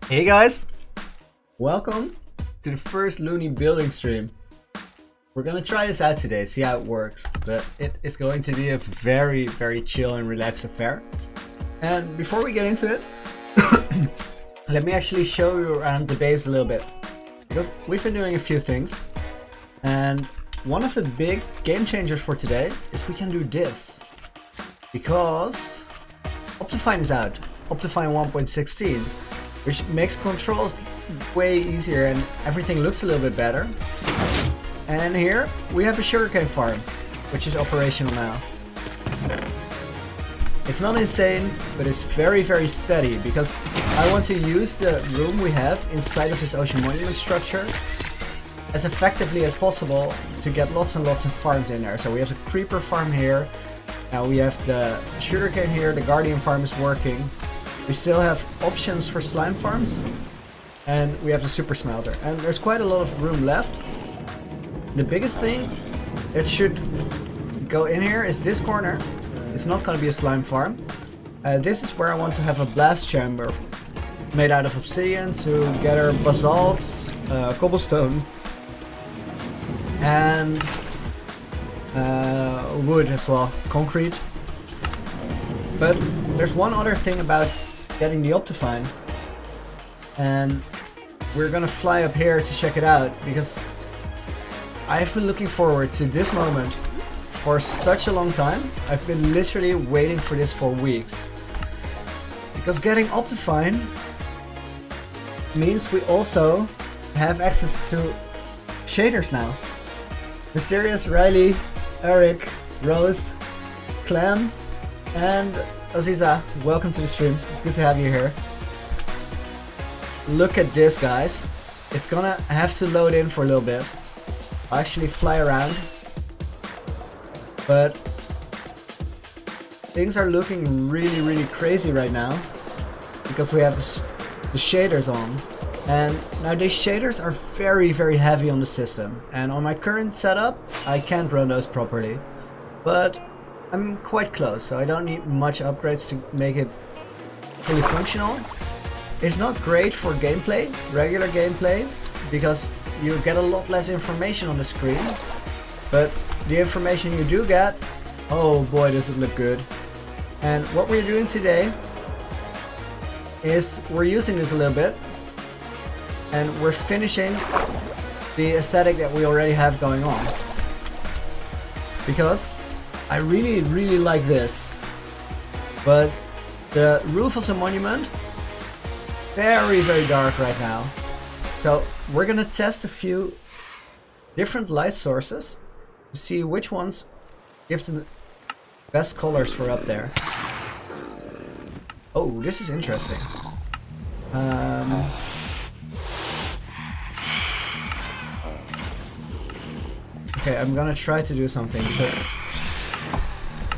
Hey guys, welcome to the first Loony building stream. We're gonna try this out today, see how it works, but it is going to be a very chill and relaxed affair. And before we get into it, let me actually show you around the base a little bit, because we've been doing a few things, and one of the big game changers for today is we can do this, because Optifine is out, Optifine 1.16. which makes controls way easier and everything looks a little bit better. And here we have a sugarcane farm, which is operational now. It's not insane, but it's very steady, because I want to use the room we have inside of this ocean monument structure as effectively as possible to get lots and lots of farms in there. So we have the creeper farm here, now we have the sugarcane here, the guardian farm is working. We still have options for slime farms, and we have the super smelter, and there's quite a lot of room left. The biggest thing that should go in here is this corner. It's not going to be a slime farm. This is where I want to have a blast chamber made out of obsidian to gather basalt, cobblestone, and wood as well, concrete. But there's one other thing about getting the Optifine, and we're gonna fly up here to check it out, because I've been looking forward to this moment for such a long time. I've been literally waiting for this for weeks, because getting Optifine means we also have access to shaders now. Mysterious, Riley, Eric, Rose, Clem, and Aziza, welcome to the stream. It's good to have you here. Look at this, guys. It's gonna have to load in for a little bit. I'll actually fly around. But things are looking really crazy right now, because we have the shaders on. And now these shaders are very heavy on the system. And on my current setup, I can't run those properly. But I'm quite close, so I don't need much upgrades to make it fully functional. It's not great for gameplay, regular gameplay, because you get a lot less information on the screen. But the information you do get, oh boy, does it look good. And what we're doing today is we're using this a little bit, and we're finishing the aesthetic that we already have going on. Because I really like this, but the roof of the monument, very dark right now. So we're gonna test a few different light sources to see which ones give the best colors for up there. Oh, this is interesting. Okay, I'm gonna try to do something, because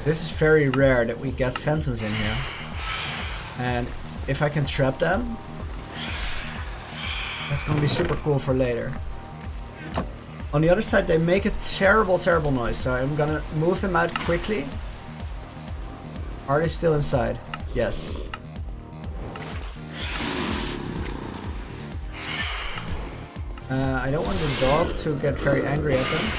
this is very rare that we get phantoms in here. And if I can trap them, that's gonna be super cool for later. On the other side, they make a terrible noise, so I'm gonna move them out quickly. Are they still inside? Yes. I don't want the dog to get very angry at them.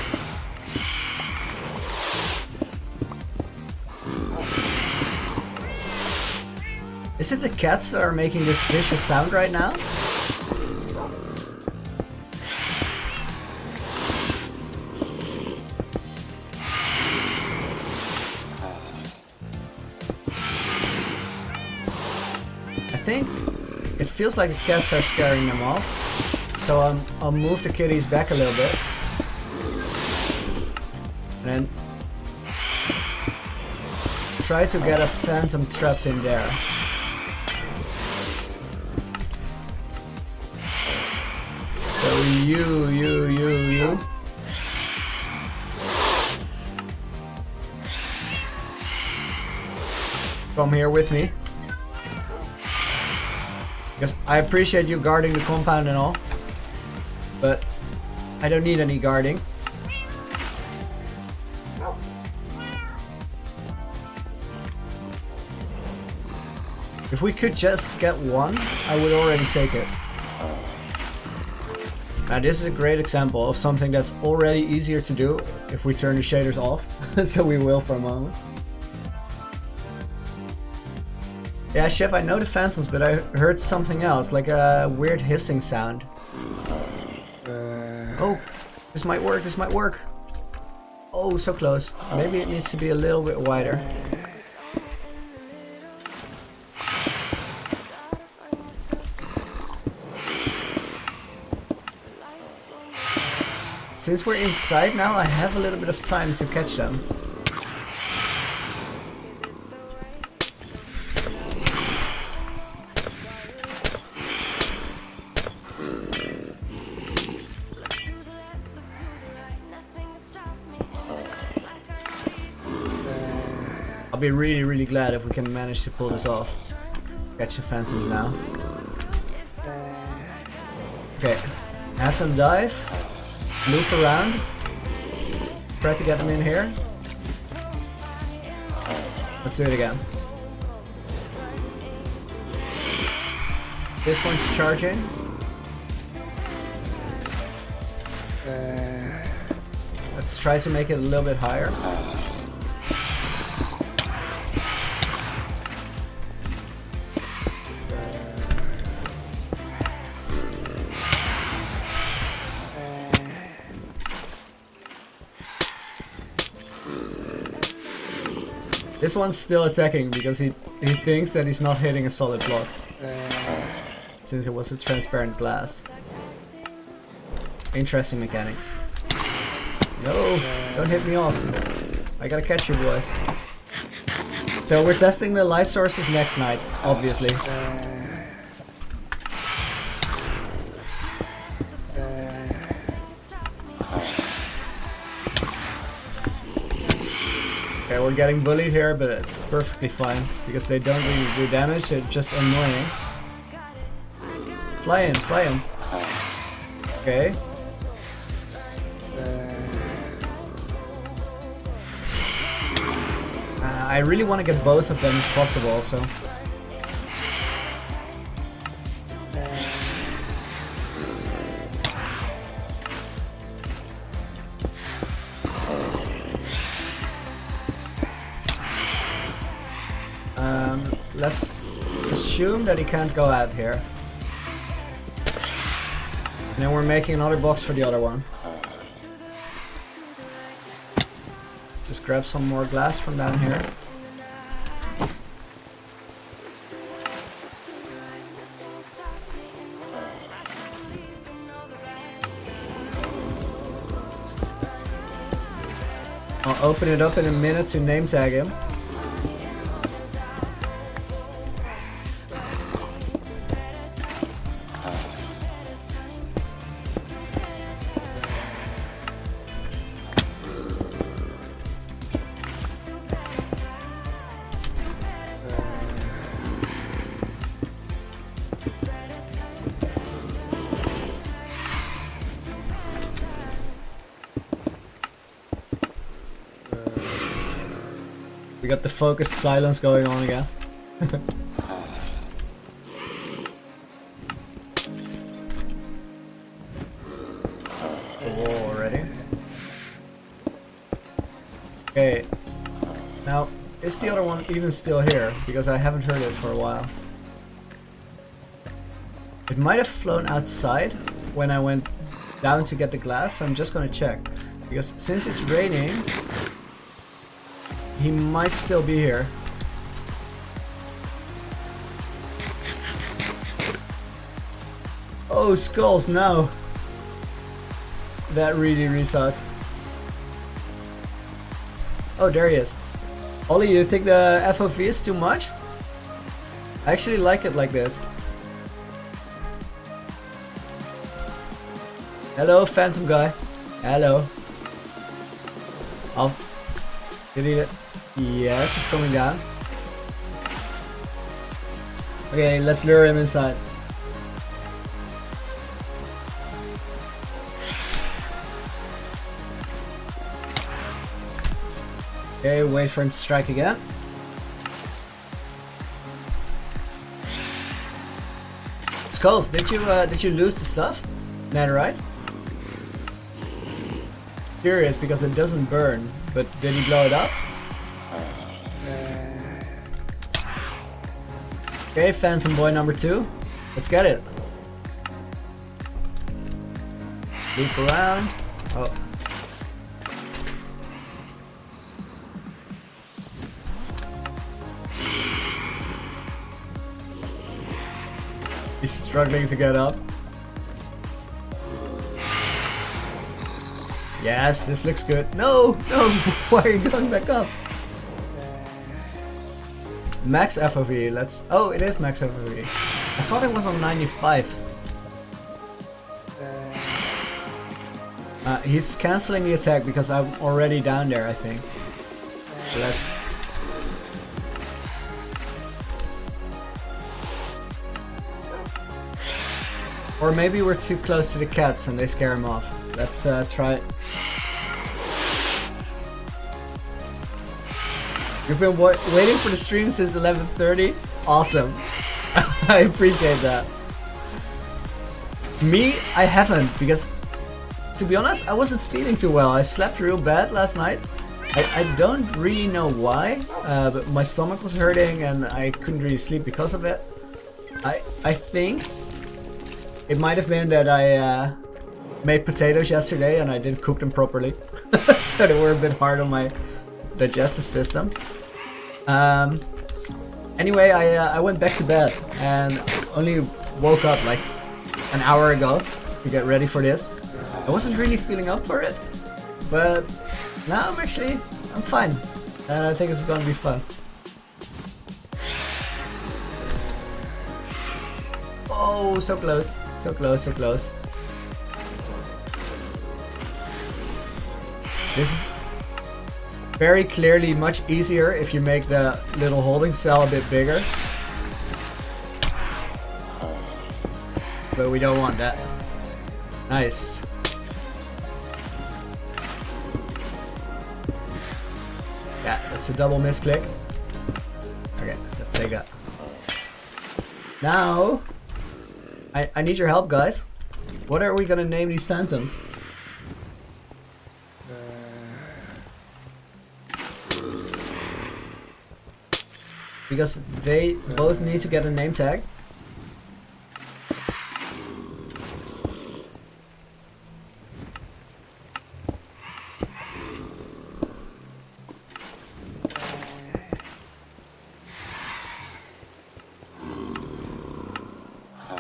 Is it the cats that are making this vicious sound right now? I think it feels like the cats are scaring them off, so I'll move the kitties back a little bit, and then try to get a phantom trapped in there. So you. Come here with me. Because I appreciate you guarding the compound and all, but I don't need any guarding. If we could just get one, I would already take it. Now this is a great example of something that's already easier to do if we turn the shaders off. So we will for a moment. Yeah, Chef, I know the phantoms, but I heard something else, like a weird hissing sound. Oh, this might work, this might work. Oh, so close. Maybe it needs to be a little bit wider. Since we're inside now, I have a little bit of time to catch them. I'll be really, really glad if we can manage to pull this off. Catch the phantoms now. Okay, have them dive, loop around, try to get them in here. Let's do it again. This one's charging. Let's try to make it a little bit higher. This one's still attacking because he thinks that he's not hitting a solid block. Since it was a transparent glass. Interesting mechanics. No, don't hit me off. I gotta catch you boys. So we're testing the light sources next night, obviously. Okay, we're getting bullied here, but it's perfectly fine because they don't really do damage, they're just annoying. Fly in, fly in. Okay. I really want to get both of them if possible, so. Let's assume that he can't go out here. And then we're making another box for the other one. Just grab some more glass from down here. I'll open it up in a minute to name tag him. We got the focused silence going on again. Oh, already. Okay. Now, is the other one even still here? Because I haven't heard it for a while. It might have flown outside when I went down to get the glass, so I'm just gonna check. Because since it's raining, he might still be here. Oh, skulls, no. That really sucks. Oh, there he is. Ollie, you think the FOV is too much? I actually like it like this. Hello, phantom guy. Hello. I'll delete it. Yes, it's coming down. Okay, let's lure him inside. Okay, wait for him to strike again. Skulls, did you lose the stuff? Netherite? Curious because it doesn't burn, but did he blow it up? Okay, Phantom Boy number 2. Let's get it. Loop around. Oh. He's struggling to get up. Yes, this looks good. No, no, why are you going back up? Max FOV, let's... Oh, it is max FOV. I thought it was on 95. He's cancelling the attack because I'm already down there, I think. Let's... Or maybe we're too close to the cats and they scare him off. Let's try it. You've been waiting for the stream since 11:30? Awesome. I appreciate that. Me, I haven't, because to be honest, I wasn't feeling too well. I slept real bad last night. I don't really know why, but my stomach was hurting and I couldn't really sleep because of it. I think it might have been that I made potatoes yesterday and I didn't cook them properly. So they were a bit hard on my digestive system. Anyway, I went back to bed and only woke up like an hour ago to get ready for this. I wasn't really feeling up for it, but now I'm fine. And I think it's gonna be fun. Oh, so close, so close, so close. This is very clearly much easier if you make the little holding cell a bit bigger. But we don't want that. Nice. Yeah, that's a double misclick. Okay, let's take that. Now, I need your help, guys. What are we gonna name these phantoms? Because they both need to get a name tag.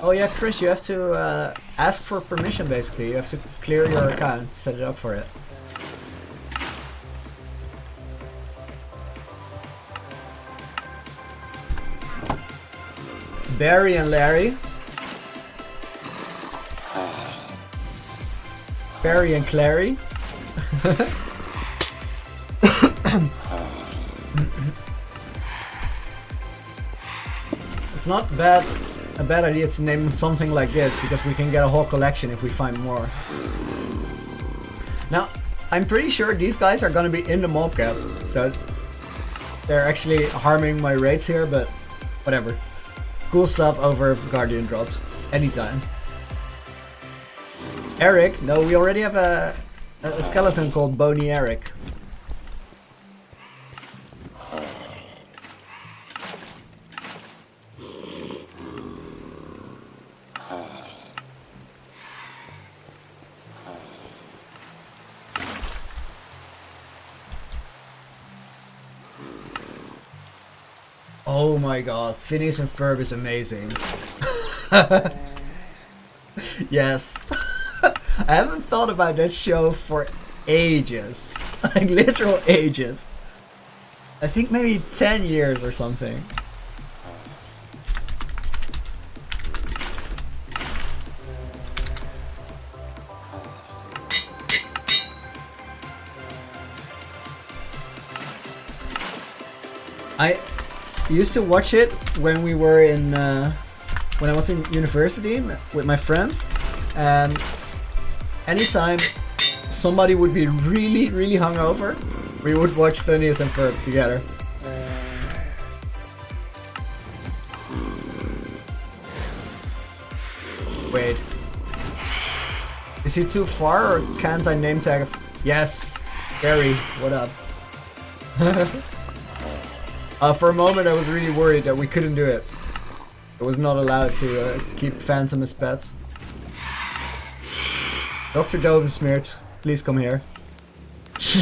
Oh yeah, Chris, you have to ask for permission basically. You have to clear your account, set it up for it. Barry and Larry. Barry and Clary. It's not a bad idea to name something like this, because we can get a whole collection if we find more. Now, I'm pretty sure these guys are gonna be in the mob cap, so they're actually harming my rates here, but whatever. Cool stuff over Guardian drops. Anytime. Eric? No, we already have a skeleton called Bony Eric. Oh my god, Phineas and Ferb is amazing. Yes. I haven't thought about that show for ages. Like literal ages. I think maybe 10 years or something. I used to watch it when we were in when I was in university with my friends, and anytime somebody would be really hungover, we would watch Phineas and Ferb together. Wait. Is he too far or can't I name tag? Yes! Gary, what up? For a moment I was really worried that we couldn't do it. I was not allowed to keep Phantom as pets. Dr. Dovensmeert, please come here.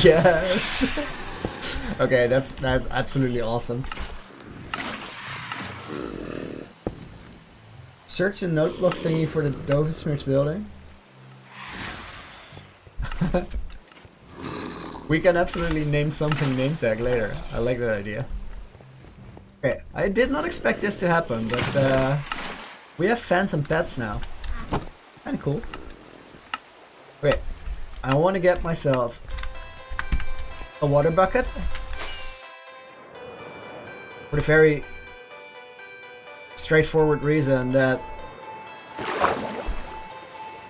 Yes! Okay, that's absolutely awesome. Search the notebook thingy for the Dovensmeert building. We can absolutely name something name tag later. I like that idea. Okay, I did not expect this to happen, but we have phantom pets now. Kinda cool. Wait, I want to get myself a water bucket for the very straightforward reason that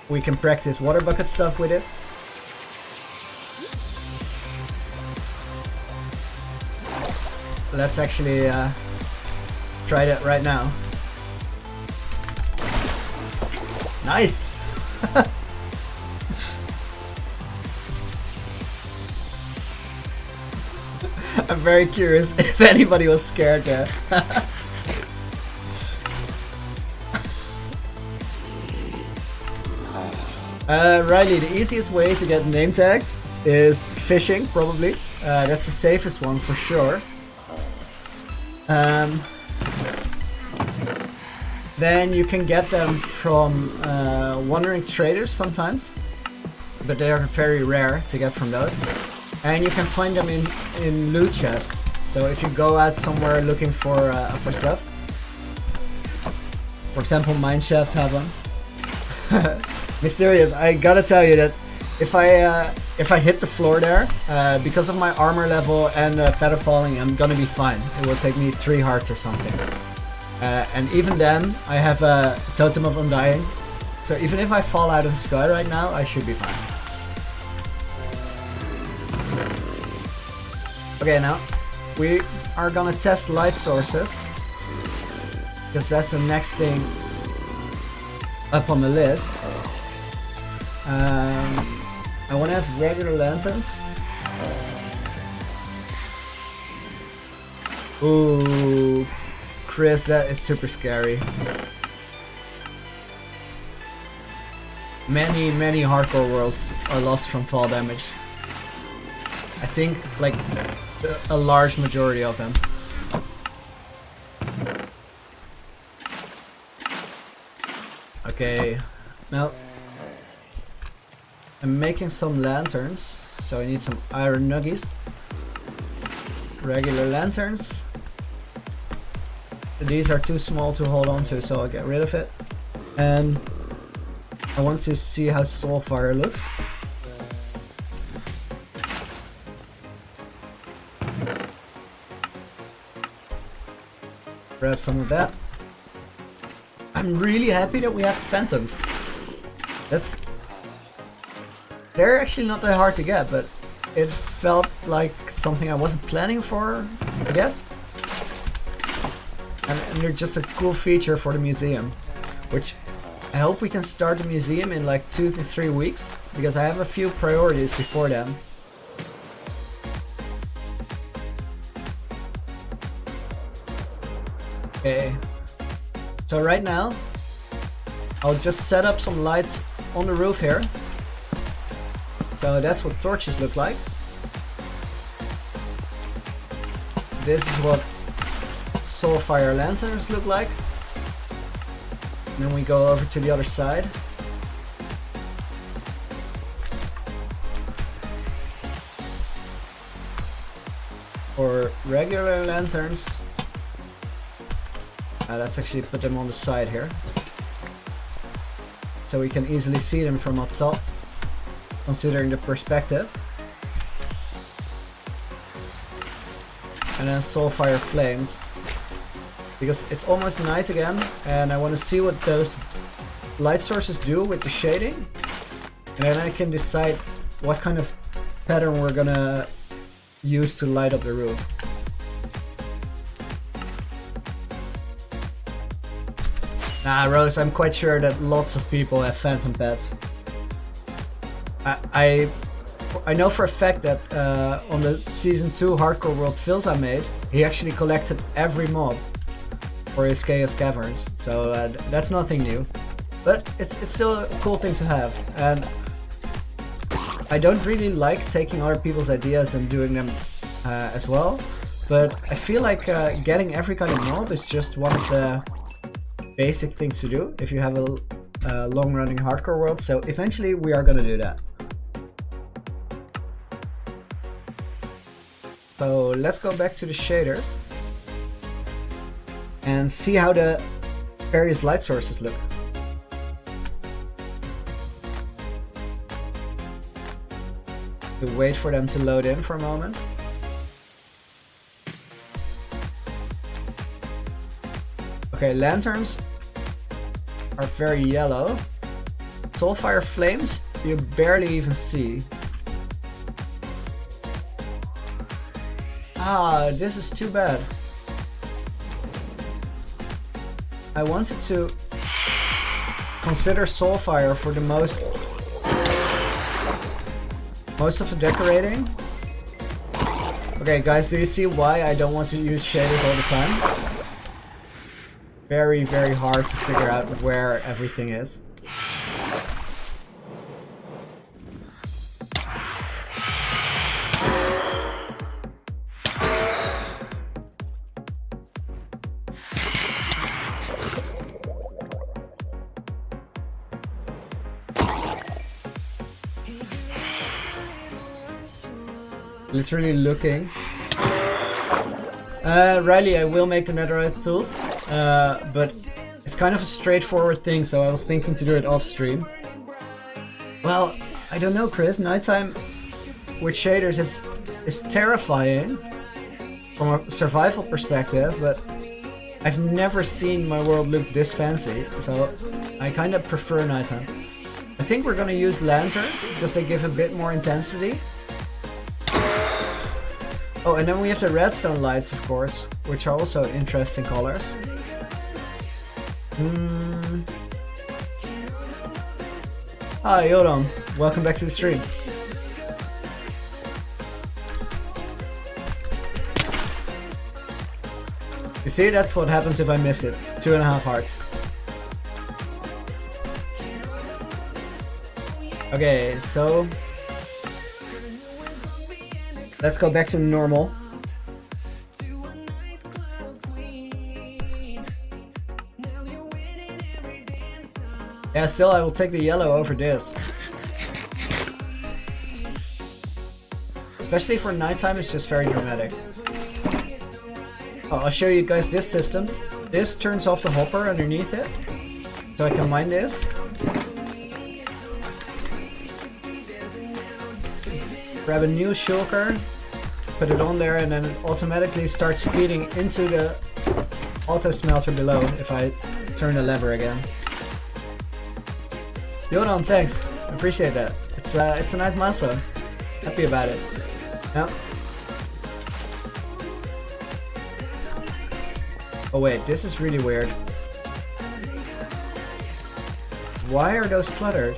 we can practice water bucket stuff with it. Let's actually try that right now. Nice! I'm very curious if anybody was scared there. Riley, the easiest way to get name tags is fishing, probably. That's the safest one for sure. Then you can get them from wandering traders sometimes, but they are very rare to get from those. And you can find them in loot chests. So if you go out somewhere looking for stuff, for example, mine shafts have them. Mysterious, I gotta tell you that if I hit the floor there, because of my armor level and feather falling, I'm gonna be fine. It will take me 3 hearts or something. And even then, I have a totem of undying. So even if I fall out of the sky right now, I should be fine. Okay, now we are gonna test light sources, because that's the next thing up on the list. I want to have regular lanterns. Ooh, Chris, that is super scary. Many hardcore worlds are lost from fall damage. I think like a large majority of them. Okay, now I'm making some lanterns, so I need some iron nuggies. Regular lanterns. These are too small to hold on to, so I'll get rid of it. And I want to see how Soulfire looks. Grab some of that. I'm really happy that we have phantoms. They're actually not that hard to get, but it felt like something I wasn't planning for, I guess. And they're just a cool feature for the museum, which I hope we can start the museum in like 2 to 3 weeks, because I have a few priorities before then. Okay, so right now I'll just set up some lights on the roof here. So that's what torches look like. This is what Soulfire lanterns look like. And then we go over to the other side. For regular lanterns, let's actually put them on the side here, so we can easily see them from up top, considering the perspective. And then Soulfire flames, because it's almost night again and I want to see what those light sources do with the shading, and then I can decide what kind of pattern we're gonna use to light up the roof. Nah, Rose, I'm quite sure that lots of people have phantom pets. I know for a fact that on the Season 2 Hardcore World fills I made, he actually collected every mob for his Chaos Caverns, so that's nothing new. But it's still a cool thing to have, and I don't really like taking other people's ideas and doing them as well, but I feel like getting every kind of mob is just one of the basic things to do if you have a long-running Hardcore World, so eventually we are gonna do that. So let's go back to the shaders and see how the various light sources look. Wait for them to load in for a moment. Okay, lanterns are very yellow. Soulfire flames you barely even see. Ah, this is too bad. I wanted to consider Soulfire for the most of the decorating. Okay guys, do you see why I don't want to use shaders all the time? Very, very hard to figure out where everything is. Literally looking. Riley, I will make the netherite tools, but it's kind of a straightforward thing, so I was thinking to do it off stream. Well, I don't know, Chris. Nighttime with shaders is terrifying from a survival perspective, but I've never seen my world look this fancy, so I kind of prefer nighttime. I think we're gonna use lanterns because they give a bit more intensity. Oh, and then we have the redstone lights, of course, which are also interesting colors. Hi, Yodon. Welcome back to the stream. You see, that's what happens if I miss it. 2.5 hearts. Okay, so let's go back to normal. Yeah, still I will take the yellow over this. Especially for nighttime, it's just very dramatic. Oh, I'll show you guys this system. This turns off the hopper underneath it, so I can mine this. Grab a new shulker, put it on there, and then it automatically starts feeding into the auto smelter below if I turn the lever again. Yonan, thanks. I appreciate that. It's a nice milestone. Happy about it. Yeah. Oh wait, this is really weird. Why are those cluttered?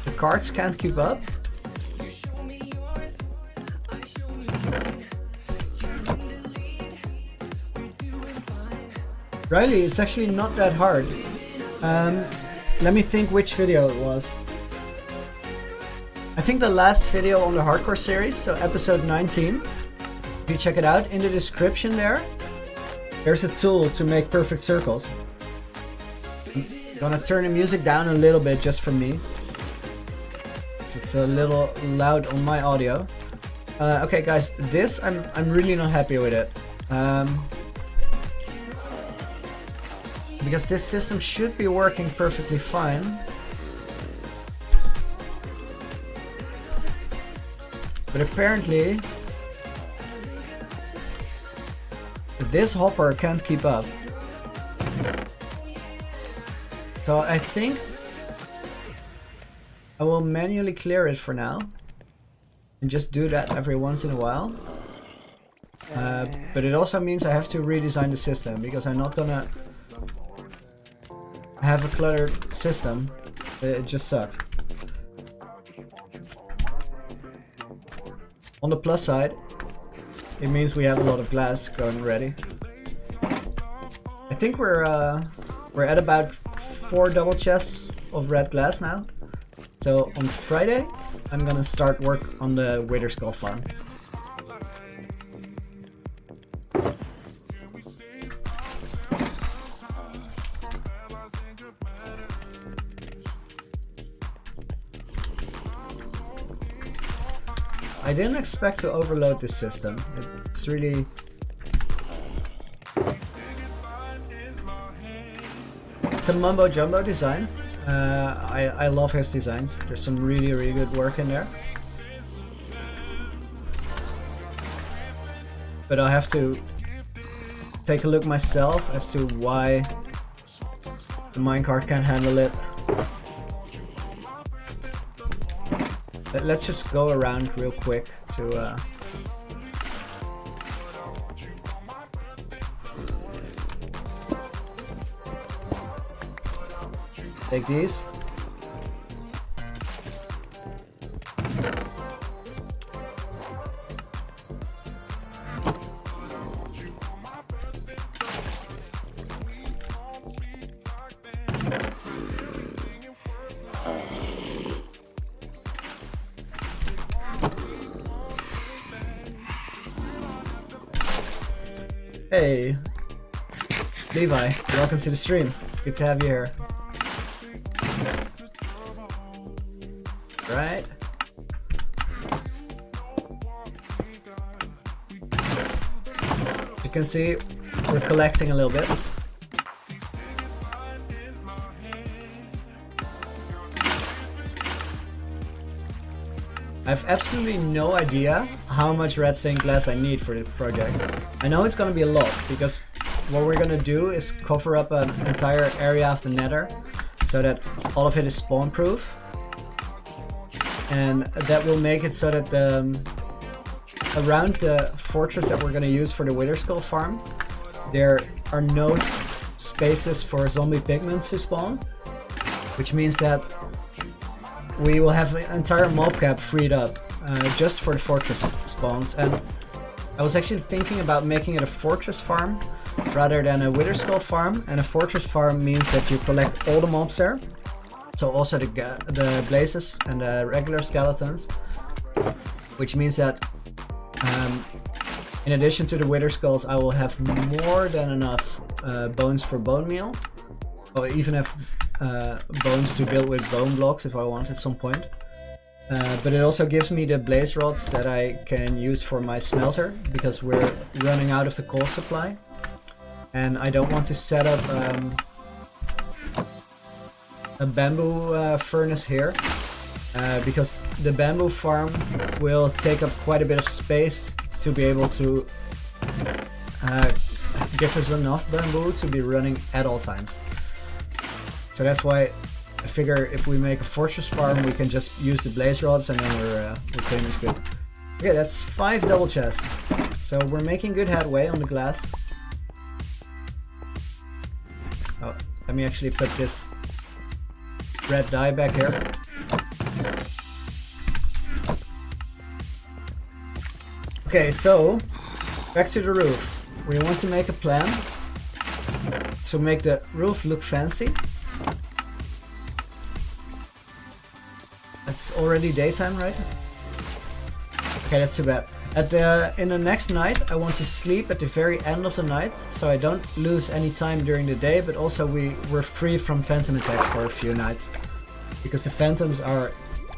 The carts can't keep up? Riley, it's actually not that hard. Let me think which video it was. I think the last video on the hardcore series, so episode 19. If you check it out, in the description there's a tool to make perfect circles. I'm gonna turn the music down a little bit just for me. It's a little loud on my audio. Okay guys, this I'm really not happy with it. Because this system should be working perfectly fine. But apparently this hopper can't keep up. So I think I will manually clear it for now. and just do that every once in a while. But it also means I have to redesign the system, because I'm not gonna have a cluttered system. It just sucks. On the plus side, it means we have a lot of glass going already. I think we're at about 4 double chests of red glass now. So on Friday, I'm gonna start work on the Wither Skull farm. I didn't expect to overload this system. It's really... It's a mumbo jumbo design. I love his designs. There's some really good work in there. But I have to take a look myself as to why the minecart can't handle it. Let's just go around real quick to take these. Hey, Levi, welcome to the stream. Good to have you here. Right. You can see we're collecting a little bit. I have absolutely no idea how much red stained glass I need for this project. I know it's gonna be a lot, because what we're gonna do is cover up an entire area of the nether so that all of it is spawn proof. And that will make it so that around the fortress that we're gonna use for the Wither Skull farm, there are no spaces for zombie pigmen to spawn, which means that we will have the entire mob cap freed up just for the fortress spawns. And I was actually thinking about making it a fortress farm rather than a Wither Skull farm. And a fortress farm means that you collect all the mobs there, so also the blazes and the regular skeletons, which means that in addition to the Wither Skulls, I will have more than enough bones for bone meal, or even have bones to build with bone blocks if I want at some point. But it also gives me the blaze rods that I can use for my smelter, because we're running out of the coal supply. And I don't want to set up a bamboo furnace here, because the bamboo farm will take up quite a bit of space to be able to give us enough bamboo to be running at all times. So that's why I figure if we make a fortress farm, we can just use the blaze rods and then we're pretty much good. Okay, that's 5 double chests. So we're making good headway on the glass. Oh, let me actually put this red dye back here. Okay, so back to the roof. We want to make a plan to make the roof look fancy. It's already daytime, right? Okay, that's too bad. In the next night, I want to sleep at the very end of the night, so I don't lose any time during the day, but also we're free from phantom attacks for a few nights, because the phantoms are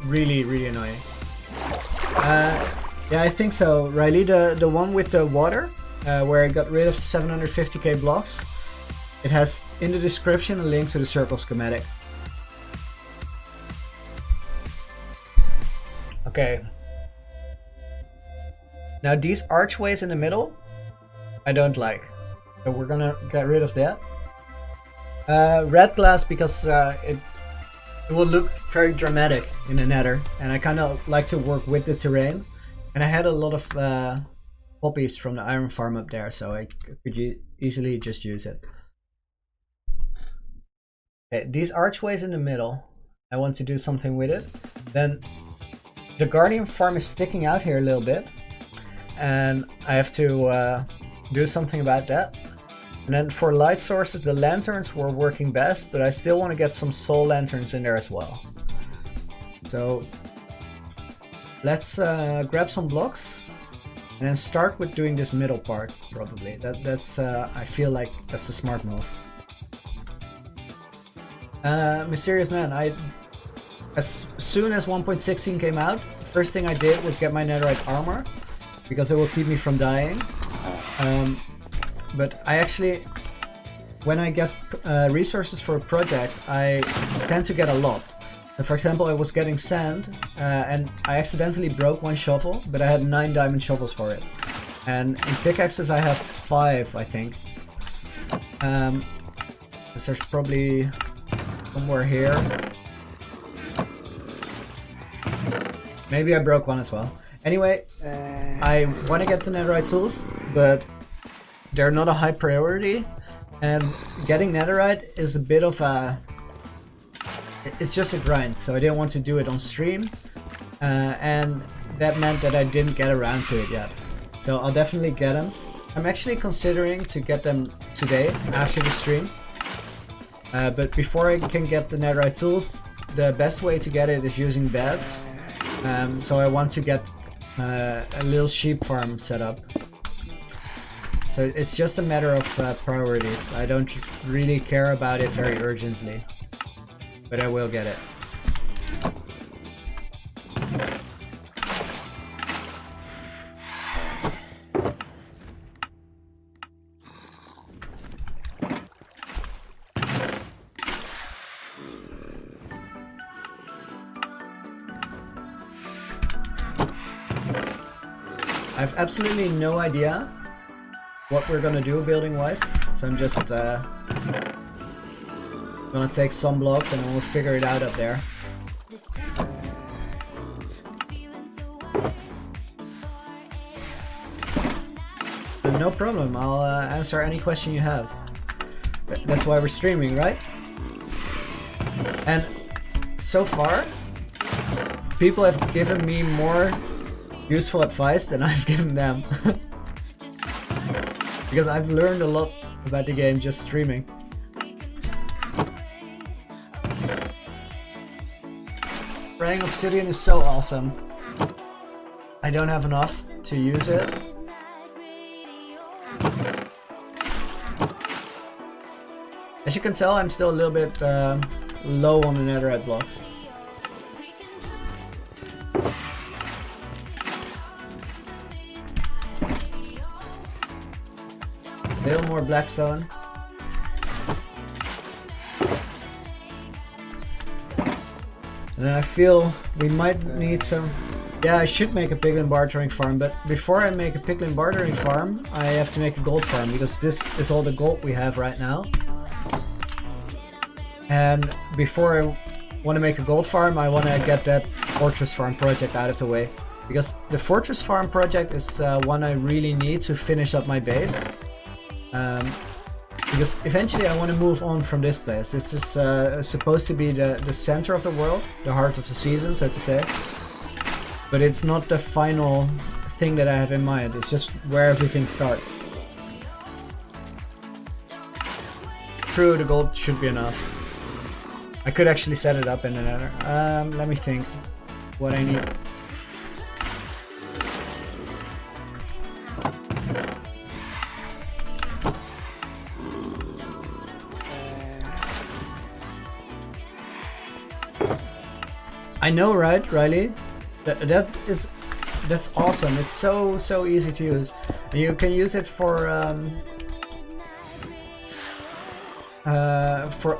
really annoying. Yeah, I think so, Riley. The one with the water, where I got rid of 750k blocks, it has in the description a link to the circle schematic. Okay. Now these archways in the middle, I don't like. So we're gonna get rid of that. Red glass, because it will look very dramatic in the nether, and I kind of like to work with the terrain. And I had a lot of poppies from the iron farm up there, so I could easily just use it. Okay, these archways in the middle, I want to do something with it. Then the guardian farm is sticking out here a little bit, and I have to do something about that. And then for light sources, the lanterns were working best, but I still want to get some soul lanterns in there as well. So let's grab some blocks and then start with doing this middle part. Probably that's I feel like that's a smart move. Mysterious Man, as soon as 1.16 came out, the first thing I did was get my netherite armor because it will keep me from dying. But I actually, when I get resources for a project, I tend to get a lot. So for example, I was getting sand and I accidentally broke one shovel, but I had 9 diamond shovels for it. And in pickaxes I have 5, I think. So there's probably somewhere here. Maybe I broke one as well. Anyway, I want to get the netherite tools, but they're not a high priority, and getting netherite is a bit of a... It's just a grind, so I didn't want to do it on stream, and that meant that I didn't get around to it yet. So I'll definitely get them. I'm actually considering to get them today, after the stream. But before I can get the netherite tools, the best way to get it is using beds. So I want to get a little sheep farm set up. So it's just a matter of priorities. I don't really care about it very urgently, but I will get it. I have absolutely no idea what we're gonna do building wise, so I'm just gonna take some blocks and then we'll figure it out up there. No problem, I'll answer any question you have. That's why we're streaming, right? And so far, people have given me more useful advice than I've given them. Because I've learned a lot about the game just streaming. Spraying obsidian is so awesome. I don't have enough to use it. As you can tell, I'm still a little bit low on the netherite blocks. A little more blackstone. And then I feel we might need some... Yeah, I should make a piglin bartering farm, but before I make a piglin bartering farm, I have to make a gold farm, because this is all the gold we have right now. And before I want to make a gold farm, I want to get that fortress farm project out of the way. Because the fortress farm project is one I really need to finish up my base. Because eventually I want to move on from this place. This is supposed to be the center of the world, the heart of the season, so to say. But it's not the final thing that I have in mind, it's just where everything starts. True, the gold should be enough. I could actually set it up in the nether. Let me think what I need. I know, right, Riley? That's awesome. It's so easy to use. And you can use it for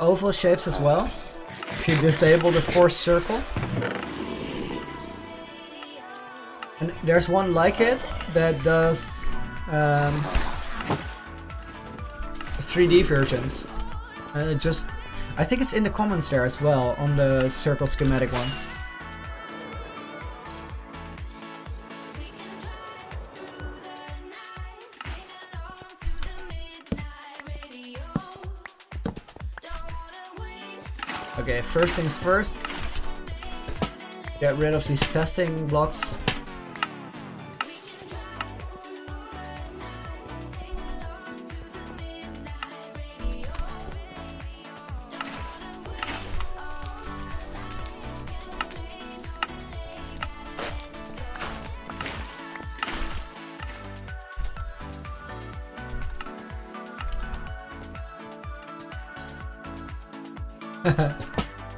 oval shapes as well. If you disable the force circle. And there's one like it that does 3D versions. I think it's in the comments there as well on the circle schematic one. Okay, first things first. Get rid of these testing blocks.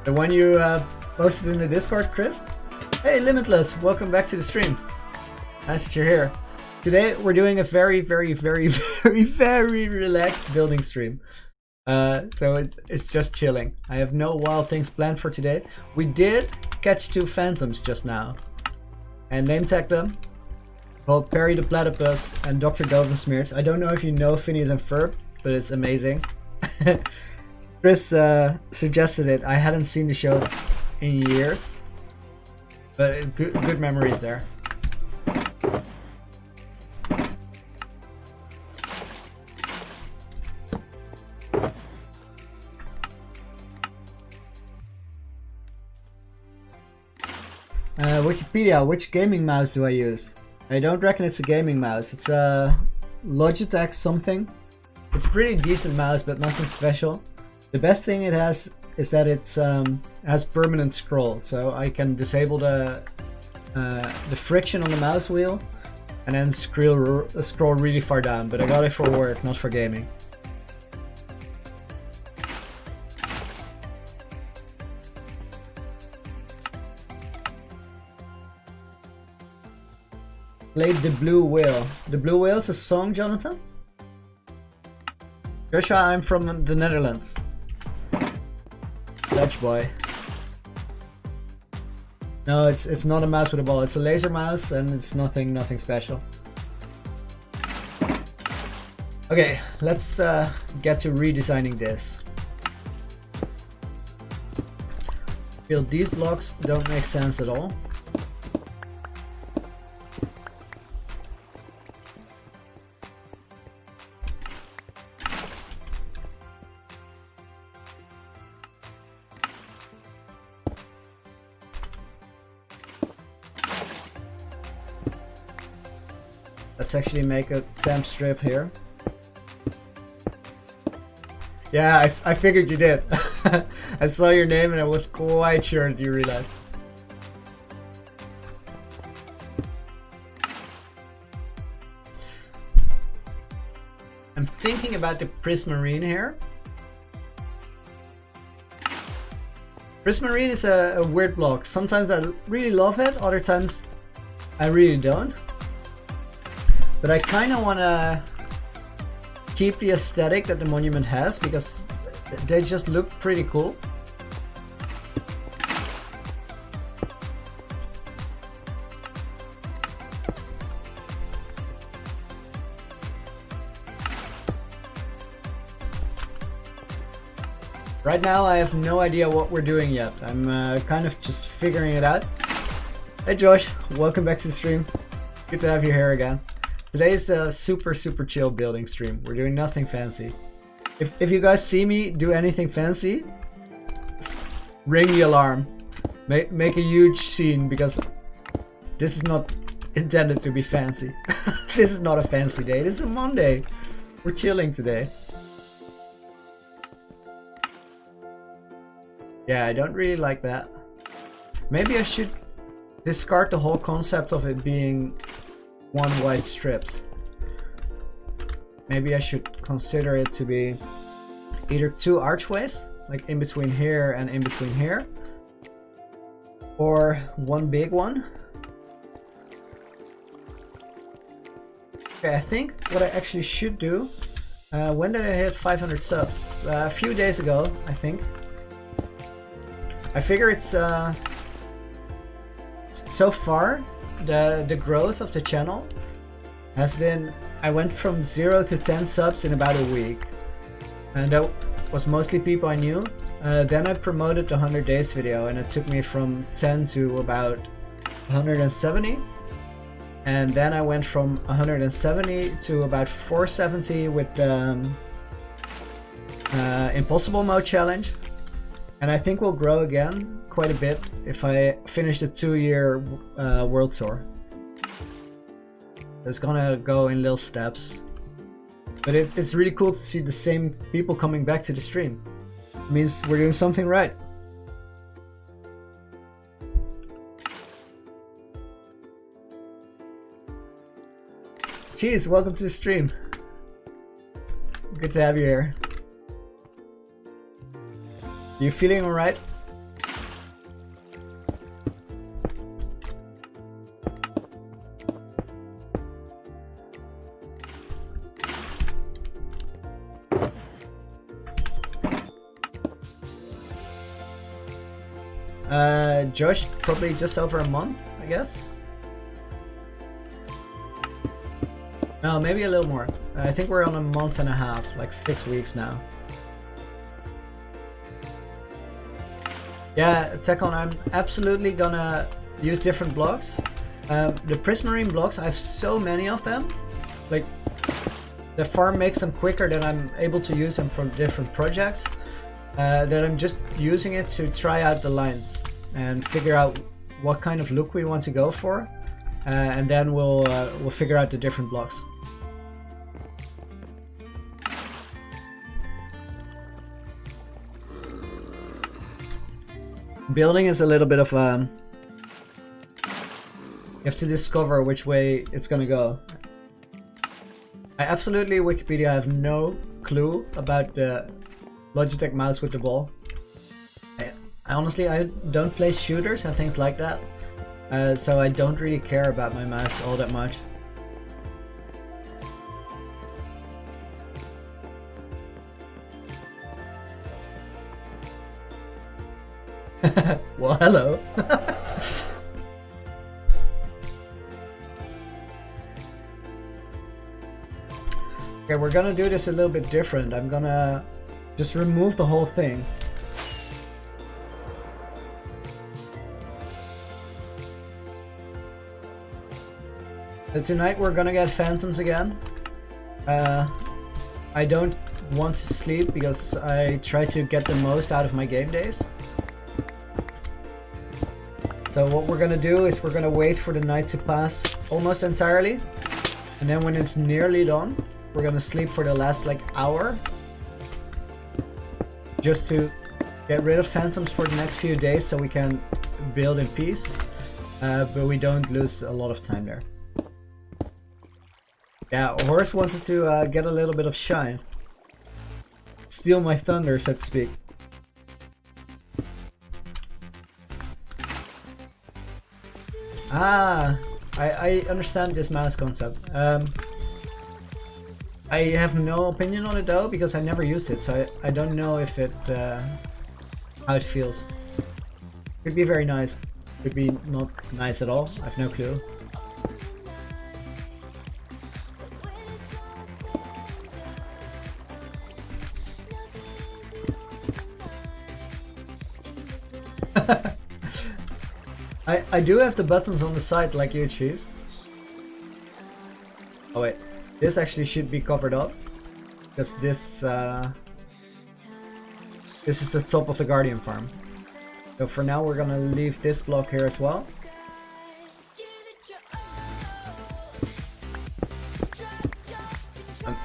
The one you posted in the Discord, Chris? Hey, Limitless, welcome back to the stream. Nice that you're here. Today we're doing a very relaxed building stream. So it's just chilling. I have no wild things planned for today. We did catch 2 phantoms just now and name tagged them. Called Perry the Platypus and Dr. Delvin Smears. I don't know if you know Phineas and Ferb, but it's amazing. Chris suggested it. I hadn't seen the shows in years, but good memories there. Wikipedia, which gaming mouse do I use? I don't reckon it's a gaming mouse. It's a Logitech something. It's a pretty decent mouse, but nothing special. The best thing it has is that it's has permanent scroll, so I can disable the friction on the mouse wheel and then scroll really far down. But I got it for work, not for gaming. Played The Blue Whale. The Blue Whale is a song, Jonathan? Joshua, I'm from the Netherlands. Dutch boy. No, it's not a mouse with a ball. It's a laser mouse, and it's nothing special. Okay, let's get to redesigning this. Feel these blocks don't make sense at all. Let's actually make a temp strip here. Yeah, I figured you did. I saw your name and I was quite sure that you realized. I'm thinking about the Prismarine here. Prismarine is a weird block. Sometimes I really love it, other times I really don't. But I kind of want to keep the aesthetic that the monument has because they just look pretty cool. Right now I have no idea what we're doing yet. I'm kind of just figuring it out. Hey Josh, welcome back to the stream. Good to have you here again. Today's a super chill building stream. We're doing nothing fancy. If you guys see me do anything fancy, ring the alarm. Make a huge scene because this is not intended to be fancy. This is not a fancy day. This is a Monday. We're chilling today. Yeah, I don't really like that. Maybe I should discard the whole concept of it being one wide strips. Maybe I should consider it to be either 2 archways, like in between here and in between here, or one big one. Okay, I think what I actually should do, when did I hit 500 subs? A few days ago, I think. I figure it's so far the growth of the channel has been, I went from 0 to 10 subs in about a week, and that was mostly people I knew. Then I promoted the 100 days video and it took me from 10 to about 170, and then I went from 170 to about 470 with the Impossible Mode challenge, And I think we'll grow again quite a bit if I finish the 2-year world tour. It's gonna go in little steps. But it's really cool to see the same people coming back to the stream. It means we're doing something right. Cheese, welcome to the stream. Good to have you here. You feeling alright? Josh, probably just over a month, I guess. No, maybe a little more. I think we're on a month and a half, like 6 weeks now. Yeah, Tekon, I'm absolutely gonna use different blocks. The Prismarine blocks, I have so many of them. Like, the farm makes them quicker than I'm able to use them for different projects. That I'm just using it to try out the lines and figure out what kind of look we want to go for, and then we'll figure out the different blocks. Building is a little bit of you have to discover which way it's gonna go. I absolutely Wikipedia have no clue about the Logitech mouse with the ball. I honestly don't play shooters and things like that, so I don't really care about my mouse all that much. Well, hello. Okay, we're gonna do this a little bit different. I'm gonna just remove the whole thing. So tonight we're gonna get phantoms again. I don't want to sleep because I try to get the most out of my game days. So what we're gonna do is we're gonna wait for the night to pass almost entirely, and then when it's nearly done, we're gonna sleep for the last like hour, just to get rid of phantoms for the next few days so we can build in peace, but we don't lose a lot of time there. Yeah, Horse wanted to get a little bit of shine. Steal my thunder, so to speak. Ah, I understand this mouse concept. I have no opinion on it though, because I never used it, so I don't know if it how it feels. Could be very nice, could be not nice at all. I have no clue. I do have the buttons on the side like you, Cheese. Oh wait, this actually should be covered up, because this is the top of the Guardian farm. So for now we're gonna leave this block here as well.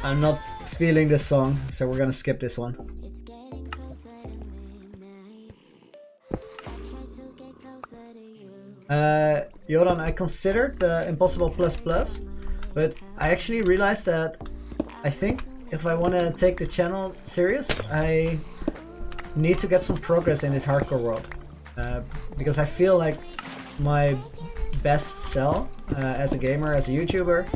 I'm not feeling this song, so we're gonna skip this one. Joran, I considered the Impossible Plus Plus, but I actually realized that I think if I want to take the channel serious, I need to get some progress in this hardcore world. Because I feel like my best sell as a gamer, as a YouTuber,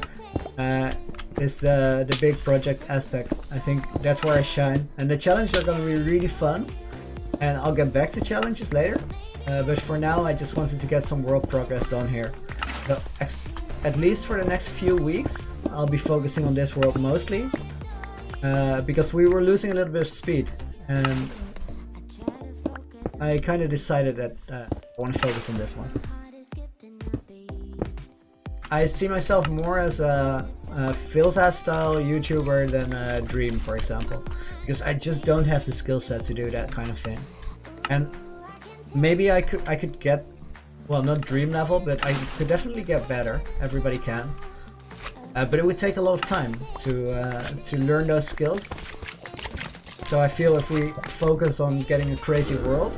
is the big project aspect. I think that's where I shine, and the challenges are going to be really fun, and I'll get back to challenges later. But for now I just wanted to get some world progress done here. So at least for the next few weeks I'll be focusing on this world mostly, because we were losing a little bit of speed, and I kind of decided that I want to focus on this one. I see myself more as a Philzaz style YouTuber than a Dream, for example, because I just don't have the skill set to do that kind of thing. And maybe I could get, well, not dream level, but I could definitely get better. Everybody can. But it would take a lot of time to learn those skills. So I feel if we focus on getting a crazy world,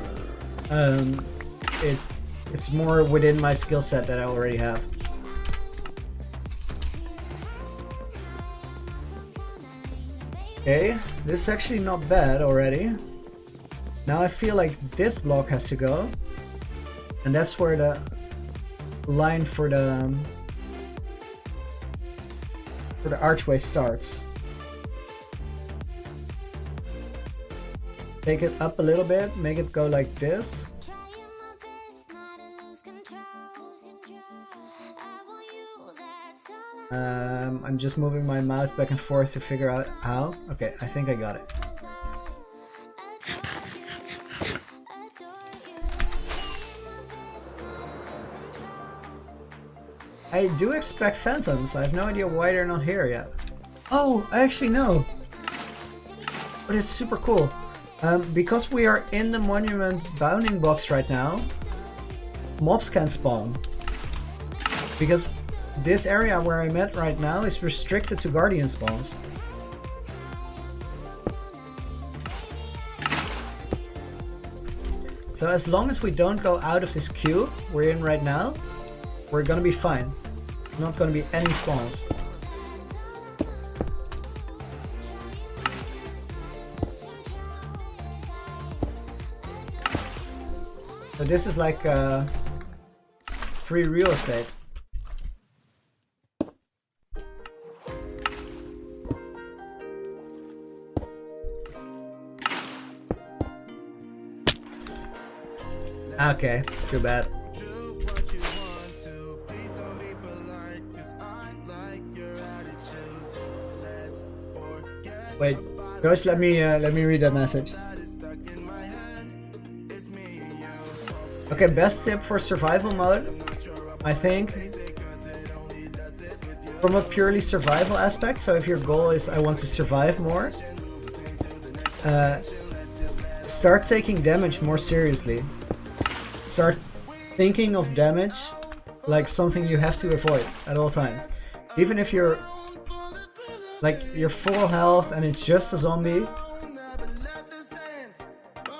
it's more within my skill set that I already have. Okay, this is actually not bad already. Now I feel like this block has to go, and that's where the line for the archway starts. Take it up a little bit, make it go like this. I'm just moving my mouse back and forth to figure out how. Okay, I think I got it. I do expect phantoms. I have no idea why they're not here yet. Oh, I actually know. But it's super cool. Because we are in the monument bounding box right now, mobs can't spawn. Because this area where I'm at right now is restricted to guardian spawns. So as long as we don't go out of this cube we're in right now, we're gonna be fine. Not gonna be any spawns. So this is like free real estate. Okay, too bad. Wait, Ghost, let me read that message. Okay, best tip for survival mode, I think, from a purely survival aspect. So if your goal is I want to survive more, start taking damage more seriously. Start thinking of damage like something you have to avoid at all times. Even if you're full health and it's just a zombie,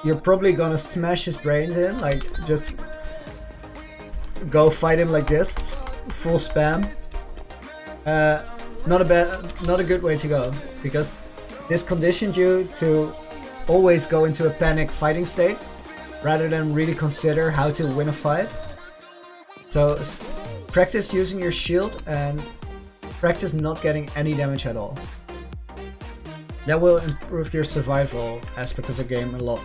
you're probably gonna smash his brains in, like just go fight him like this, full spam. Not a good way to go, because this conditioned you to always go into a panic fighting state rather than really consider how to win a fight. So practice using your shield and practice not getting any damage at all. That will improve your survival aspect of the game a lot.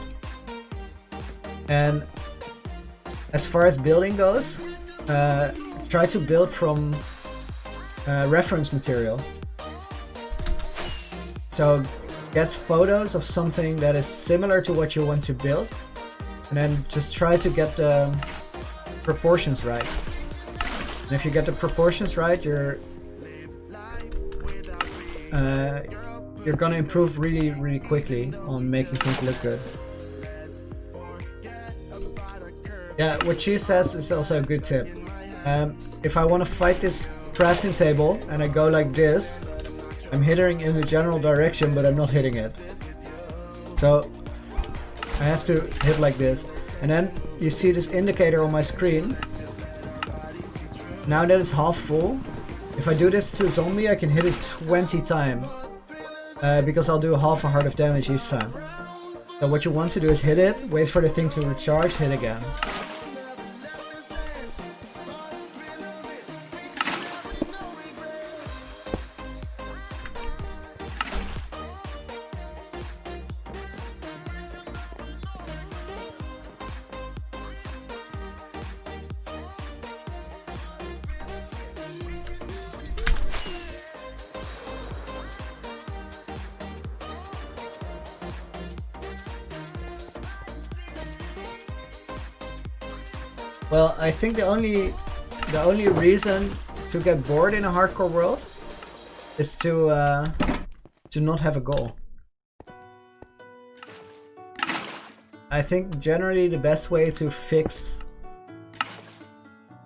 And as far as building goes, try to build from reference material. So get photos of something that is similar to what you want to build, and then just try to get the proportions right. And if you get the proportions right, you're gonna improve really quickly on making things look good. Yeah, what she says is also a good tip. If I want to fight this crafting table and I go like this, I'm hitting in the general direction, but I'm not hitting it. So I have to hit like this. And then you see this indicator on my screen. Now that it's half full, if I do this to a zombie, I can hit it 20 times. Because I'll do half a heart of damage each time. So what you want to do is hit it, wait for the thing to recharge, hit again. Well, I think the only reason to get bored in a hardcore world is to not have a goal. I think generally the best way to fix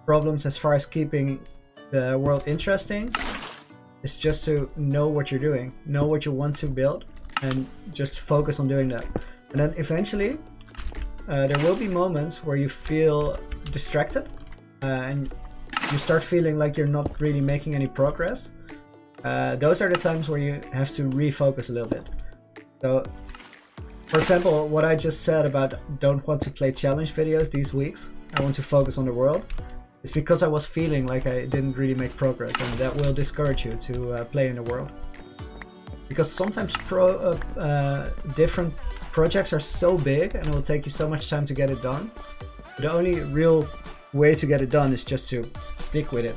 problems as far as keeping the world interesting is just to know what you're doing, know what you want to build, and just focus on doing that. And then eventually there will be moments where you feel distracted and you start feeling like you're not really making any progress. Those are the times where you have to refocus a little bit. So, for example, what I just said about don't want to play challenge videos these weeks, I want to focus on the world, it's because I was feeling like I didn't really make progress, and that will discourage you to play in the world. Because sometimes different projects are so big and it will take you so much time to get it done. The only real way to get it done is just to stick with it.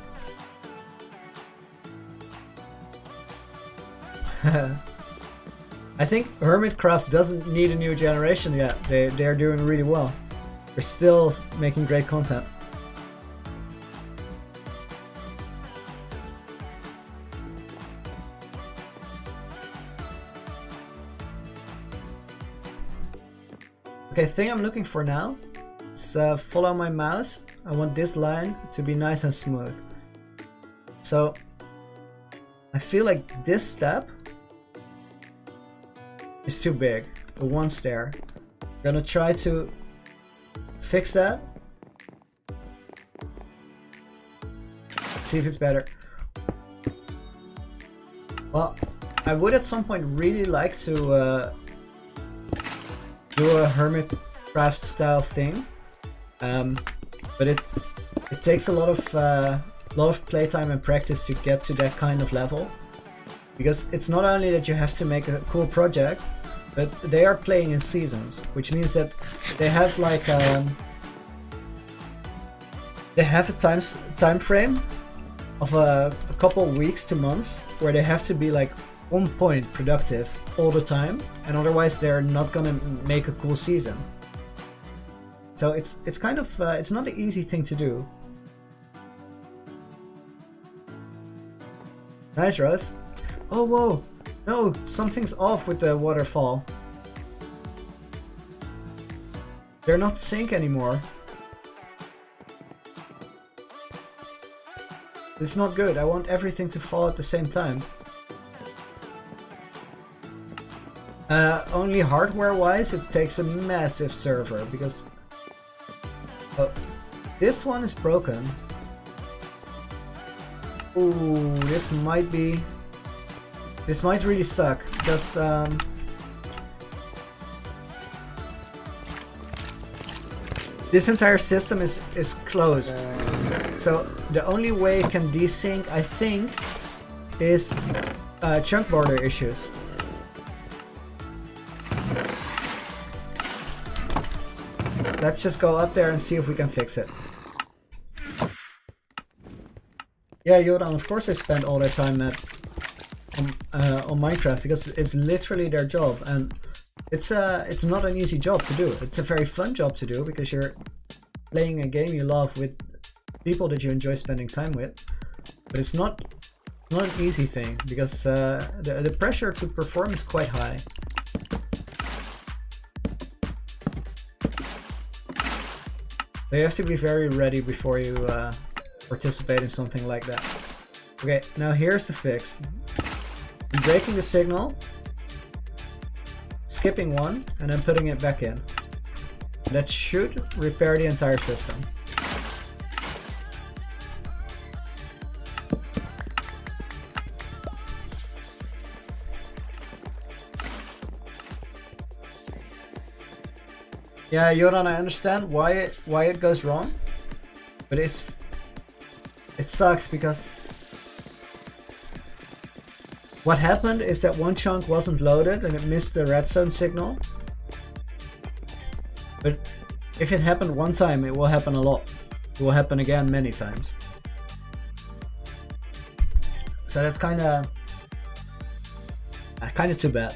I think Hermitcraft doesn't need a new generation yet. They're doing really well. They're still making great content. Okay, thing I'm looking for now is follow my mouse. I want this line to be nice and smooth. So I feel like this step is too big, the one stair. I'm gonna try to fix that. See if it's better. Well, I would at some point really like to do a Hermitcraft style thing, but it takes a lot of playtime and practice to get to that kind of level, because it's not only that you have to make a cool project, but they are playing in seasons, which means that they have like they have a time frame of a couple weeks to months where they have to be like on point productive all the time, and otherwise they're not gonna make a cool season. So it's kind of it's not an easy thing to do. Nice, Rose. Oh whoa, no, something's off with the waterfall. They're not sync anymore. It's not good. I want everything to fall at the same time. Only hardware-wise, it takes a massive server, because this one is broken. Ooh, this might really suck, because this entire system is closed. So the only way it can desync, I think, is chunk border issues. Let's just go up there and see if we can fix it. Yeah, Yodan, of course they spend all their time on Minecraft, because it's literally their job, and it's not an easy job to do. It's a very fun job to do, because you're playing a game you love with people that you enjoy spending time with. But it's not an easy thing, because the pressure to perform is quite high. So you have to be very ready before you participate in something like that. Okay, now here's the fix. I'm breaking the signal, skipping one, and then putting it back in. That should repair the entire system. Yeah, Yoran, I understand why it goes wrong, but it sucks, because what happened is that one chunk wasn't loaded and it missed the redstone signal. But if it happened one time, it will happen a lot. It will happen again many times. So that's kind of too bad.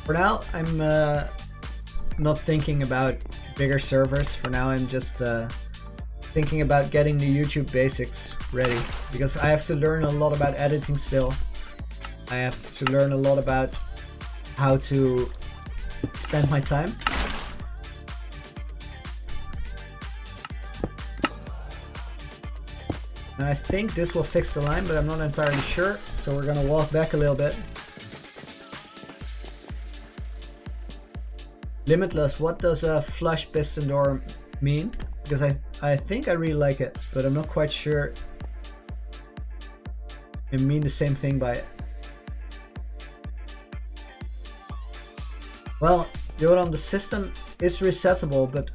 For now, I'm not thinking about bigger servers. For now I'm just thinking about getting the YouTube basics ready, because I have to learn a lot about editing still. I have to learn a lot about how to spend my time. And I think this will fix the line, but I'm not entirely sure, so we're gonna walk back a little bit. Limitless, what does a flush piston door mean? Because I think I really like it, but I'm not quite sure I mean the same thing by it. Well, Joran, the system is resettable, but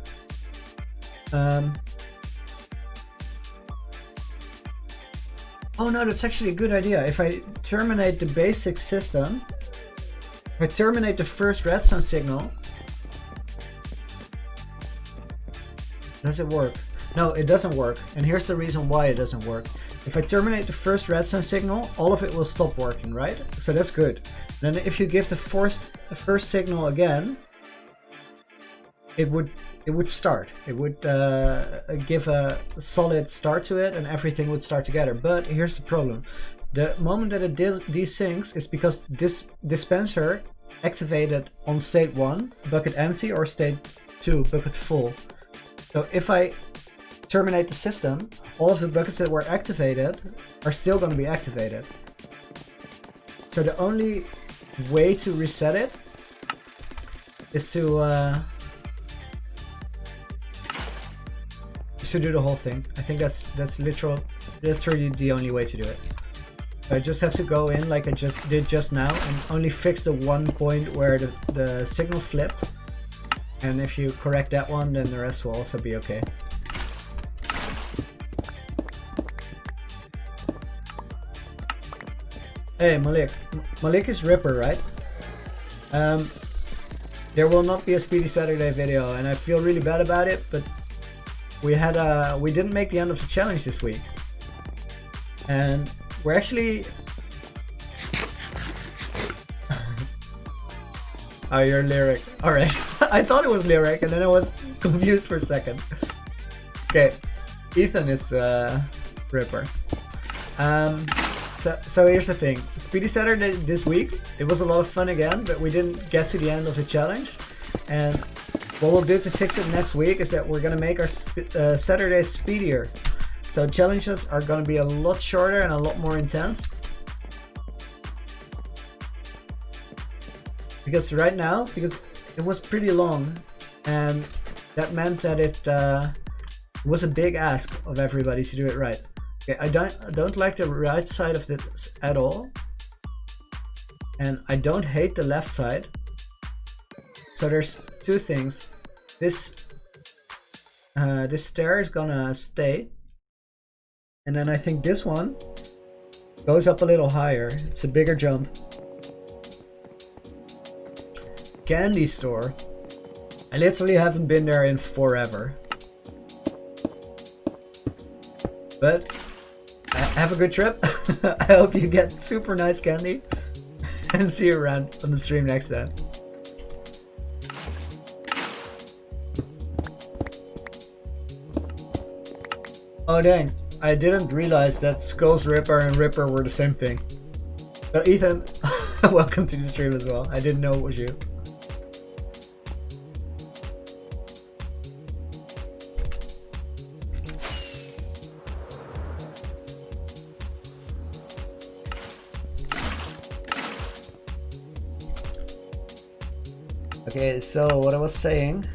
oh no, that's actually a good idea. If I terminate the basic system, if I terminate the first redstone signal, does it work? No, it doesn't work. And here's the reason why it doesn't work. If I terminate the first redstone signal, all of it will stop working, right? So that's good. Then if you give the first signal again, it would start. It would give a solid start to it, and everything would start together. But here's the problem. The moment that it desyncs is because this dispenser activated on state 1, bucket empty, or state 2, bucket full. So if I terminate the system, all of the buckets that were activated are still going to be activated. So the only way to reset it is to do the whole thing. I think that's literally the only way to do it. I just have to go in like I just did just now and only fix the one point where the signal flipped. And if you correct that one, then the rest will also be okay. Hey Malik. Malik is Ripper, right? There will not be a Speedy Saturday video, and I feel really bad about it, but we didn't make the end of the challenge this week. And we're actually... Oh, you're Lyric. Alright. I thought it was Lyric, and then I was confused for a second. Okay. Ethan is Ripper. So here's the thing. Speedy Saturday this week, it was a lot of fun again, but we didn't get to the end of the challenge. And what we'll do to fix it next week is that we're going to make our Saturdays speedier. So challenges are going to be a lot shorter and a lot more intense. Because right now, because it was pretty long, and that meant that it was a big ask of everybody to do it right. Okay, I don't like the right side of this at all, and I don't hate the left side. So there's two things. This stair is gonna stay, and then I think this one goes up a little higher. It's a bigger jump. Candy store. I literally haven't been there in forever. But have a good trip. I hope you get super nice candy. And see you around on the stream next time. Oh dang, I didn't realize that Skull's Ripper and Ripper were the same thing. So Ethan, welcome to the stream as well. I didn't know it was you. Okay, so what I was saying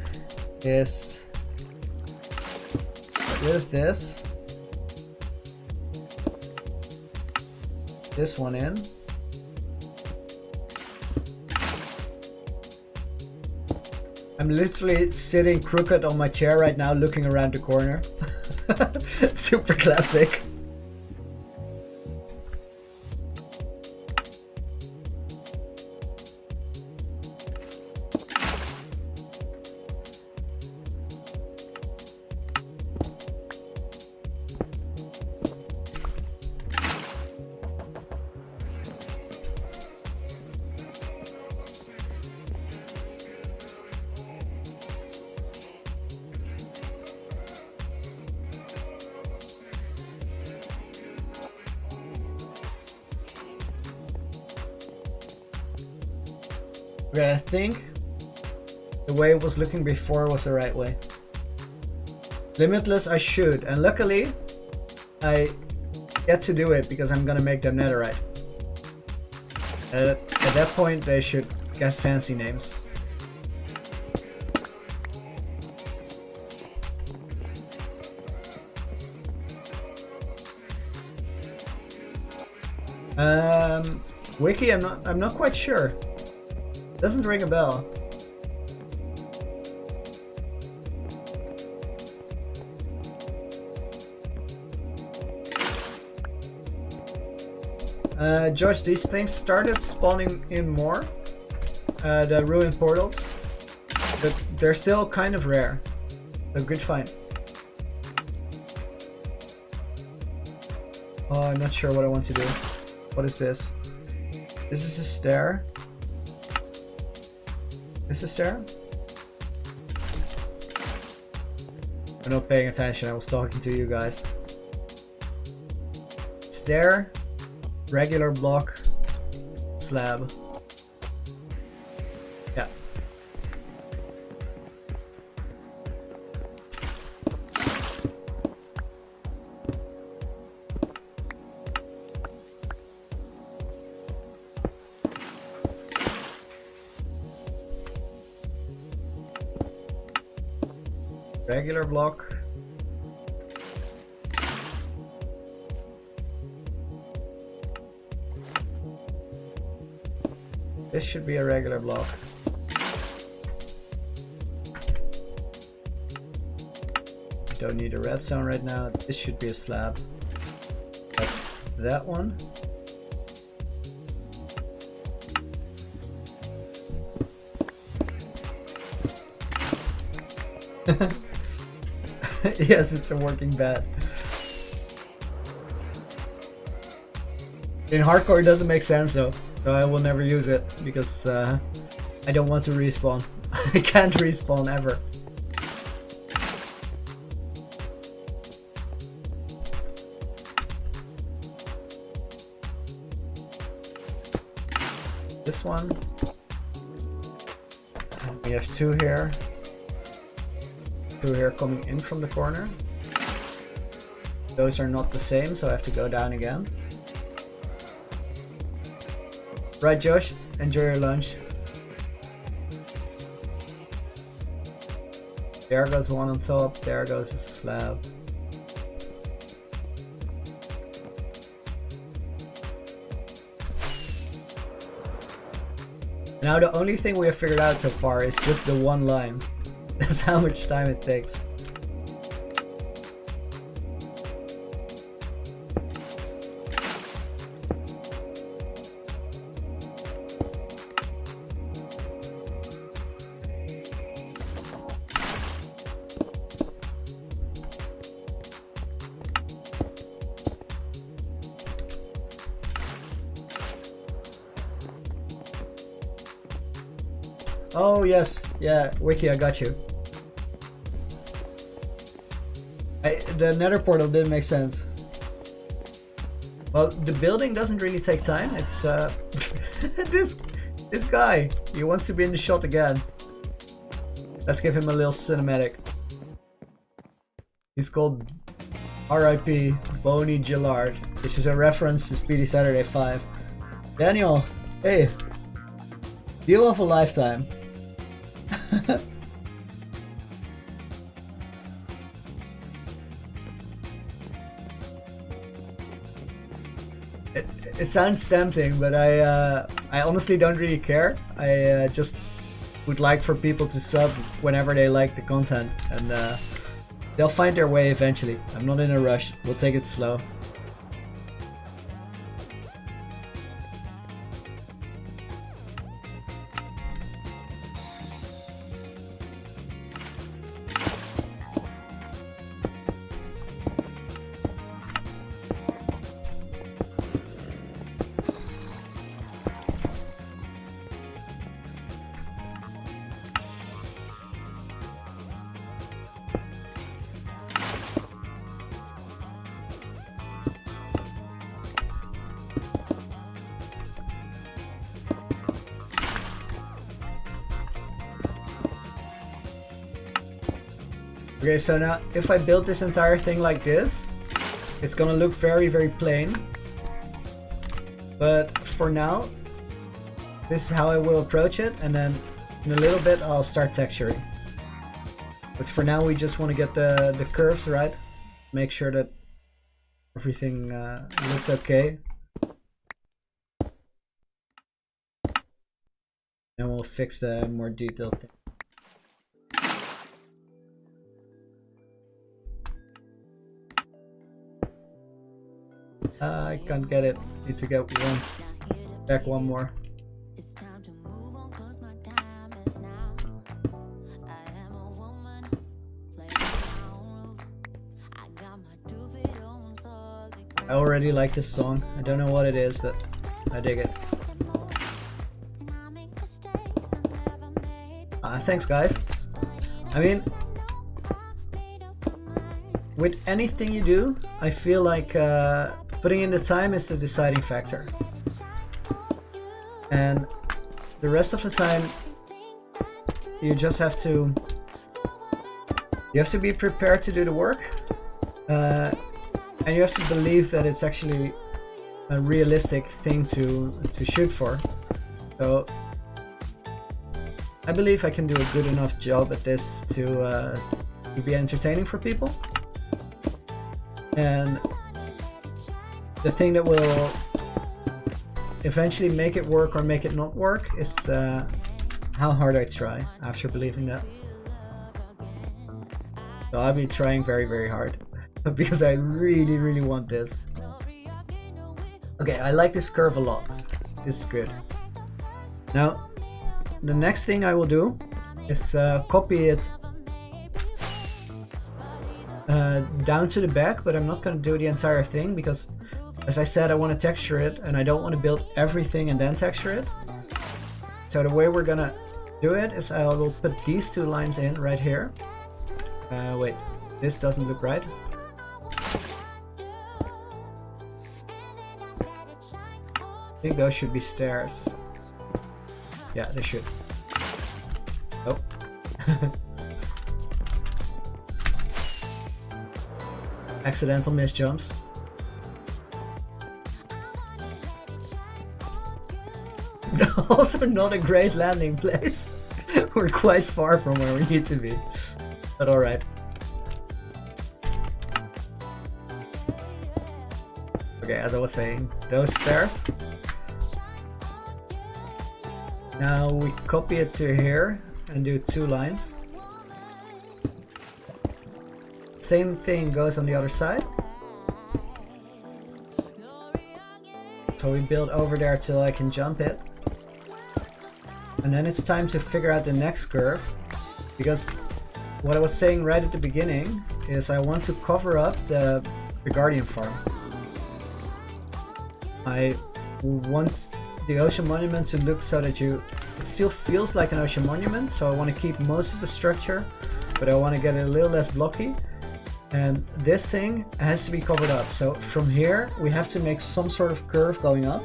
is get rid of this one in. I'm literally sitting crooked on my chair right now looking around the corner. Super classic. Okay, I think the way it was looking before was the right way. Limitless I should, and luckily I get to do it because I'm gonna make them netherite. At that point they should get fancy names. Wiki, I'm not quite sure. Doesn't ring a bell. George, these things started spawning in more, the ruined portals, but they're still kind of rare. So good find. Oh, I'm not sure what I want to do. What is this? This is a stair. This is a stair? I'm not paying attention, I was talking to you guys. Stair, regular block, slab. Yeah. Regular block. This should be a regular block. Don't need a redstone right now. This should be a slab. That's that one. Yes, it's a working bat. In hardcore it doesn't make sense though, so I will never use it because I don't want to respawn. I can't respawn ever. This one. We have two here. Two here coming in from the corner. Those are not the same, so I have to go down again. Right, Josh, enjoy your lunch. There goes one on top, there goes a slab. Now the only thing we have figured out so far is just the one line. That's how much time it takes. Oh yes, yeah, Wiki, I got you. The nether portal didn't make sense. Well, the building doesn't really take time. It's this guy. He wants to be in the shot again. Let's give him a little cinematic. He's called R.I.P. Boney Gillard, which is a reference to Speedy Saturday 5. Daniel, hey, deal of a lifetime. It sounds tempting, but I honestly don't really care. I just would like for people to sub whenever they like the content, and they'll find their way eventually. I'm not in a rush. We'll take it slow. Okay, so now if I build this entire thing like this, it's gonna look very, very plain. But for now, this is how I will approach it, and then in a little bit I'll start texturing. But for now we just want to get the curves right, make sure that everything looks okay. And we'll fix the more detailed thing. I can't get it. Need to get back one more. I already like this song. I don't know what it is, but I dig it. Thanks, guys. I mean, with anything you do, I feel like putting in the time is the deciding factor. And the rest of the time, you just have to... You have to be prepared to do the work. And you have to believe that it's actually a realistic thing to shoot for. So I believe I can do a good enough job at this to be entertaining for people. And the thing that will eventually make it work or make it not work is how hard I try after believing that. So I'll be trying very, very hard because I really, really want this. Okay, I like this curve a lot. This is good. Now, the next thing I will do is copy it down to the back, but I'm not going to do the entire thing because, as I said, I want to texture it and I don't want to build everything and then texture it. So the way we're going to do it is I will put these two lines in right here. Wait, this doesn't look right. I think those should be stairs. Yeah, they should. Oh. Accidental misjumps. Also not a great landing place. We're quite far from where we need to be. But alright. Okay, as I was saying, those stairs. Now we copy it to here and do two lines. Same thing goes on the other side. So we build over there till I can jump it. And then it's time to figure out the next curve. Because what I was saying right at the beginning is I want to cover up the Guardian farm. I want the ocean monument to look so that it still feels like an ocean monument, so I want to keep most of the structure, but I want to get it a little less blocky. And this thing has to be covered up, so from here we have to make some sort of curve going up.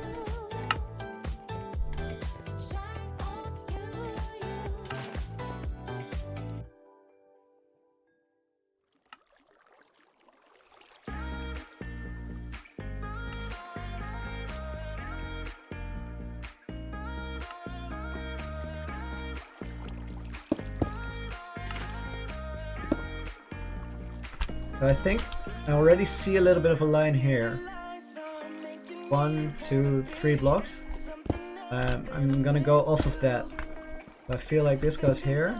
So I think I already see a little bit of a line here. 1, 2, 3 blocks. I'm gonna go off of that. I feel like this goes here.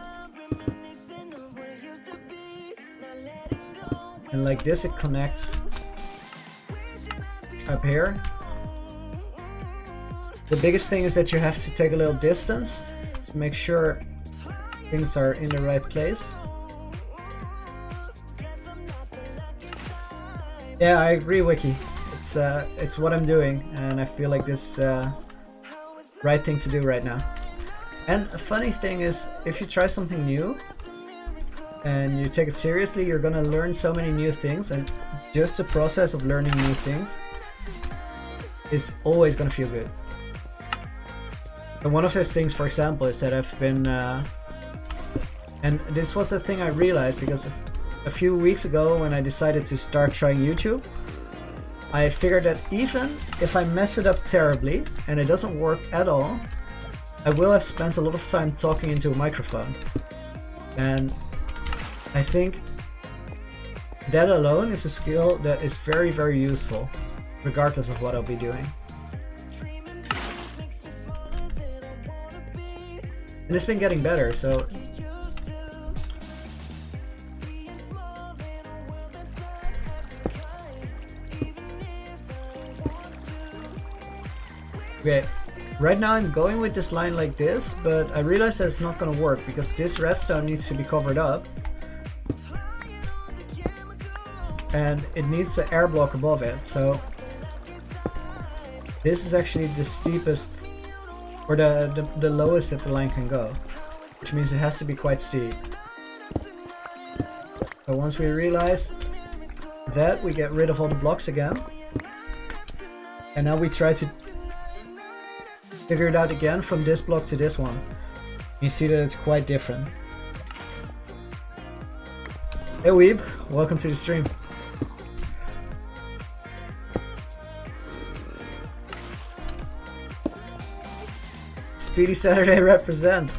And like this it connects up here. The biggest thing is that you have to take a little distance to make sure things are in the right place. Yeah, I agree, Wiki. It's what I'm doing, and I feel like this right thing to do right now. And a funny thing is, if you try something new and you take it seriously, you're gonna learn so many new things, and just the process of learning new things is always gonna feel good. And one of those things, for example, is that I've been and this was a thing I realized, because a few weeks ago when I decided to start trying YouTube, I figured that even if I mess it up terribly and it doesn't work at all, I will have spent a lot of time talking into a microphone. And I think that alone is a skill that is very, very useful, regardless of what I'll be doing. And it's been getting better, so... Okay, right now I'm going with this line like this, but I realize that it's not gonna work because this redstone needs to be covered up. And it needs an air block above it, so this is actually the steepest, or the lowest that the line can go, which means it has to be quite steep. So once we realize that, we get rid of all the blocks again, and now we try to figure it out again from this block to this one. You see that it's quite different. Hey Weeb, welcome to the stream. Speedy Saturday represent.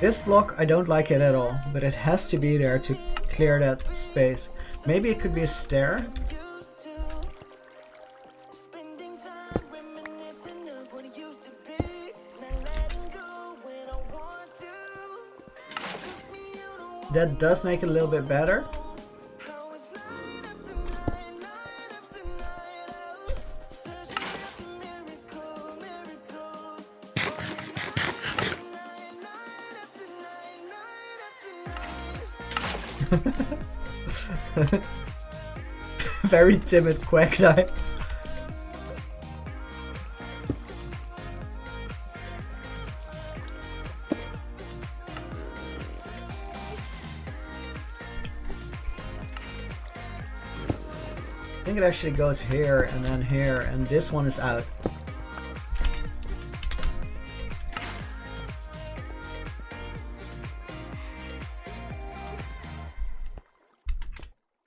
This block, I don't like it at all, but it has to be there to clear that space. Maybe it could be a stair. That does make it a little bit better. Very timid Quack Knight. I think it actually goes here and then here, and this one is out.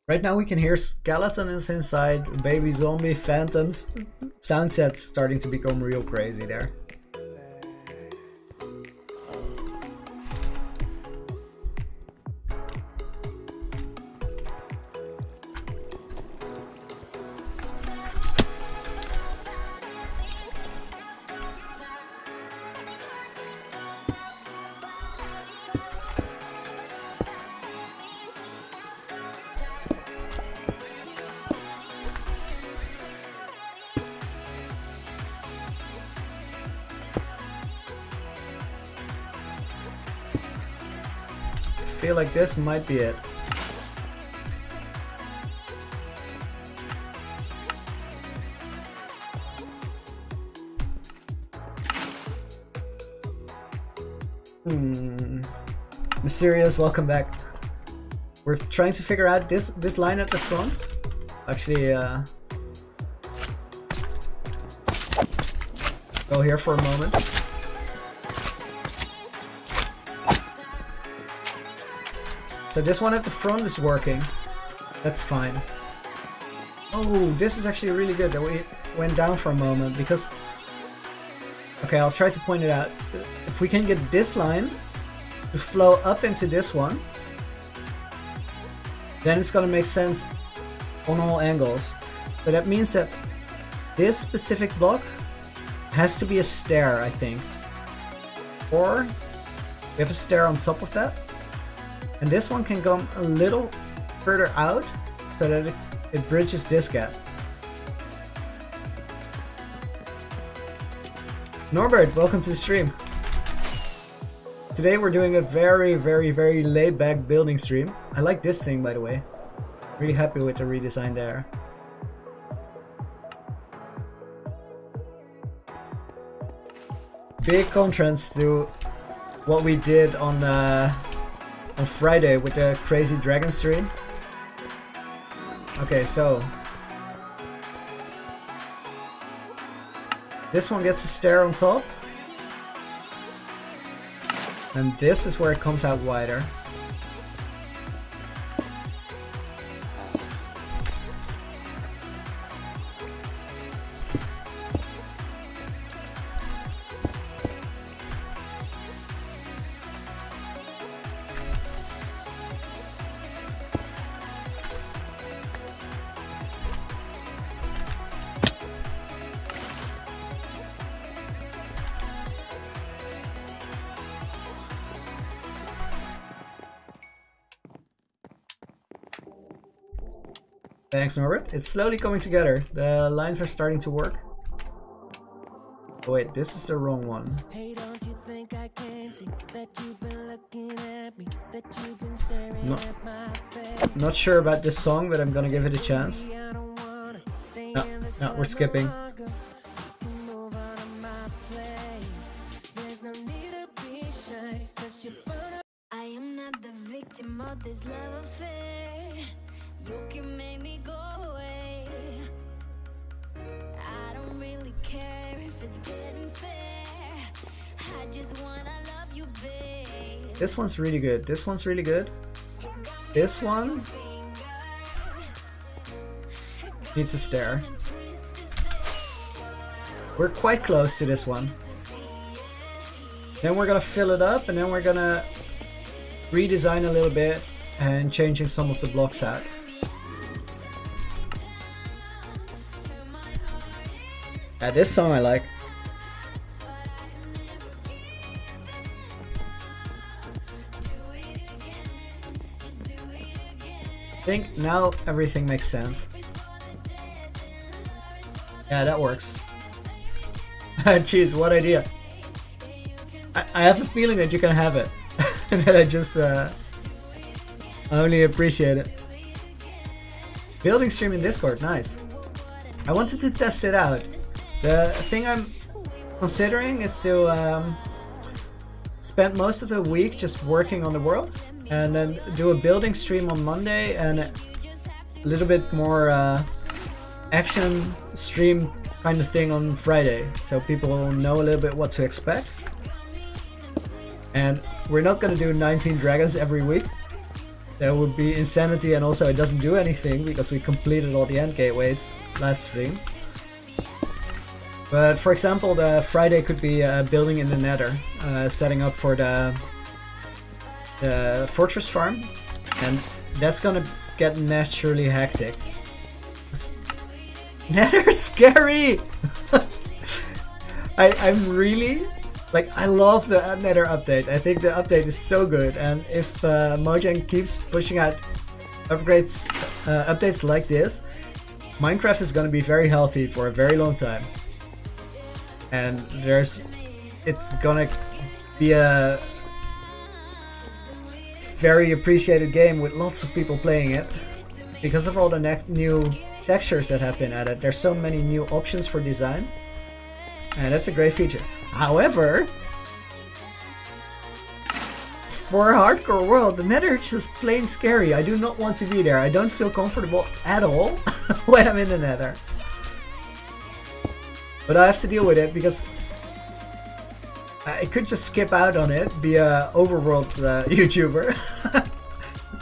Right now we can hear skeletons inside, baby zombie, phantoms. Sound set's starting to become real crazy there. I feel like this might be it. Mysterious, welcome back. We're trying to figure out this line at the front. Actually, go here for a moment. So this one at the front is working. That's fine. Oh, this is actually really good that we went down for a moment because... Okay, I'll try to point it out. If we can get this line to flow up into this one, then it's gonna make sense on all angles. But that means that this specific block has to be a stair, I think. Or we have a stair on top of that. And this one can come a little further out so that it bridges this gap. Norbert, welcome to the stream. Today we're doing a very, very, very laid-back building stream. I like this thing, by the way. Really happy with the redesign there. Big contrast to what we did on Friday with the crazy dragon stream. Okay, so this one gets a stair on top, and this is where it comes out wider. Thanks, Norbert. It's slowly coming together. The lines are starting to work. Oh, wait, this is the wrong one. Hey, don't you think I can see that you've been looking at me, that you've been staring at my face? Not sure about this song, but I'm gonna give it a chance. No, we're skipping. I am not the victim of this love affair. You can make me go away. I don't really care if it's getting fair. I just wanna love you, babe. This one's really good. This one's really good. This one needs a stair. We're quite close to this one. Then we're gonna fill it up, and then we're gonna redesign a little bit and changing some of the blocks out. Yeah, this song I like. I think now everything makes sense. Yeah, that works. Jeez, what idea. I have a feeling that you can have it. And that I just only appreciate it. Building stream in Discord, nice. I wanted to test it out. The thing I'm considering is to spend most of the week just working on the world, and then do a building stream on Monday and a little bit more action stream kind of thing on Friday, so people will know a little bit what to expect. And we're not gonna do 19 dragons every week. That would be insanity, and also it doesn't do anything because we completed all the end gateways last stream. But for example, the Friday could be building in the Nether, setting up for the fortress farm, and that's gonna get naturally hectic. Nether's scary! I'm really, like, I love the Nether update. I think the update is so good, and if Mojang keeps pushing out updates like this, Minecraft is gonna be very healthy for a very long time. And it's gonna be a very appreciated game with lots of people playing it because of all the new textures that have been added. There's so many new options for design, and that's a great feature. However, for a hardcore world, the Nether is just plain scary. I do not want to be there. I don't feel comfortable at all when I'm in the Nether. But I have to deal with it because I could just skip out on it, be a overworld YouTuber.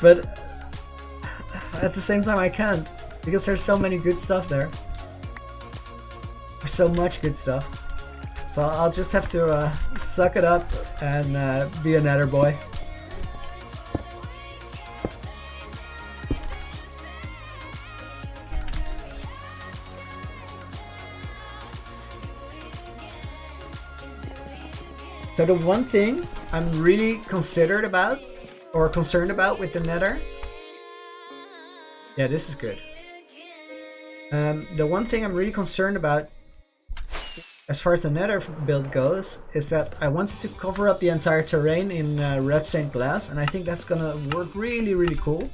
But at the same time I can't, because there's so many good stuff there. There's so much good stuff. So I'll just have to suck it up and be a Nether boy. So the one thing I'm really concerned about with the Nether, yeah, this is good. The one thing I'm really concerned about as far as the Nether build goes is that I wanted to cover up the entire terrain in red stained glass, and I think that's gonna work really, really cool.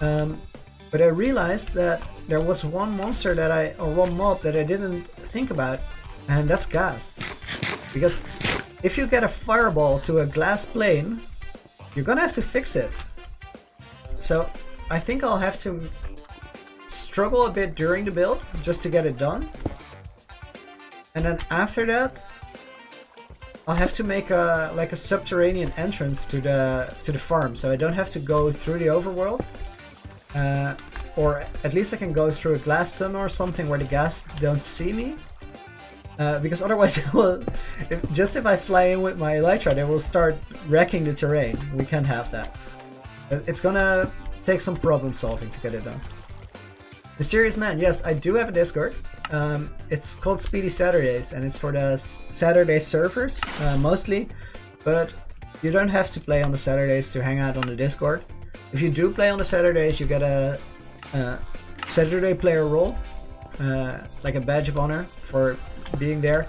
But I realized that there was one monster or one mob that I didn't think about, and that's ghasts. Because if you get a fireball to a glass plane, you're gonna have to fix it. So I think I'll have to struggle a bit during the build just to get it done. And then after that, I'll have to make a like a subterranean entrance to the farm, so I don't have to go through the overworld. Or at least I can go through a glass tunnel or something where the ghast don't see me. Because otherwise, if I fly in with my elytra, they will start wrecking the terrain. We can't have that. It's gonna take some problem solving to get it done. Mysterious Man, yes, I do have a Discord. It's called Speedy Saturdays, and it's for the Saturday servers, mostly. But you don't have to play on the Saturdays to hang out on the Discord. If you do play on the Saturdays, you get a Saturday player role, like a badge of honor for being there.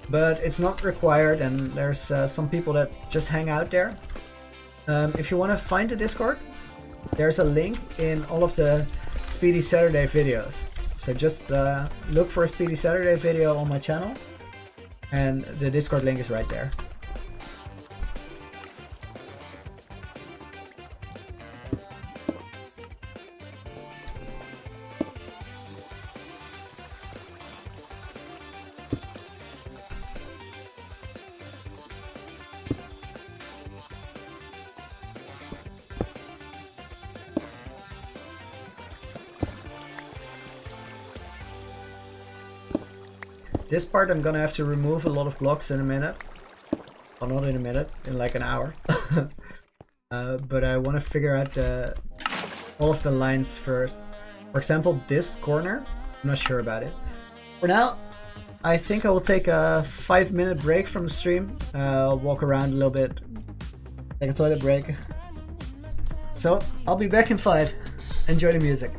But it's not required, and there's some people that just hang out there. If you want to find the Discord, there's a link in all of the Speedy Saturday videos. So just look for a Speedy Saturday video on my channel, and the Discord link is right there. This part I'm gonna have to remove a lot of blocks in a minute. Well, not in a minute, in like an hour. But I want to figure out all of the lines first. For example, this corner, I'm not sure about it. For now, I think I will take a 5-minute break from the stream. I'll walk around a little bit, take a toilet break. So, I'll be back in 5. Enjoy the music.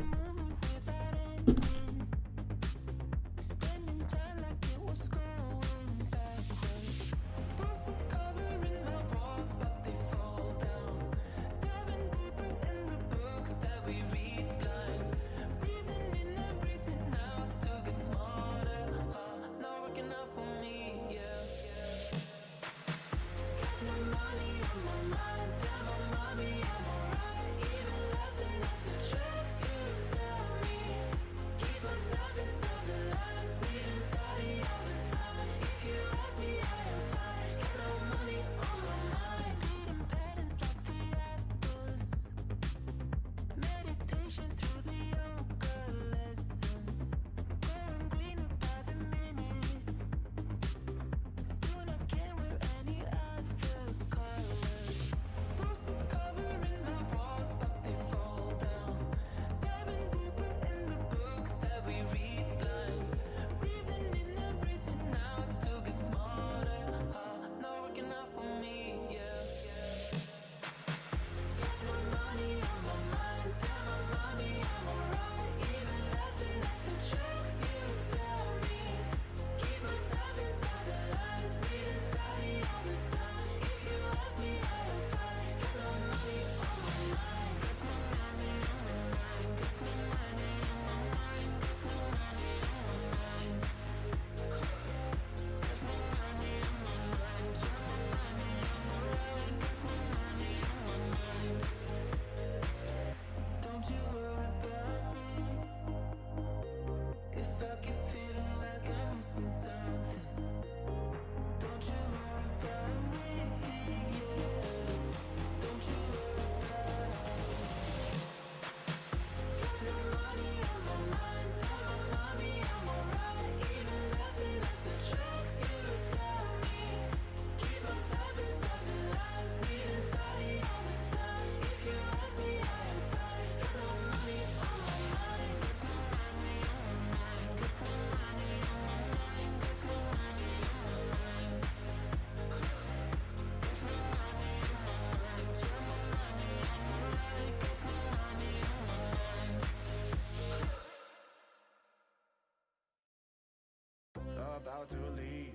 About to leave,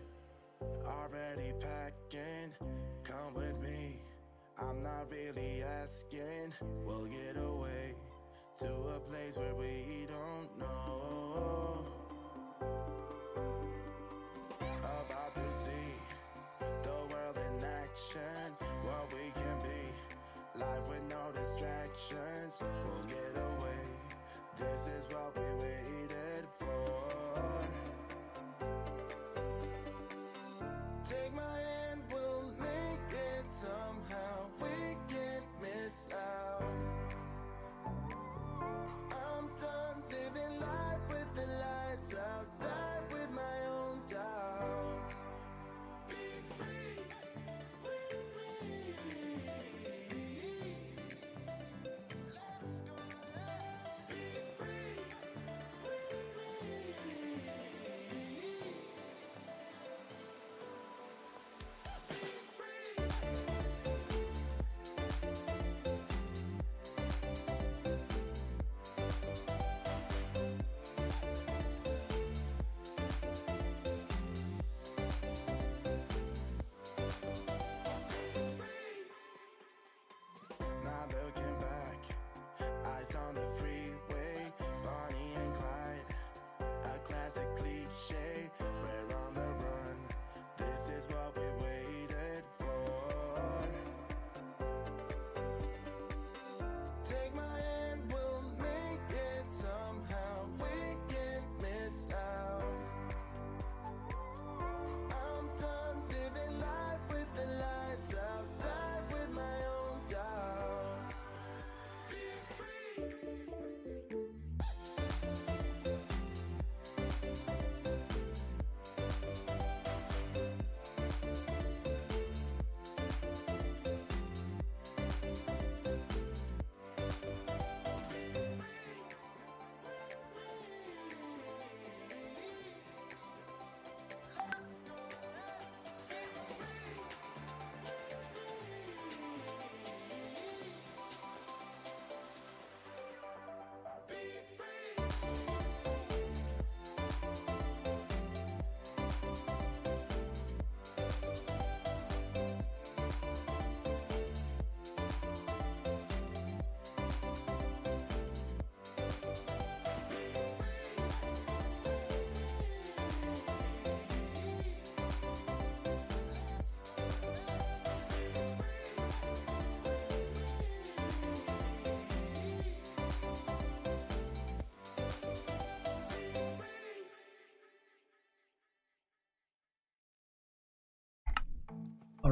already packing. Come with me, I'm not really asking. We'll get away to a place where we don't know. About to see the world in action, what we can be. Life with no distractions, we'll get away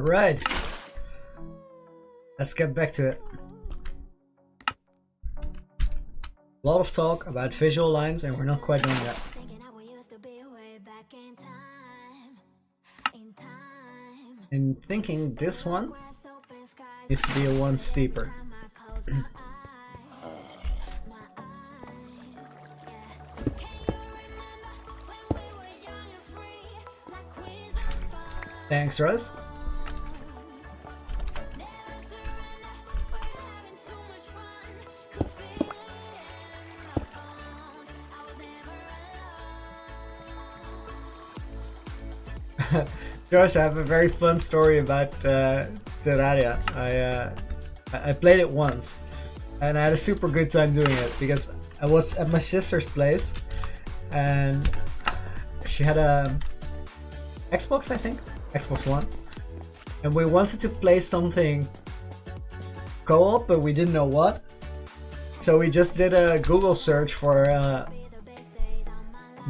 Alright. Let's get back to it. A lot of talk about visual lines and we're not quite done yet. I'm thinking this one needs to be a one steeper. Thanks, Russ. Josh, I have a very fun story about Terraria. I played it once and I had a super good time doing it because I was at my sister's place and she had a Xbox, I think, Xbox One, and we wanted to play something co-op, but we didn't know what. So we just did a Google search for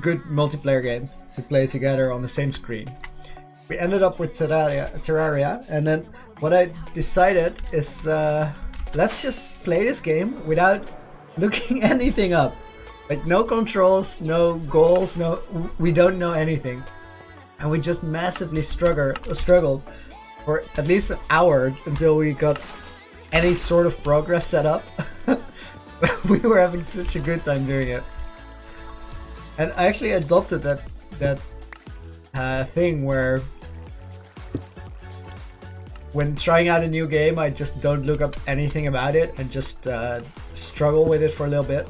good multiplayer games to play together on the same screen. We ended up with Terraria, and then what I decided is let's just play this game without looking anything up. Like no controls, no goals, we don't know anything. And we just massively struggled for at least an hour until we got any sort of progress set up. We were having such a good time doing it. And I actually adopted that thing where when trying out a new game, I just don't look up anything about it and just struggle with it for a little bit.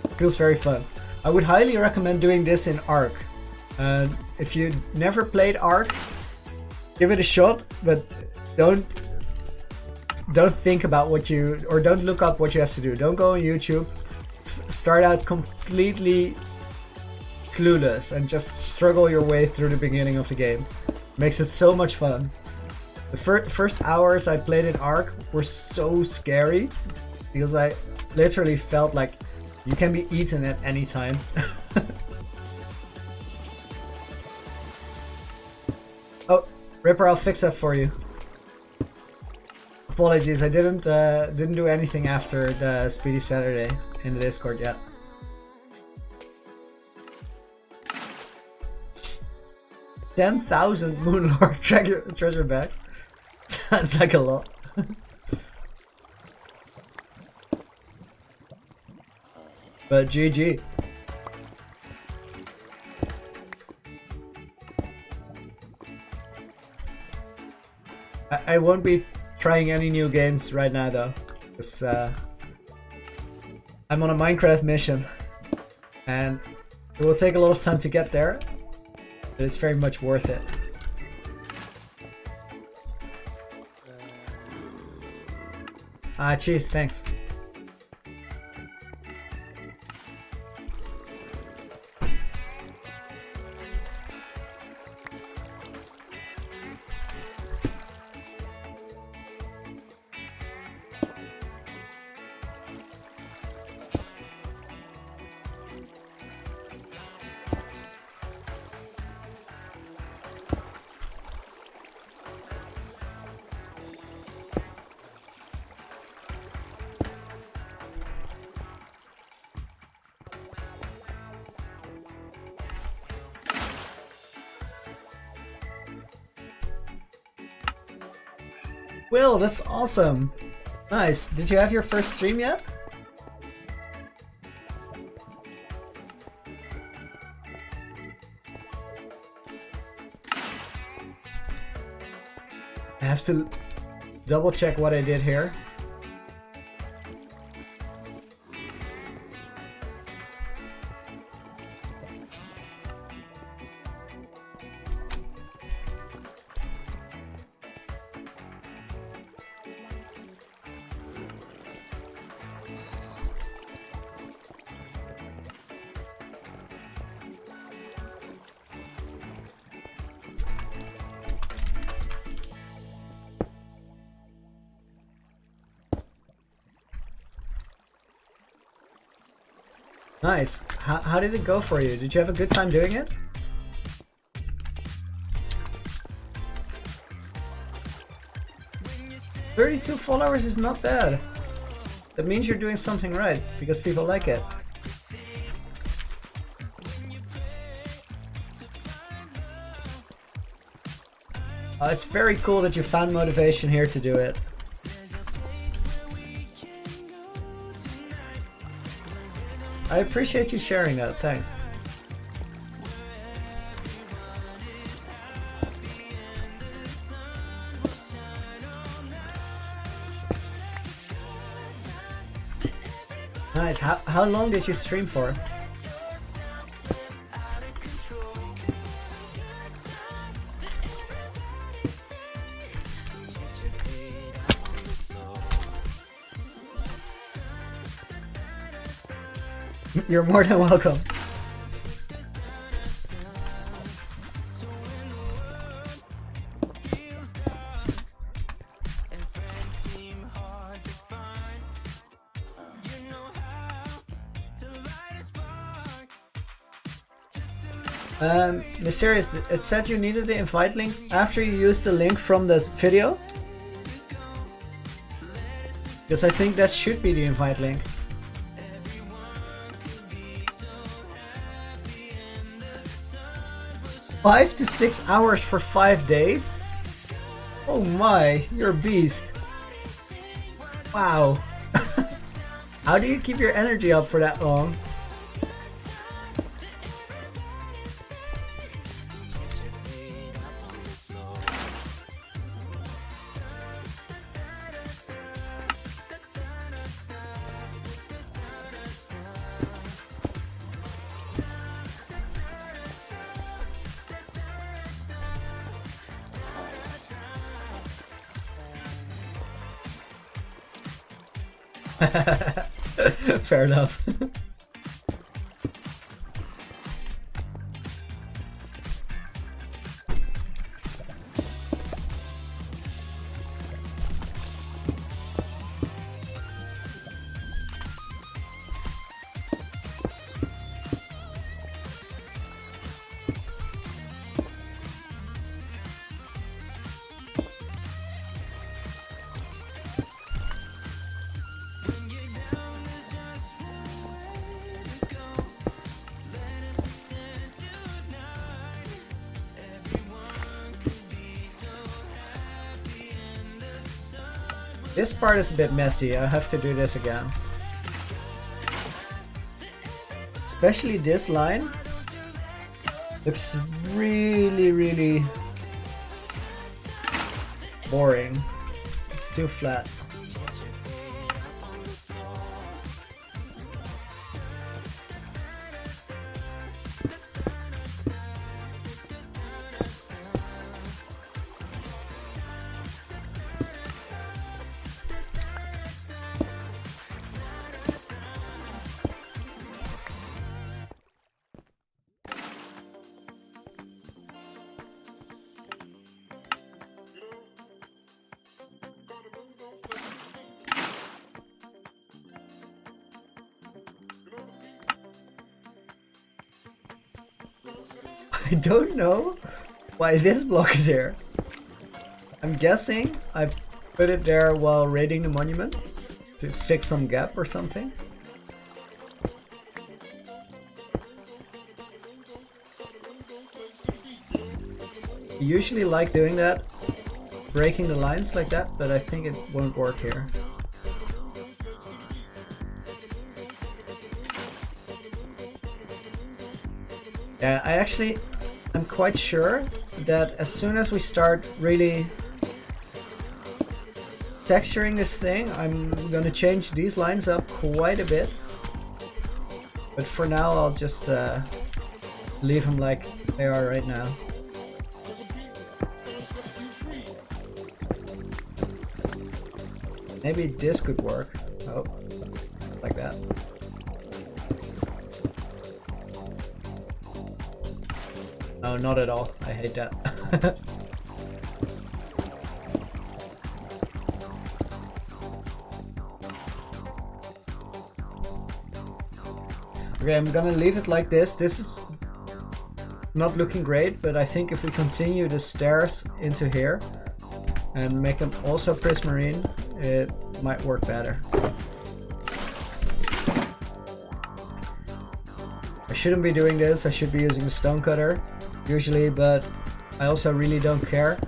It feels very fun. I would highly recommend doing this in Ark. If you never played Ark, give it a shot, but don't think about don't look up what you have to do. Don't go on YouTube. Start out completely clueless and just struggle your way through the beginning of the game. Makes it so much fun. The first hours I played in Ark were so scary because I literally felt like you can be eaten at any time. Oh, Ripper, I'll fix that for you. Apologies, I didn't do anything after the Speedy Saturday in the Discord yet. 10,000 Moonlord treasure bags. Sounds like a lot. But GG. I won't be trying any new games right now though, because I'm on a Minecraft mission and it will take a lot of time to get there, but it's very much worth it. Cheers, thanks. Will, that's awesome. Nice. Did you have your first stream yet? I have to double check what I did here. Nice. How did it go for you? Did you have a good time doing it? 32 followers is not bad. That means you're doing something right, because people like it. It's very cool that you found motivation here to do it. I appreciate you sharing that, thanks. Nice. How long did you stream for? You're more than welcome. Mysterious, it said you needed the invite link after you used the link from the video? Because I think that should be the invite link. $5 to 6 hours for 5 days? Oh my, you're a beast. Wow. How do you keep your energy up for that long? Fair enough. This part is a bit messy, I have to do this again. Especially this line. Looks really boring. It's too flat. I don't know why this block is here. I'm guessing I put it there while raiding the monument to fix some gap or something. I usually like doing that, breaking the lines like that, but I think it won't work here. Yeah, I'm quite sure that as soon as we start really texturing this thing, I'm gonna change these lines up quite a bit. But for now, I'll just leave them like they are right now. Maybe this could work. Oh, like that. No, not at all. I hate that. Okay, I'm gonna leave it like this. This is not looking great, but I think if we continue the stairs into here, and make them also prismarine, it might work better. I shouldn't be doing this, I should be using the stone cutter usually, but I also really don't care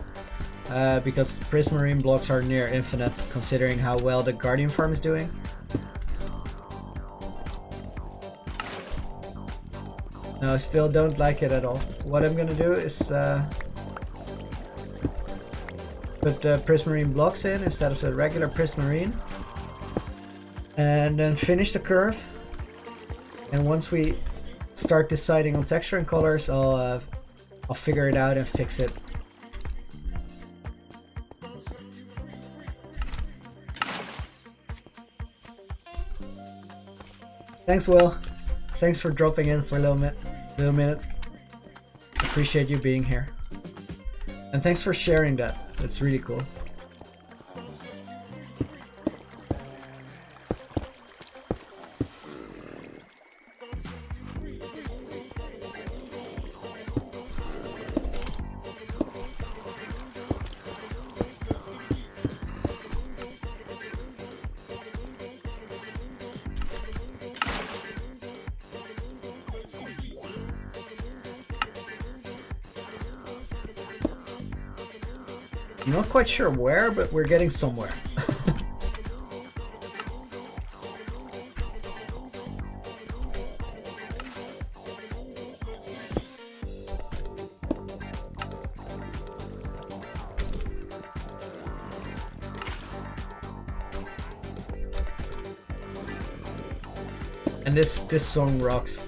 because prismarine blocks are near infinite considering how well the Guardian farm is doing. No, I still don't like it at all. What I'm gonna do is put the prismarine blocks in instead of the regular prismarine, and then finish the curve. And once we start deciding on texture and colors, I'll figure it out and fix it. Thanks, Will. Thanks for dropping in for a little minute. Appreciate you being here. And thanks for sharing that. That's really cool. I'm not quite sure where, but we're getting somewhere. And this song rocks.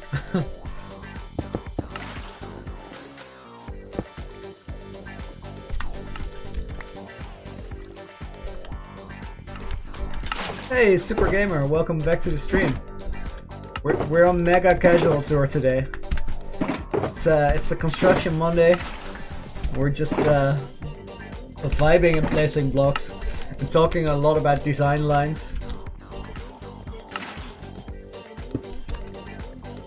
Hey, Super Gamer, welcome back to the stream. We're on Mega Casual Tour today. It's a Construction Monday. We're just vibing and placing blocks and talking a lot about design lines.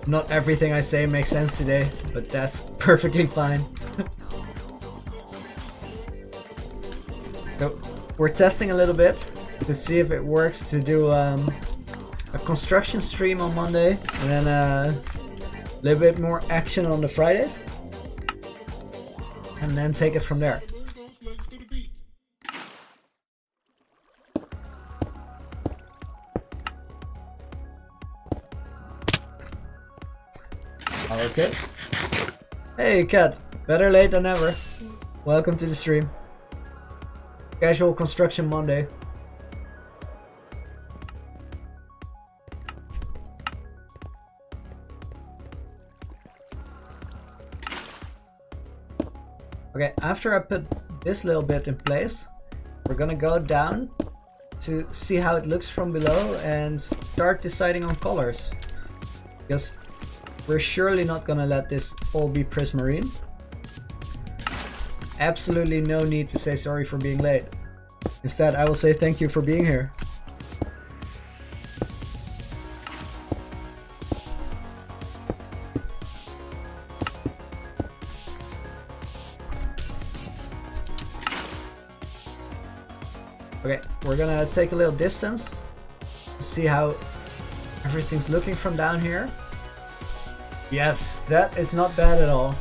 Not everything I say makes sense today, but that's perfectly fine. So we're testing a little bit to see if it works to do a construction stream on Monday and then a little bit more action on the Fridays, and then take it from there. Okay. Hey Kat, better late than never. Welcome to the stream. Casual Construction Monday. Okay, after I put this little bit in place, we're gonna go down to see how it looks from below and start deciding on colors. Because we're surely not gonna let this all be prismarine. Absolutely no need to say sorry for being late. Instead, I will say thank you for being here. Okay, we're gonna take a little distance to see how everything's looking from down here. Yes, that is not bad at all.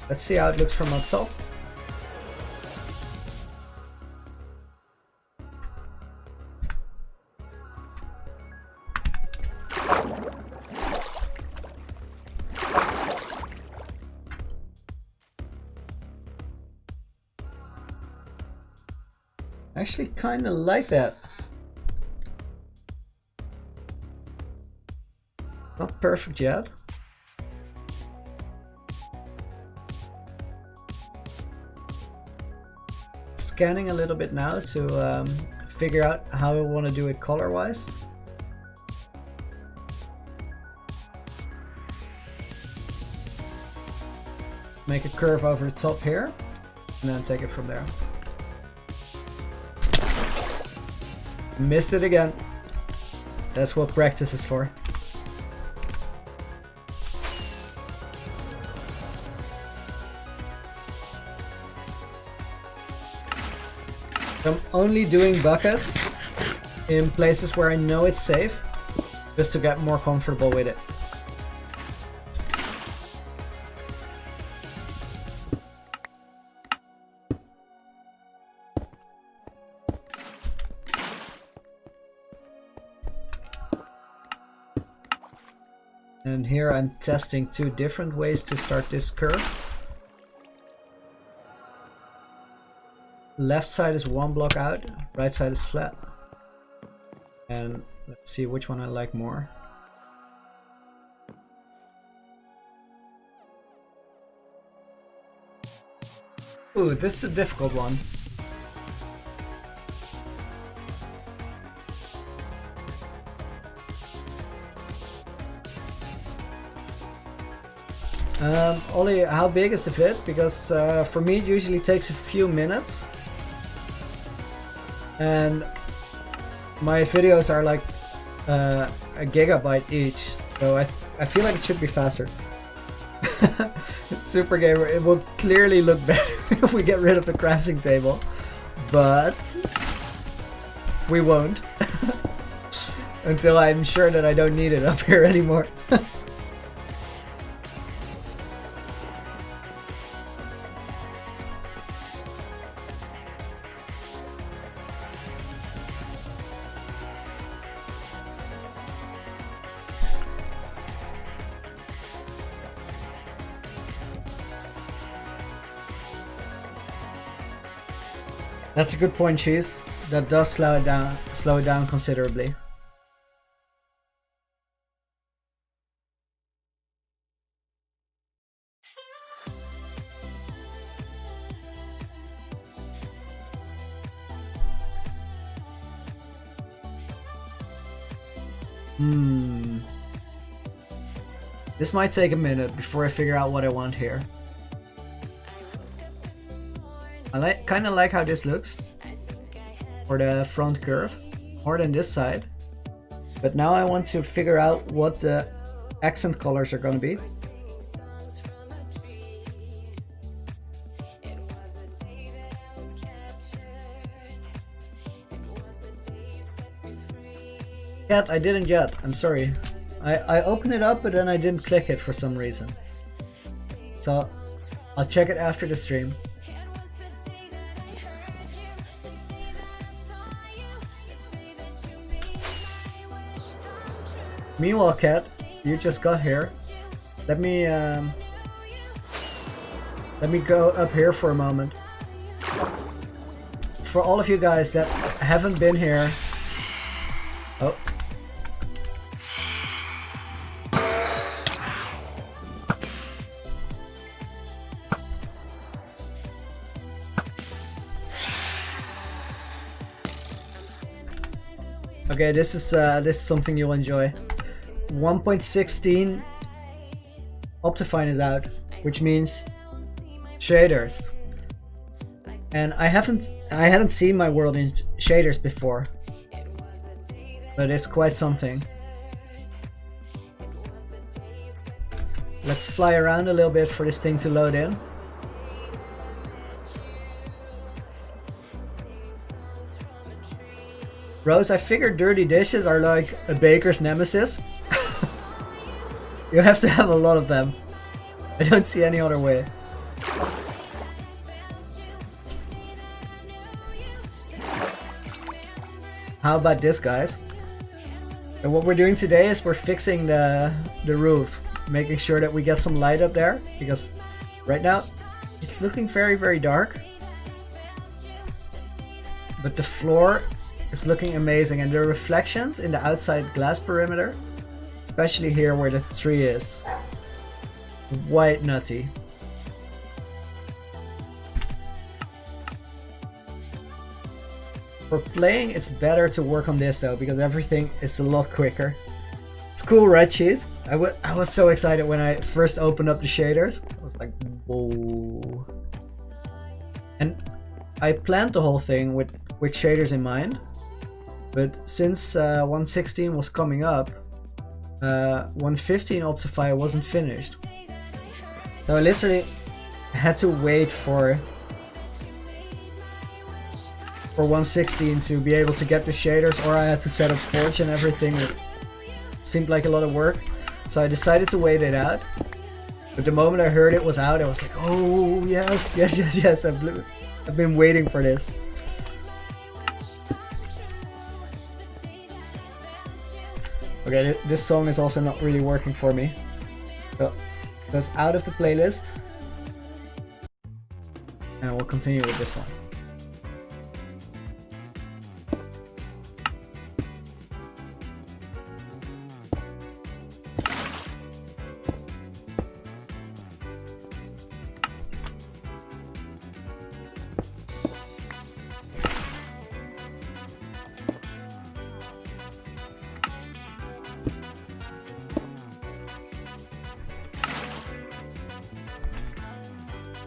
Let's see how it looks from up top. Actually kind of like that. Not perfect yet. Scanning a little bit now to figure out how I want to do it color wise. Make a curve over the top here and then take it from there. Missed it again. That's what practice is for. I'm only doing buckets in places where I know it's safe, just to get more comfortable with it. And here I'm testing 2 different ways to start this curve. Left side is 1 block out, right side is flat. And let's see which one I like more. Ooh, this is a difficult one. Ollie, how big is the vid? Because for me it usually takes a few minutes. And my videos are like a gigabyte each, so I feel like it should be faster. Super Gamer, it will clearly look better if we get rid of the crafting table, but we won't. Until I'm sure that I don't need it up here anymore. That's a good point, Cheese. That does slow it down considerably. This might take a minute before I figure out what I want here. I kind of like how this looks for the front curve, more than this side. But now I want to figure out what the accent colors are going to be. Yet, I didn't yet, I'm sorry. I opened it up but then I didn't click it for some reason. So I'll check it after the stream. Meanwhile, Kat, you just got here. Let me go up here for a moment. For all of you guys that haven't been here. Oh. Okay, this is something you'll enjoy. 1.16 Optifine is out, which means shaders. And I hadn't seen my world in shaders before, but it's quite something. Let's fly around a little bit for this thing to load in. Rose, I figured dirty dishes are like a baker's nemesis. You have to have a lot of them. I don't see any other way. How about this, guys? And what we're doing today is we're fixing the roof, making sure that we get some light up there, because right now it's looking very, very dark. But the floor is looking amazing, and the reflections in the outside glass perimeter, especially here where the tree is, quite nutty. For playing, it's better to work on this though, because everything is a lot quicker. It's cool, right, Cheese? I was so excited when I first opened up the shaders. I was like, whoa. And I planned the whole thing with shaders in mind, but since 1.16 was coming up, 1.15 Optify wasn't finished. So I literally had to wait for for 116 to be able to get the shaders, or I had to set up Forge and everything. It seemed like a lot of work, so I decided to wait it out. But the moment I heard it was out, I was like, oh yes, yes, yes, yes, I've been waiting for this. Okay, this song is also not really working for me. So it goes out of the playlist. And we'll continue with this one.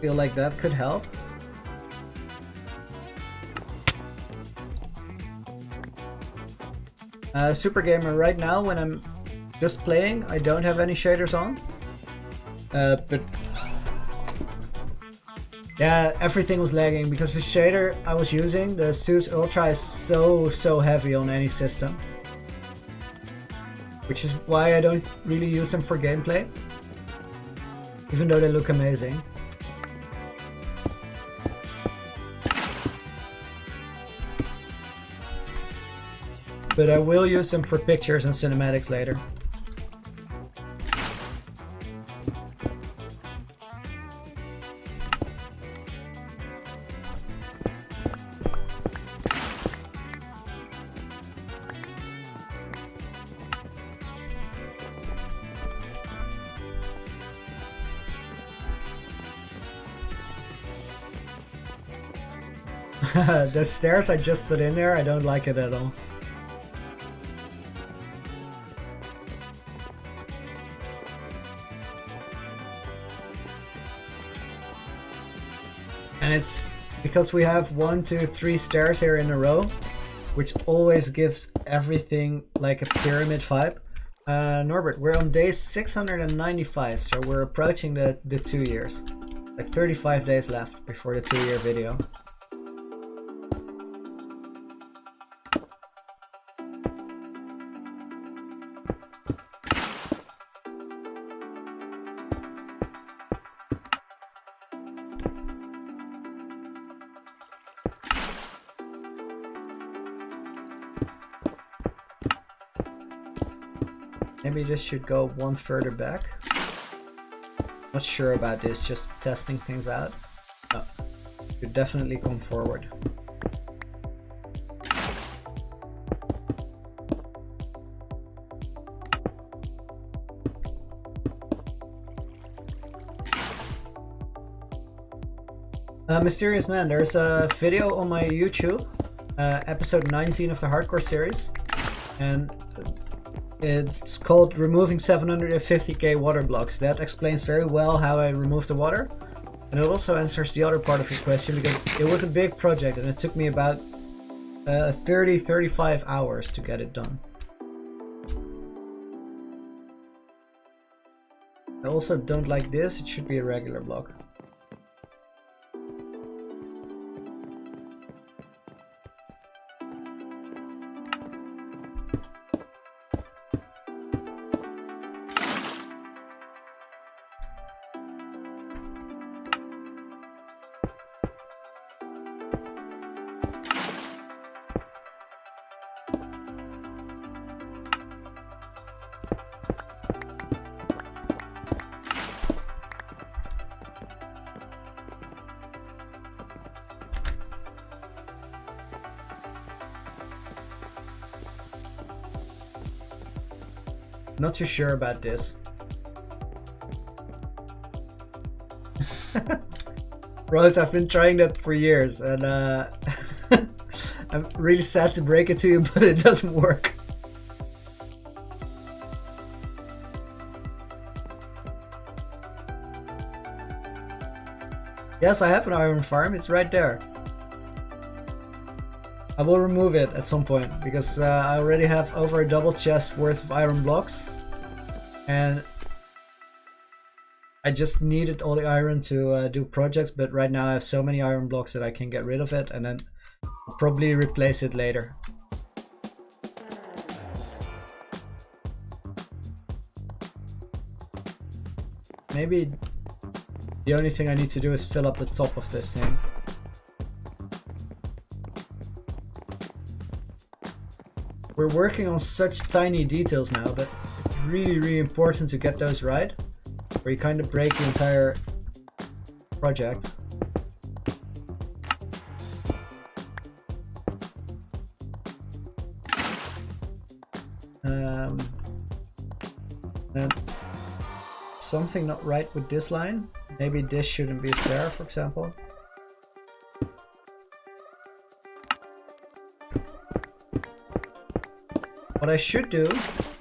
Feel like that could help. Super Gamer, right now when I'm just playing, I don't have any shaders on. But yeah, everything was lagging because the shader I was using, the Zeus Ultra, is so heavy on any system. Which is why I don't really use them for gameplay, even though they look amazing. But I will use them for pictures and cinematics later. The stairs I just put in there, I don't like it at all. And it's because we have 1, 2, 3 stairs here in a row, which always gives everything like a pyramid vibe. Norbert, we're on day 695, so we're approaching the 2 years. Like 35 days left before the 2-year video. Maybe this should go one further back. Not sure about this, just testing things out. Oh, should definitely come forward. Mysterious Man, there's a video on my YouTube, episode 19 of the Hardcore series, and it's called Removing 750k Water Blocks. That explains very well how I remove the water, and it also answers the other part of your question, because it was a big project and it took me about 30-35 hours to get it done. I also don't like this, it should be a regular block. Not too sure about this. Rose, I've been trying that for years, and I'm really sad to break it to you, but it doesn't work. Yes, I have an iron farm, it's right there. I will remove it at some point, because I already have over a double chest worth of iron blocks, and I just needed all the iron to do projects, but right now I have so many iron blocks that I can get rid of it, and then I'll probably replace it later. Maybe the only thing I need to do is fill up the top of this thing. We're working on such tiny details now, but it's really important to get those right, or you kind of break the entire project. And something not right with this line. Maybe this shouldn't be a stair, for example. What I should do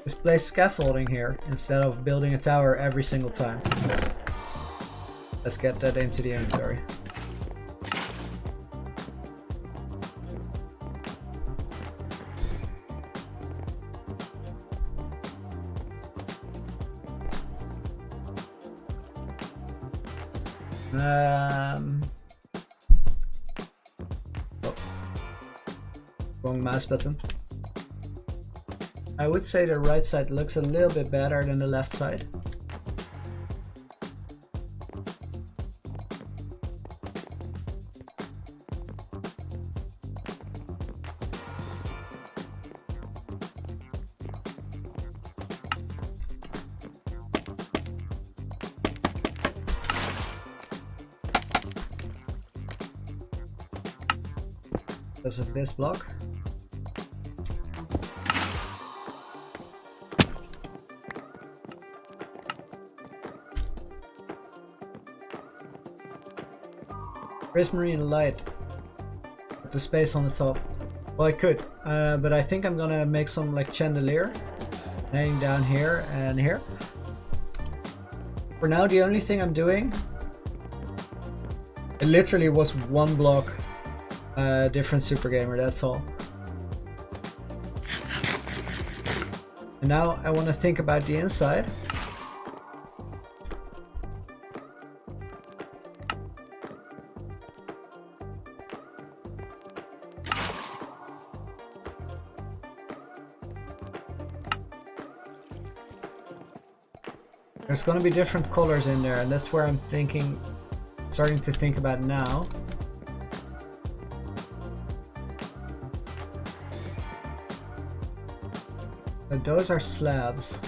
is place scaffolding here instead of building a tower every single time. Let's get that into the inventory. Oh. Wrong mouse button. I would say the right side looks a little bit better than the left side. Because of this block. Prismarine light with the space on the top. Well, I could, but I think I'm gonna make some like chandelier hanging down here and here. For now, the only thing I'm doing, it literally was one block different Super Gamer, that's all. And now I want to think about the inside. There's going to be different colors in there, and that's where I'm starting to think about now. But those are slabs.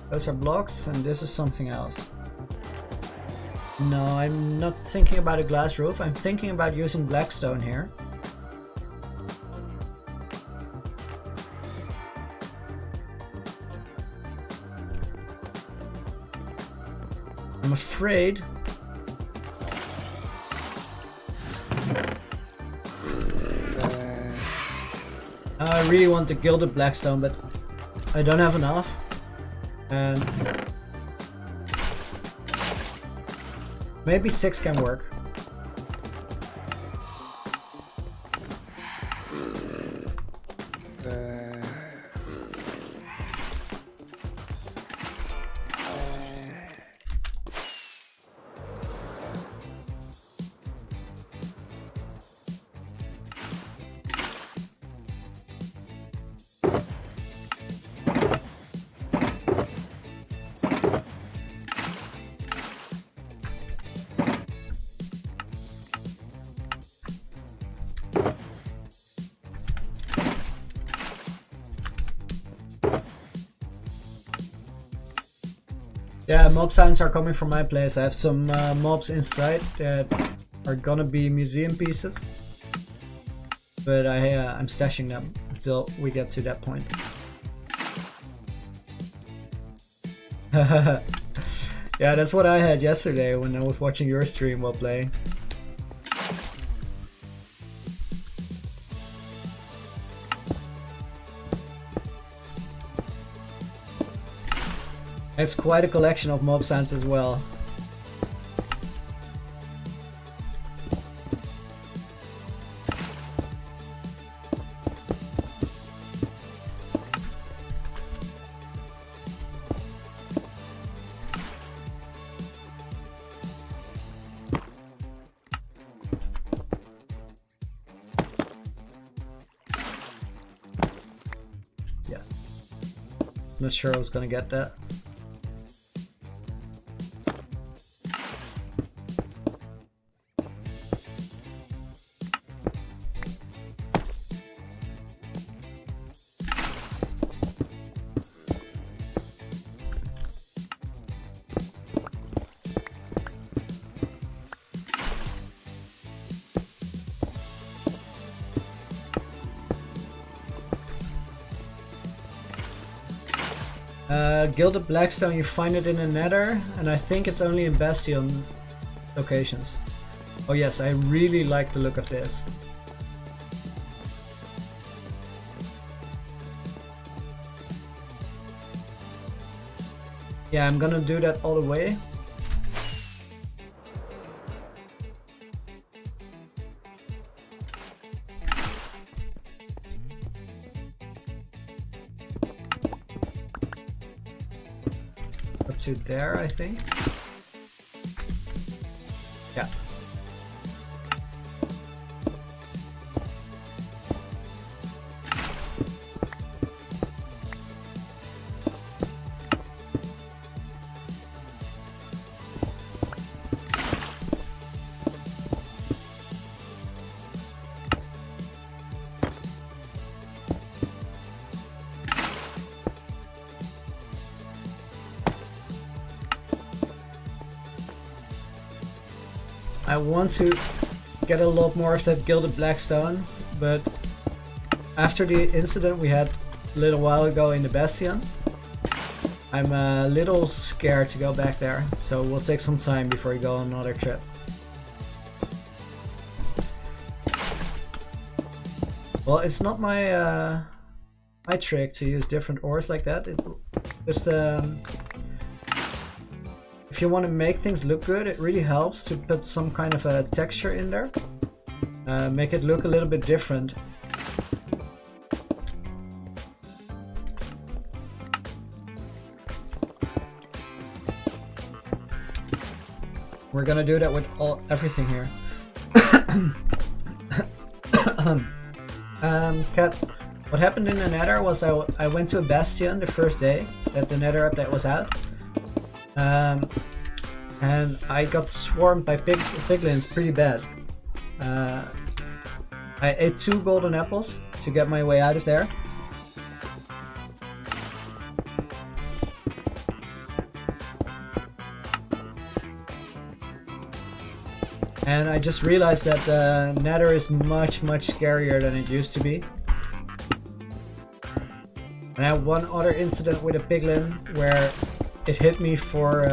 Those are blocks, and this is something else. No, I'm not thinking about a glass roof. I'm thinking about using blackstone here. I'm afraid I really want the gilded blackstone, but I don't have enough. And maybe 6 can work. Yeah, mob signs are coming from my place. I have some mobs inside that are gonna be museum pieces, but I'm stashing them until we get to that point. Yeah, that's what I had yesterday when I was watching your stream while playing. It's quite a collection of mob signs as well. Not sure I was gonna get that. Gilded Blackstone, you find it in the Nether, and I think it's only in Bastion locations. Oh yes, I really like the look of this. Yeah, I'm gonna do that all the way. To there, I think. Yeah. I want to get a lot more of that Gilded Blackstone, but after the incident we had a little while ago in the Bastion, I'm a little scared to go back there, so we'll take some time before we go on another trip. Well, it's not my my trick to use different ores like that. It just if you want to make things look good, it really helps to put some kind of a texture in there. Make it look a little bit different. We're gonna do that with everything here. Cat, what happened in the Nether was I went to a Bastion the first day that the Nether update was out. And I got swarmed by piglins pretty bad. I ate 2 golden apples to get my way out of there. And I just realized that the Nether is much scarier than it used to be. And I had one other incident with a piglin where it hit me for...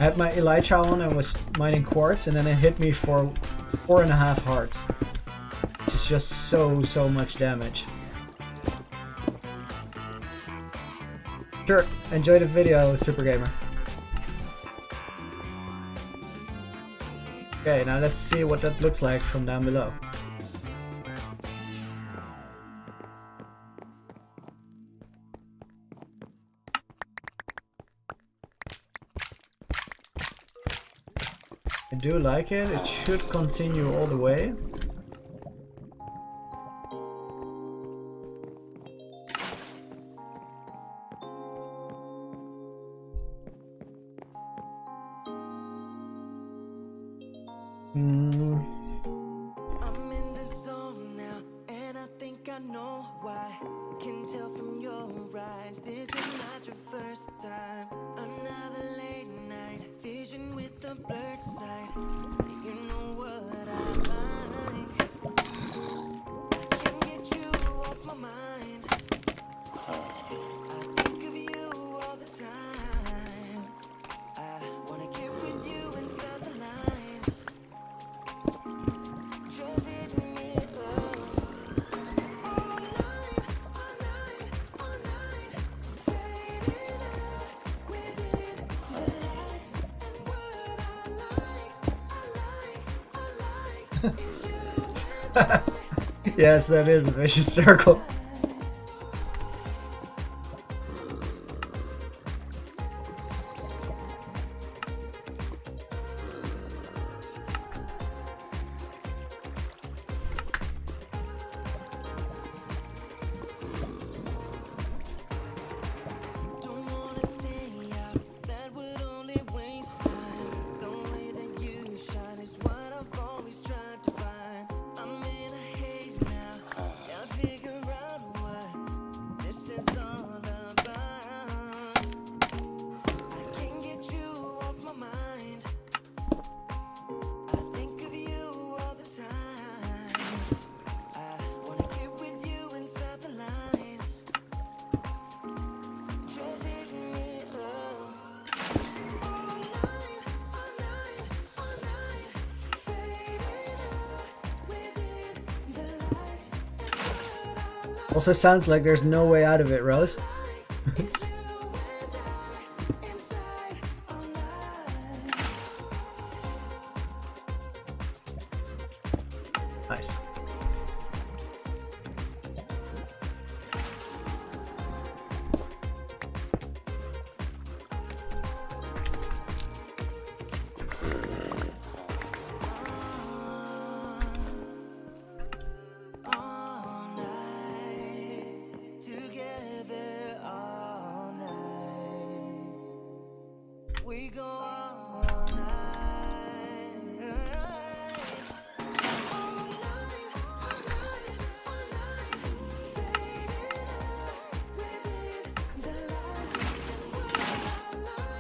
I had my Elytra on and was mining quartz, and then it hit me for 4.5 hearts. Which is just so much damage. Sure, enjoy the video, Super Gamer. Okay, now let's see what that looks like from down below. I do like it. It should continue all the way. I'm in the zone now, and I think I know why. Can tell from your eyes, this is not your first time. Another late night, vision with the blurred side. You know what I like. I can't get you off my mind. I think of you all the time. I wanna get with you inside the lines. Just hit me up. All night, all night, fading out within the lights. And what I like is you. Yes, that is a vicious circle. Also sounds like there's no way out of it, Rose. Nice. Together all night. We go all night. All night, fading out, living the life.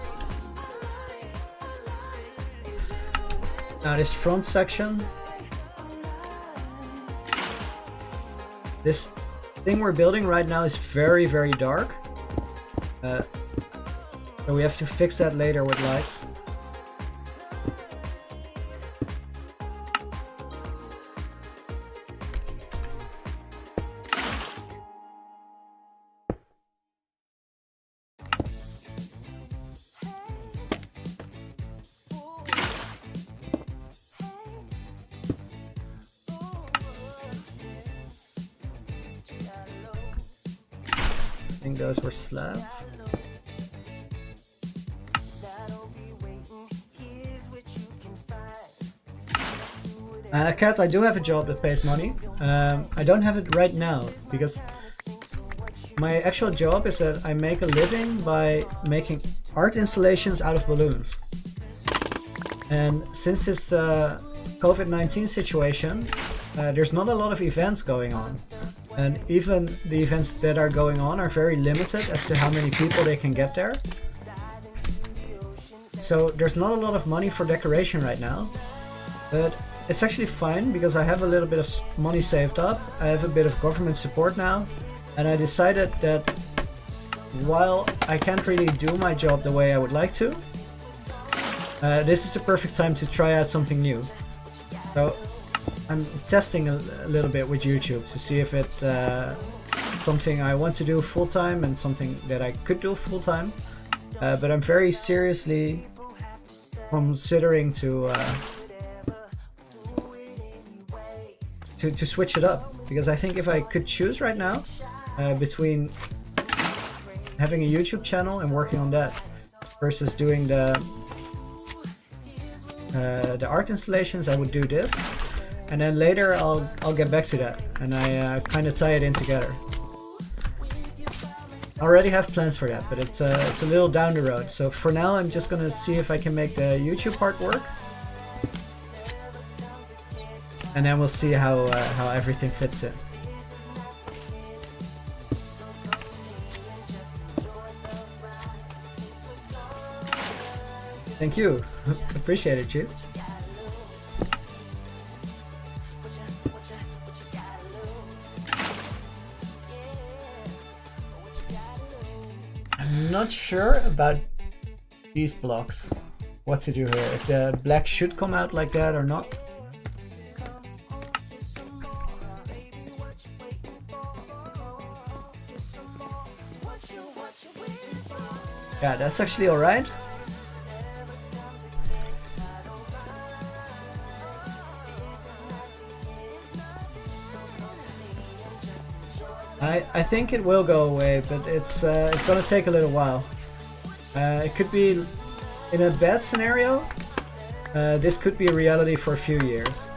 Now this front section, this thing we're building right now is very, very dark. So we have to fix that later with lights. I think those were slabs. Cats, I do have a job that pays money. I don't have it right now because my actual job is that I make a living by making art installations out of balloons. And since this COVID-19 situation, there's not a lot of events going on. And even the events that are going on are very limited as to how many people they can get there. So there's not a lot of money for decoration right now. But it's actually fine because I have a little bit of money saved up. I have a bit of government support now. And I decided that while I can't really do my job the way I would like to, this is the perfect time to try out something new. So I'm testing a little bit with YouTube to see if it's something I want to do full-time and something that I could do full-time. But I'm very seriously considering to switch it up, because I think if I could choose right now between having a YouTube channel and working on that versus doing the art installations, I would do this, and then later I'll get back to that, and I kind of tie it in together. I already have plans for that, but it's a little down the road. So for now, I'm just gonna see if I can make the YouTube part work, and then we'll see how everything fits in. Thank you. Appreciate it, Cheese. I'm not sure about these blocks. What to do here. If the black should come out like that or not. Yeah, that's actually alright. I think it will go away, but it's gonna take a little while. It could be, in a bad scenario, this could be a reality for a few years.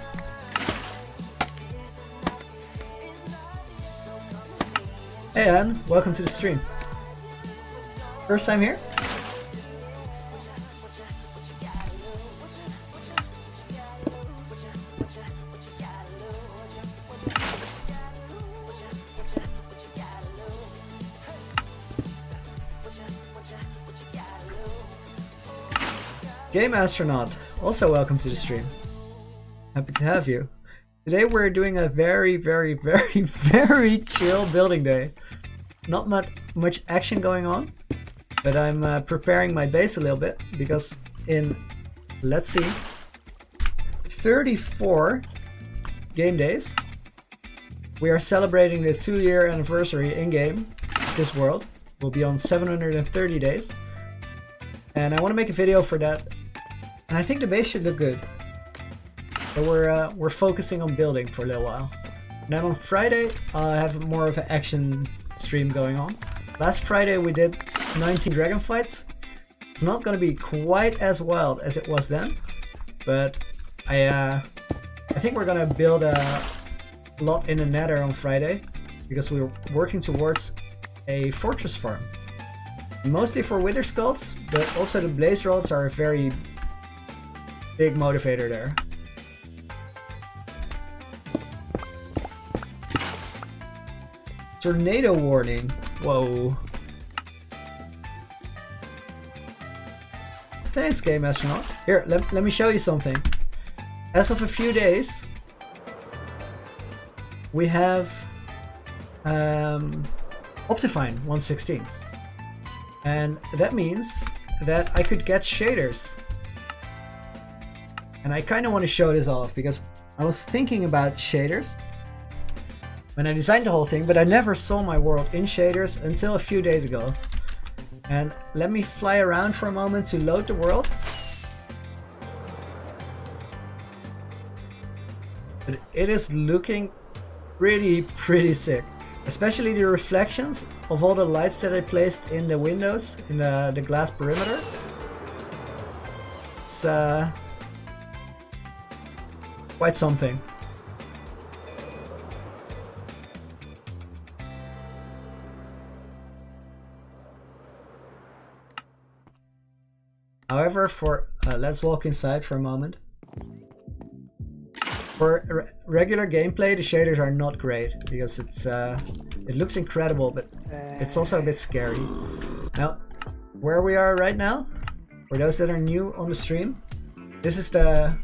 Hey Anne, welcome to the stream. First time here? Game Astronaut, also welcome to the stream. Happy to have you. Today we're doing a very, very, very, very chill building day. Not much action going on, but I'm preparing my base a little bit because in, let's see, 34 game days, we are celebrating the 2-year anniversary in-game. This world will be on 730 days. And I want to make a video for that. And I think the base should look good. So we're focusing on building for a little while. And then on Friday, I have more of an action stream going on. Last Friday we did 19 dragon fights. It's not going to be quite as wild as it was then, but I think we're going to build a lot in the Nether on Friday because we're working towards a fortress farm. Mostly for wither skulls, but also the blaze rods are a very big motivator there. Tornado warning. Whoa. Thanks, Game Astronaut. Here, let me show you something. As of a few days, we have Optifine 116. And that means that I could get shaders. And I kind of want to show this off because I was thinking about shaders when I designed the whole thing, but I never saw my world in shaders until a few days ago. And let me fly around for a moment to load the world. But it is looking pretty sick. Especially the reflections of all the lights that I placed in the windows, in the glass perimeter. It's quite something. However, for let's walk inside for a moment. For regular gameplay, the shaders are not great because it looks incredible, but it's also a bit scary. Now, where we are right now, for those that are new on the stream, this is the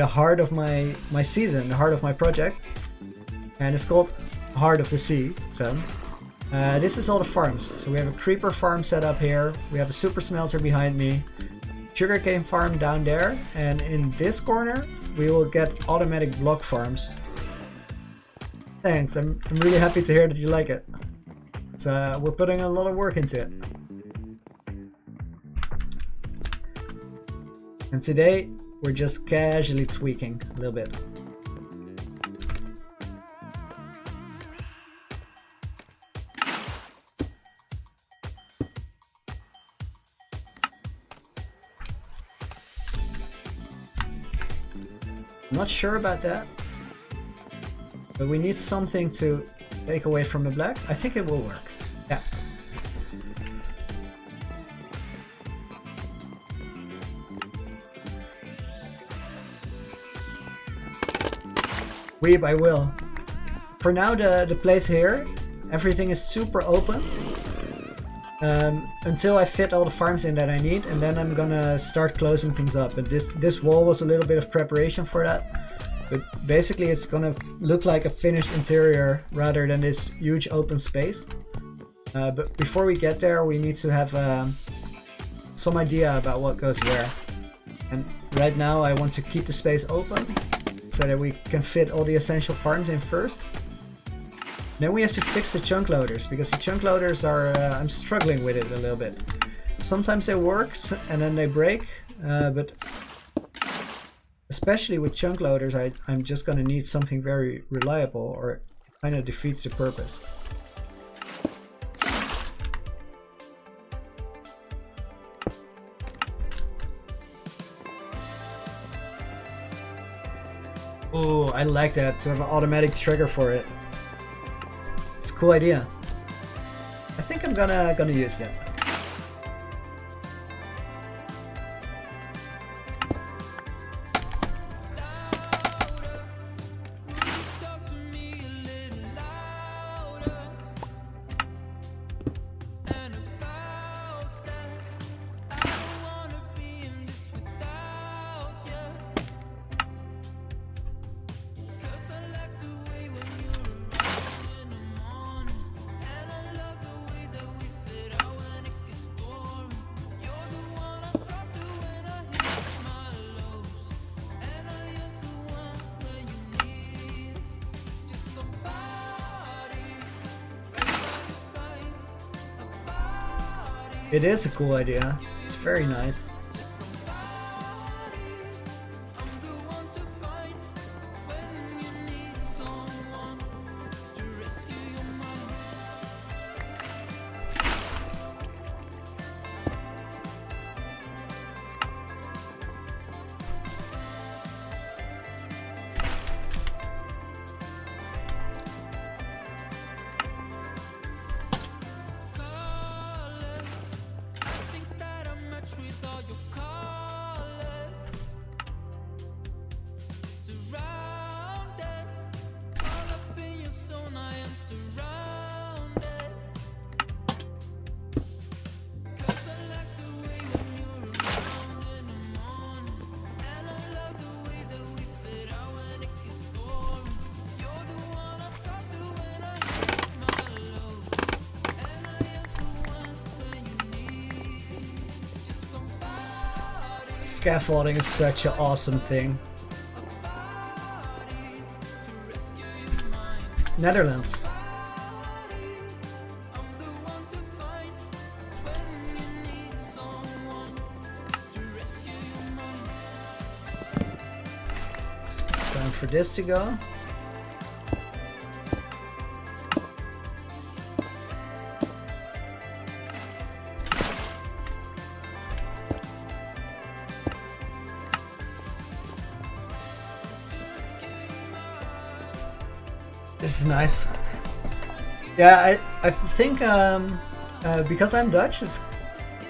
heart of my season, the heart of my project, and it's called Heart of the Sea. So this is all the farms. So we have a creeper farm set up here. We have a super smelter behind me, sugarcane farm down there, and in this corner we will get automatic block farms. Thanks, I'm really happy to hear that you like it. So we're putting a lot of work into it. And today we're just casually tweaking a little bit. I'm not sure about that, but we need something to take away from the black. I think it will work. Yeah. Weeb, I will. For now, the place here, everything is super open. Until I fit all the farms in that I need, and then I'm gonna start closing things up. And this wall was a little bit of preparation for that, but basically it's gonna look like a finished interior rather than this huge open space. But before we get there, we need to have some idea about what goes where. And right now I want to keep the space open so that we can fit all the essential farms in first. Then we have to fix the chunk loaders, because the chunk loaders are, I'm struggling with it a little bit. Sometimes they work and then they break, but especially with chunk loaders, I'm just gonna need something very reliable or it kind of defeats the purpose. Oh, I like that, to have an automatic trigger for it. It's a cool idea. I think I'm gonna use that. It is a cool idea. It's very nice. Scaffolding is such an awesome thing. Netherlands. Time for this to go. This is nice. Yeah, I think because I'm Dutch,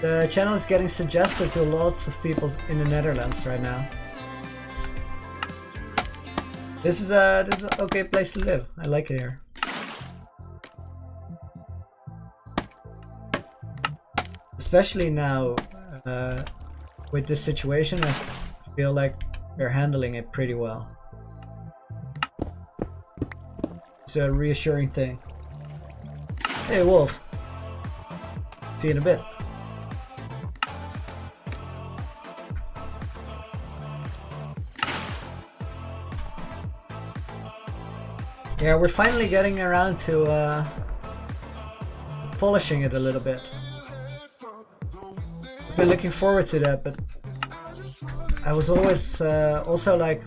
the channel is getting suggested to lots of people in the Netherlands right now. This is an okay place to live. I like it here. Especially now with this situation, I feel like they're handling it pretty well. It's a reassuring thing. Hey Wolf. See you in a bit. Yeah, we're finally getting around to polishing it a little bit. I've been looking forward to that, but I was always also like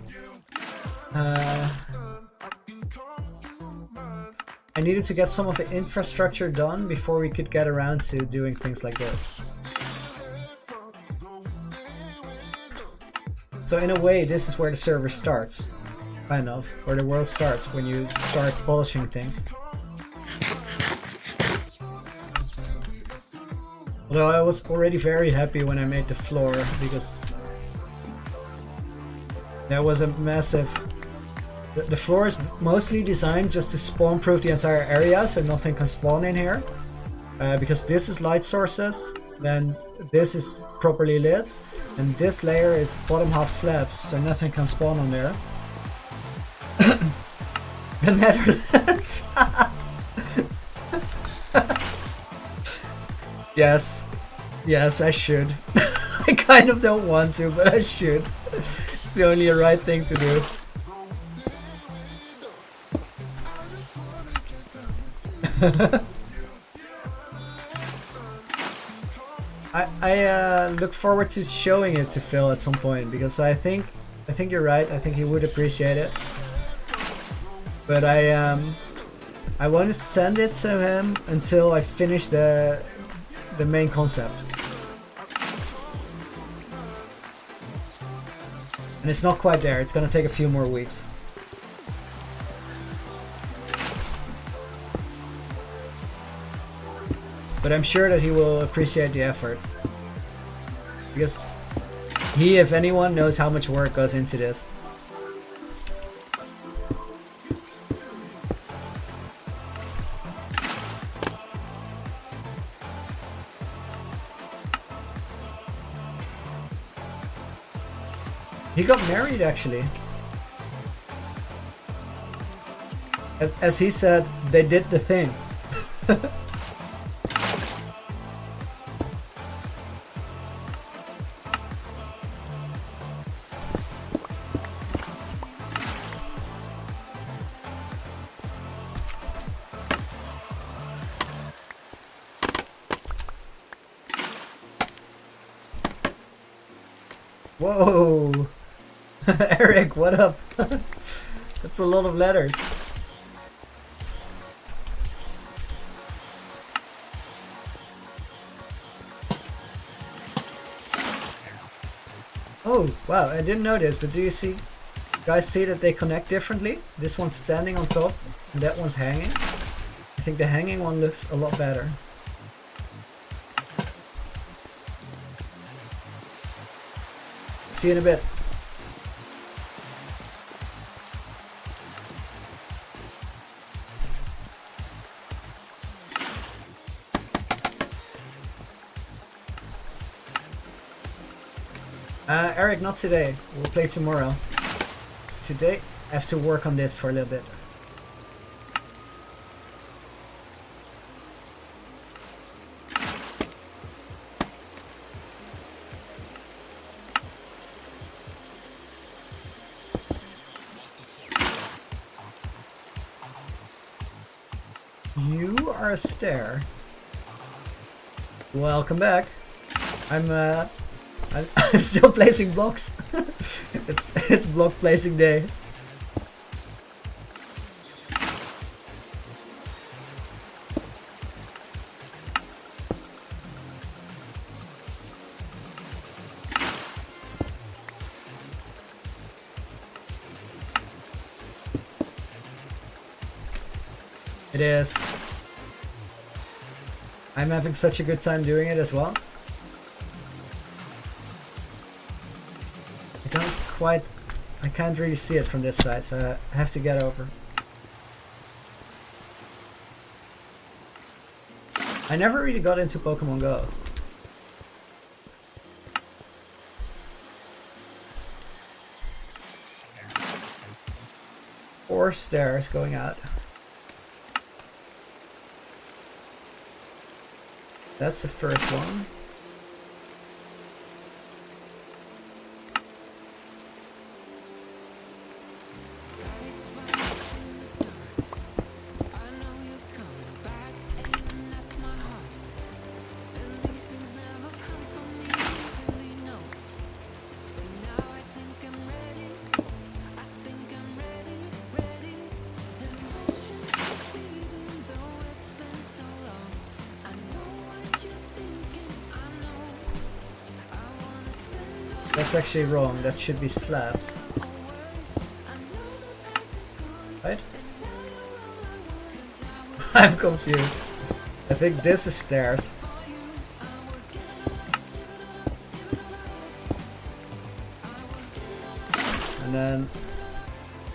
I needed to get some of the infrastructure done before we could get around to doing things like this. So in a way, this is where the server starts, kind of, where the world starts when you start polishing things. Although I was already very happy when I made the floor, because that was a massive... The floor is mostly designed just to spawn-proof the entire area, so nothing can spawn in here. Because this is light sources, then this is properly lit, and this layer is bottom half slabs, so nothing can spawn on there. The Netherlands! Yes. Yes, I should. I kind of don't want to, but I should. It's the only right thing to do. I look forward to showing it to Phil at some point, because I think you're right. I think he would appreciate it. But I won't send it to him until I finish the main concept. And it's not quite there. It's gonna take a few more weeks. But I'm sure that he will appreciate the effort. Because he, if anyone, knows how much work goes into this. He got married, actually. As he said, they did the thing. Whoa! Eric, what up? That's a lot of letters. Oh, wow, I didn't know this, but do you see, guys see that they connect differently? This one's standing on top and that one's hanging. I think the hanging one looks a lot better. See you in a bit. Eric, not today. We'll play tomorrow. It's today. I have to work on this for a little bit. You are a stair. Welcome back. I'm still placing blocks. it's block placing day. It is. I'm having such a good time doing it as well. I can't really see it from this side, so I have to get over. I never really got into Pokemon Go. Four stairs going out. That's the first one. That's actually wrong, that should be slabs. Right? I'm confused. I think this is stairs. And then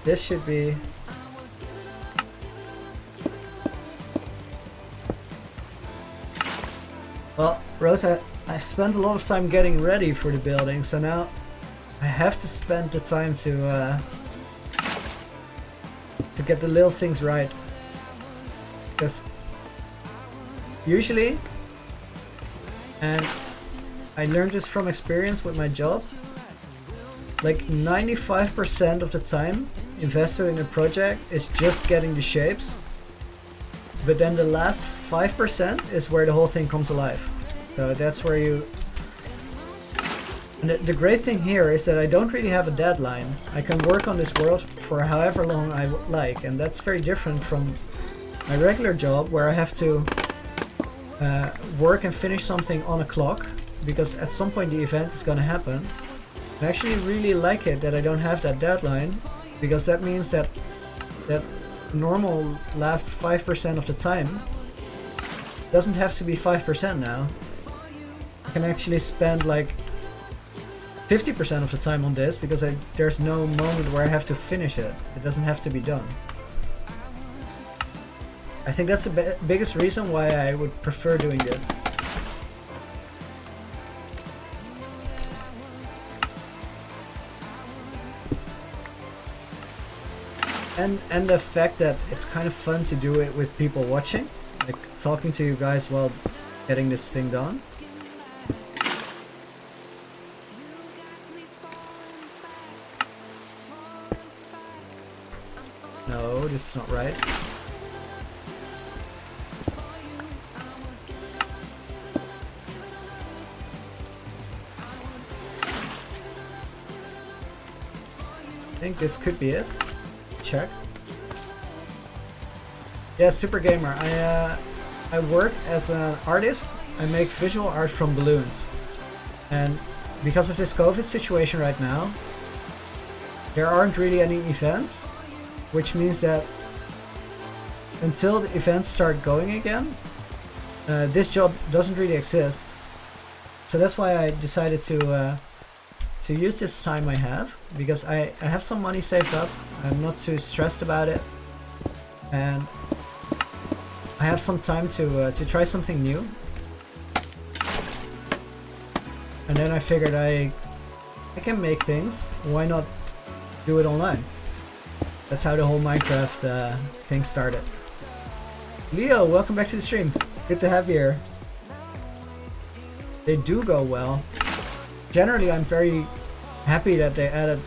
this should be... Well, Rosa, I've spent a lot of time getting ready for the building, so now I have to spend the time to get the little things right. Because usually, and I learned this from experience with my job, like 95% of the time invested in a project is just getting the shapes, but then the last 5% is where the whole thing comes alive. So that's where you... And the great thing here is that I don't really have a deadline. I can work on this world for however long I would like, and that's very different from my regular job where I have to work and finish something on a clock, because at some point the event is gonna happen. I actually really like it that I don't have that deadline, because that means that that normal last 5% of the time doesn't have to be 5% now. I can actually spend like 50% of the time on this, because there's no moment where I have to finish it. It doesn't have to be done. I think that's the biggest reason why I would prefer doing this. And the fact that it's kind of fun to do it with people watching, like talking to you guys while getting this thing done. No, this is not right. think this could be it. Check. Yeah, Super Gamer. I work as an artist. I make visual art from balloons. And because of this COVID situation right now, there aren't really any events, which means that until the events start going again, this job doesn't really exist. So that's why I decided to use this time I have, because I have some money saved up. I'm not too stressed about it, and I have some time to try something new. And then I figured I can make things. Why not do it online? That's how the whole Minecraft thing started. Leo, welcome back to the stream. Good to have you here. They do go well. Generally, I'm very happy that they added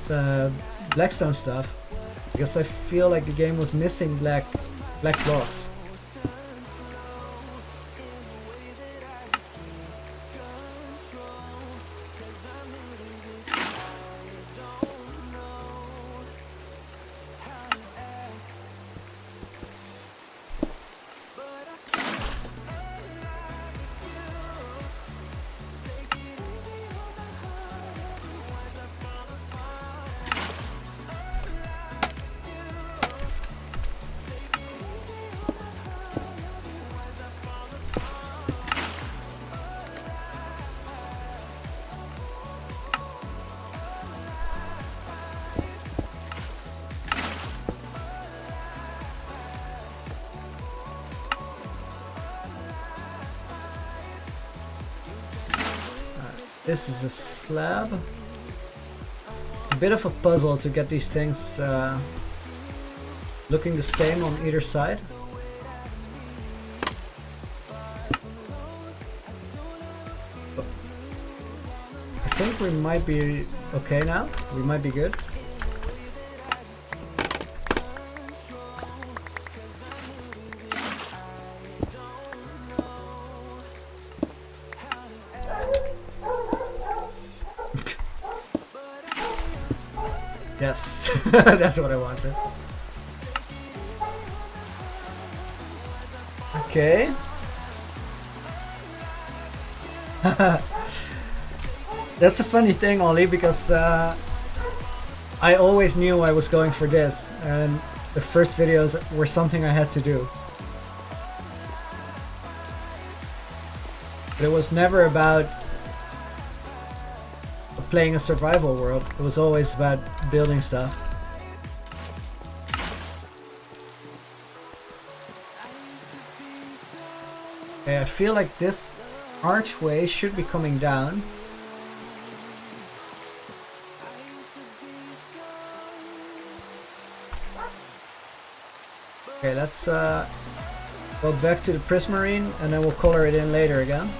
Blackstone stuff, because I feel like the game was missing black blocks. This is a slab. It's a bit of a puzzle to get these things looking the same on either side. I think we might be okay now. We might be good. Yes, that's what I wanted. Okay. That's a funny thing, Ollie, because I always knew I was going for this, and the first videos were something I had to do. But it was never about playing a survival world. It was always about building stuff. Okay, I feel like this archway should be coming down. Okay, let's go back to the prismarine and then we'll color it in later again.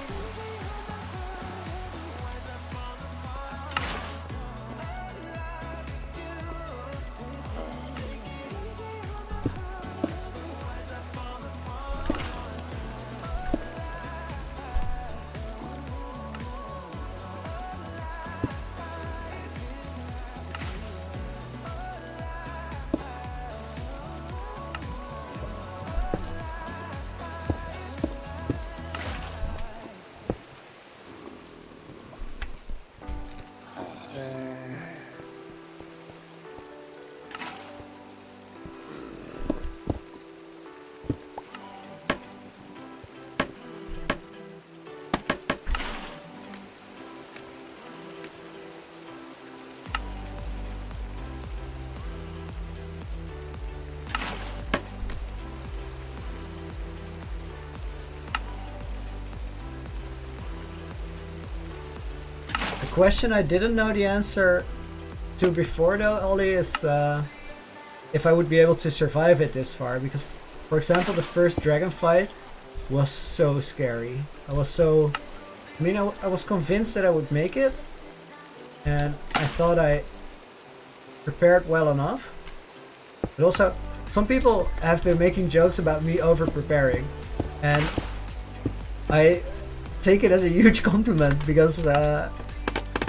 Question I didn't know the answer to before though, Ollie, is if I would be able to survive it this far, because for example the first dragon fight was so scary. I was convinced that I would make it, and I thought I prepared well enough, but also some people have been making jokes about me over preparing, and I take it as a huge compliment, because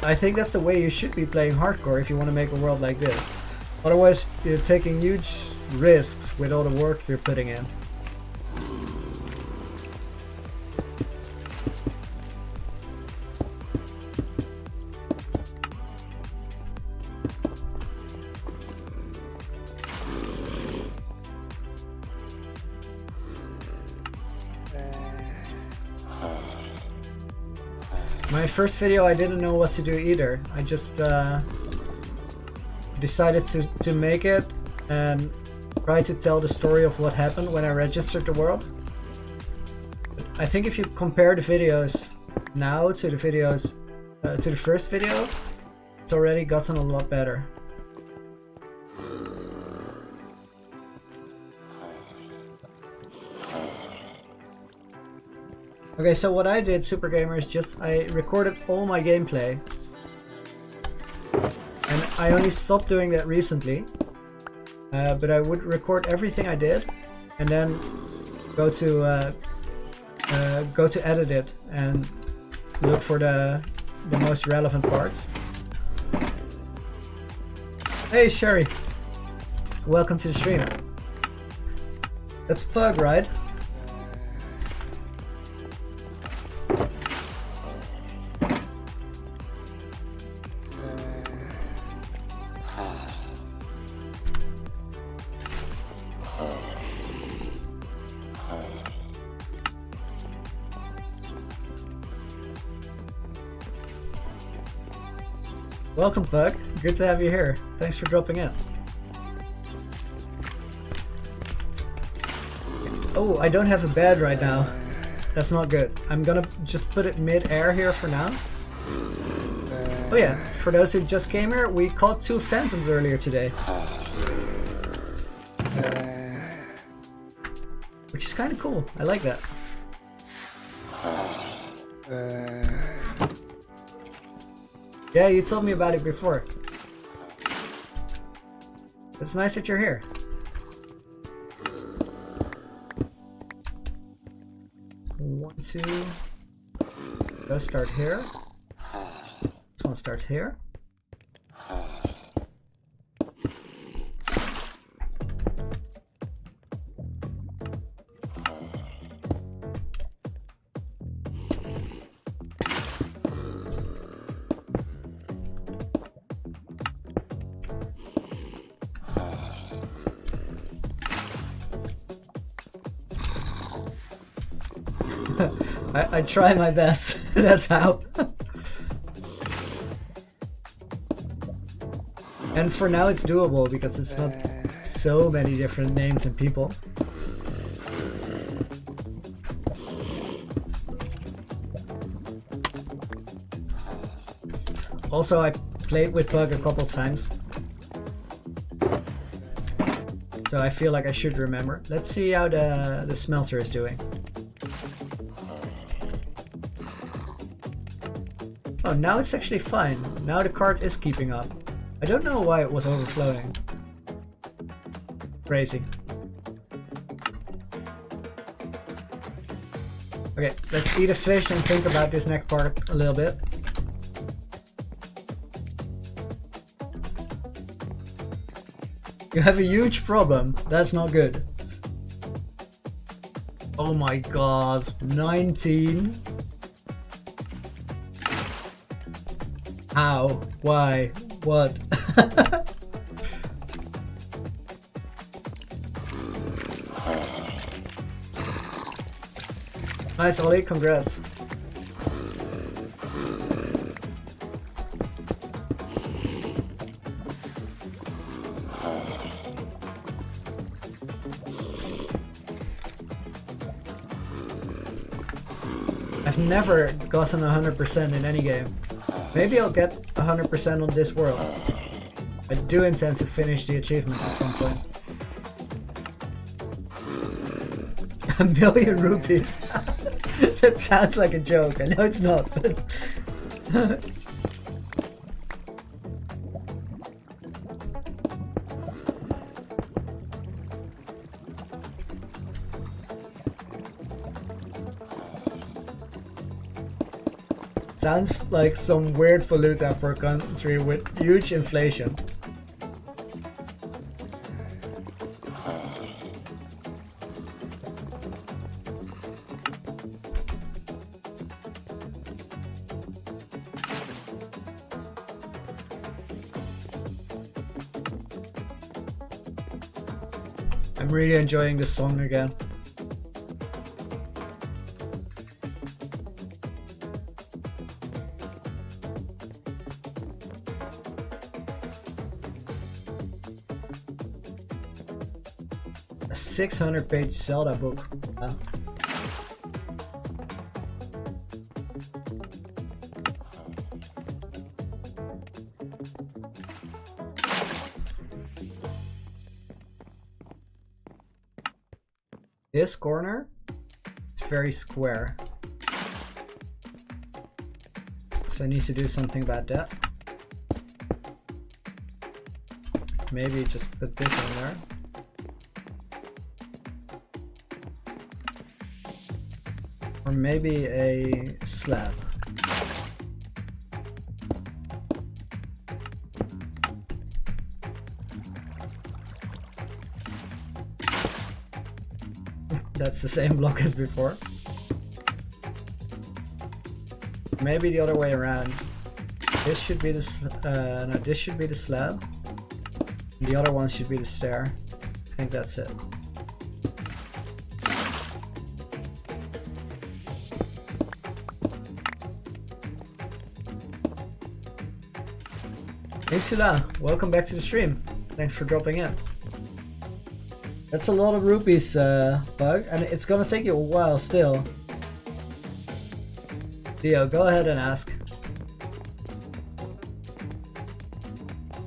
I think that's the way you should be playing hardcore if you want to make a world like this. Otherwise, you're taking huge risks with all the work you're putting in. My first video, I didn't know what to do either. I just decided to make it and try to tell the story of what happened when I registered the world. I think if you compare the videos now to the videos to the first video, it's already gotten a lot better. Okay, so what I did, Super Gamer, is just I recorded all my gameplay. And I only stopped doing that recently. But I would record everything I did and then go to edit it and look for the most relevant parts. Hey Sherry, welcome to the stream. That's Pug, right? Welcome, Pug. Good to have you here. Thanks for dropping in. Oh, I don't have a bed right now. That's not good. I'm gonna just put it mid-air here for now. Oh yeah, for those who just came here, we caught 2 phantoms earlier today. Which is kind of cool. I like that. Yeah, you told me about it before. It's nice that you're here. One, two. Go start here. This one starts here. I try my best. That's how. And for now it's doable because it's not so many different names and people. Also, I played with Bug a couple times, so I feel like I should remember. Let's see how the smelter is doing. Oh, now it's actually fine. Now the cart is keeping up. I don't know why it was overflowing. Crazy. Okay, let's eat a fish and think about this next part a little bit. You have a huge problem. That's not good. Oh my god. 19? How? Why? What? Nice, Ollie. Congrats. I've never gotten 100% in any game. Maybe I'll get 100% on this world. I do intend to finish the achievements at some point. A million rupees. That sounds like a joke. I know it's not, but... Sounds like some weird valuta for a country with huge inflation. I'm really enjoying this song again. A 600-page Zelda book. Wow. This corner is very square, so I need to do something about that. Maybe just put this in there. Or maybe a slab. That's the same block as before. Maybe the other way around. This should be the no, this should be the slab. And the other one should be the stair. I think that's it. Hey Sula, welcome back to the stream. Thanks for dropping in. That's a lot of rupees, Bug, and it's gonna take you a while still. Leo, go ahead and ask.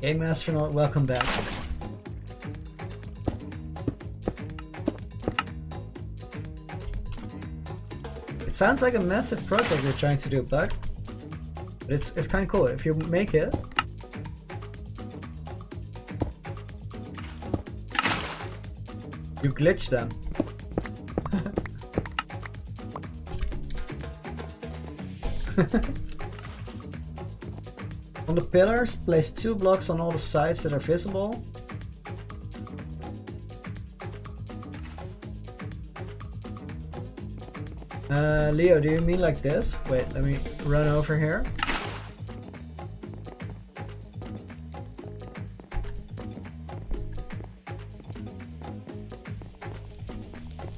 Game Astronaut, welcome back. It sounds like a massive project you're trying to do, Bug. But it's kind of cool. If you make it, you glitch them. On the pillars, place 2 blocks on all the sides that are visible. Leo, do you mean like this? Wait, let me run over here.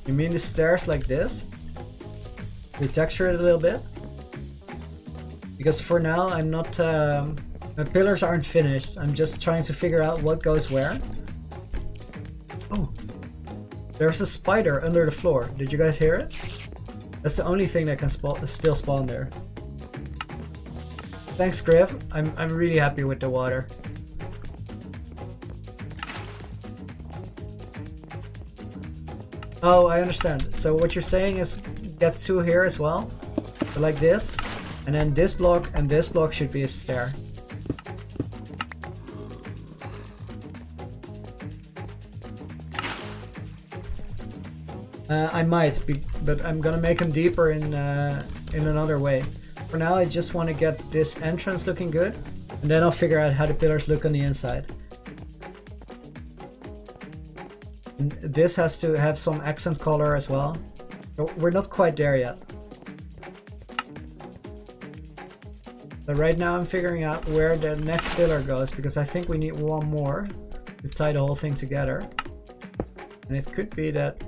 You mean the stairs like this? Retexture it a little bit? Because for now I'm not... my pillars aren't finished. I'm just trying to figure out what goes where. Oh! There's a spider under the floor. Did you guys hear it? That's the only thing that can still spawn there. Thanks, Griff. I'm really happy with the water. Oh, I understand. So what you're saying is get 2 here as well, so like this, and then this block and this block should be a stair. I might be, but I'm gonna make them deeper in another way. For now, I just want to get this entrance looking good, and then I'll figure out how the pillars look on the inside. And this has to have some accent color as well. We're not quite there yet. But right now I'm figuring out where the next pillar goes, because I think we need one more to tie the whole thing together. And it could be that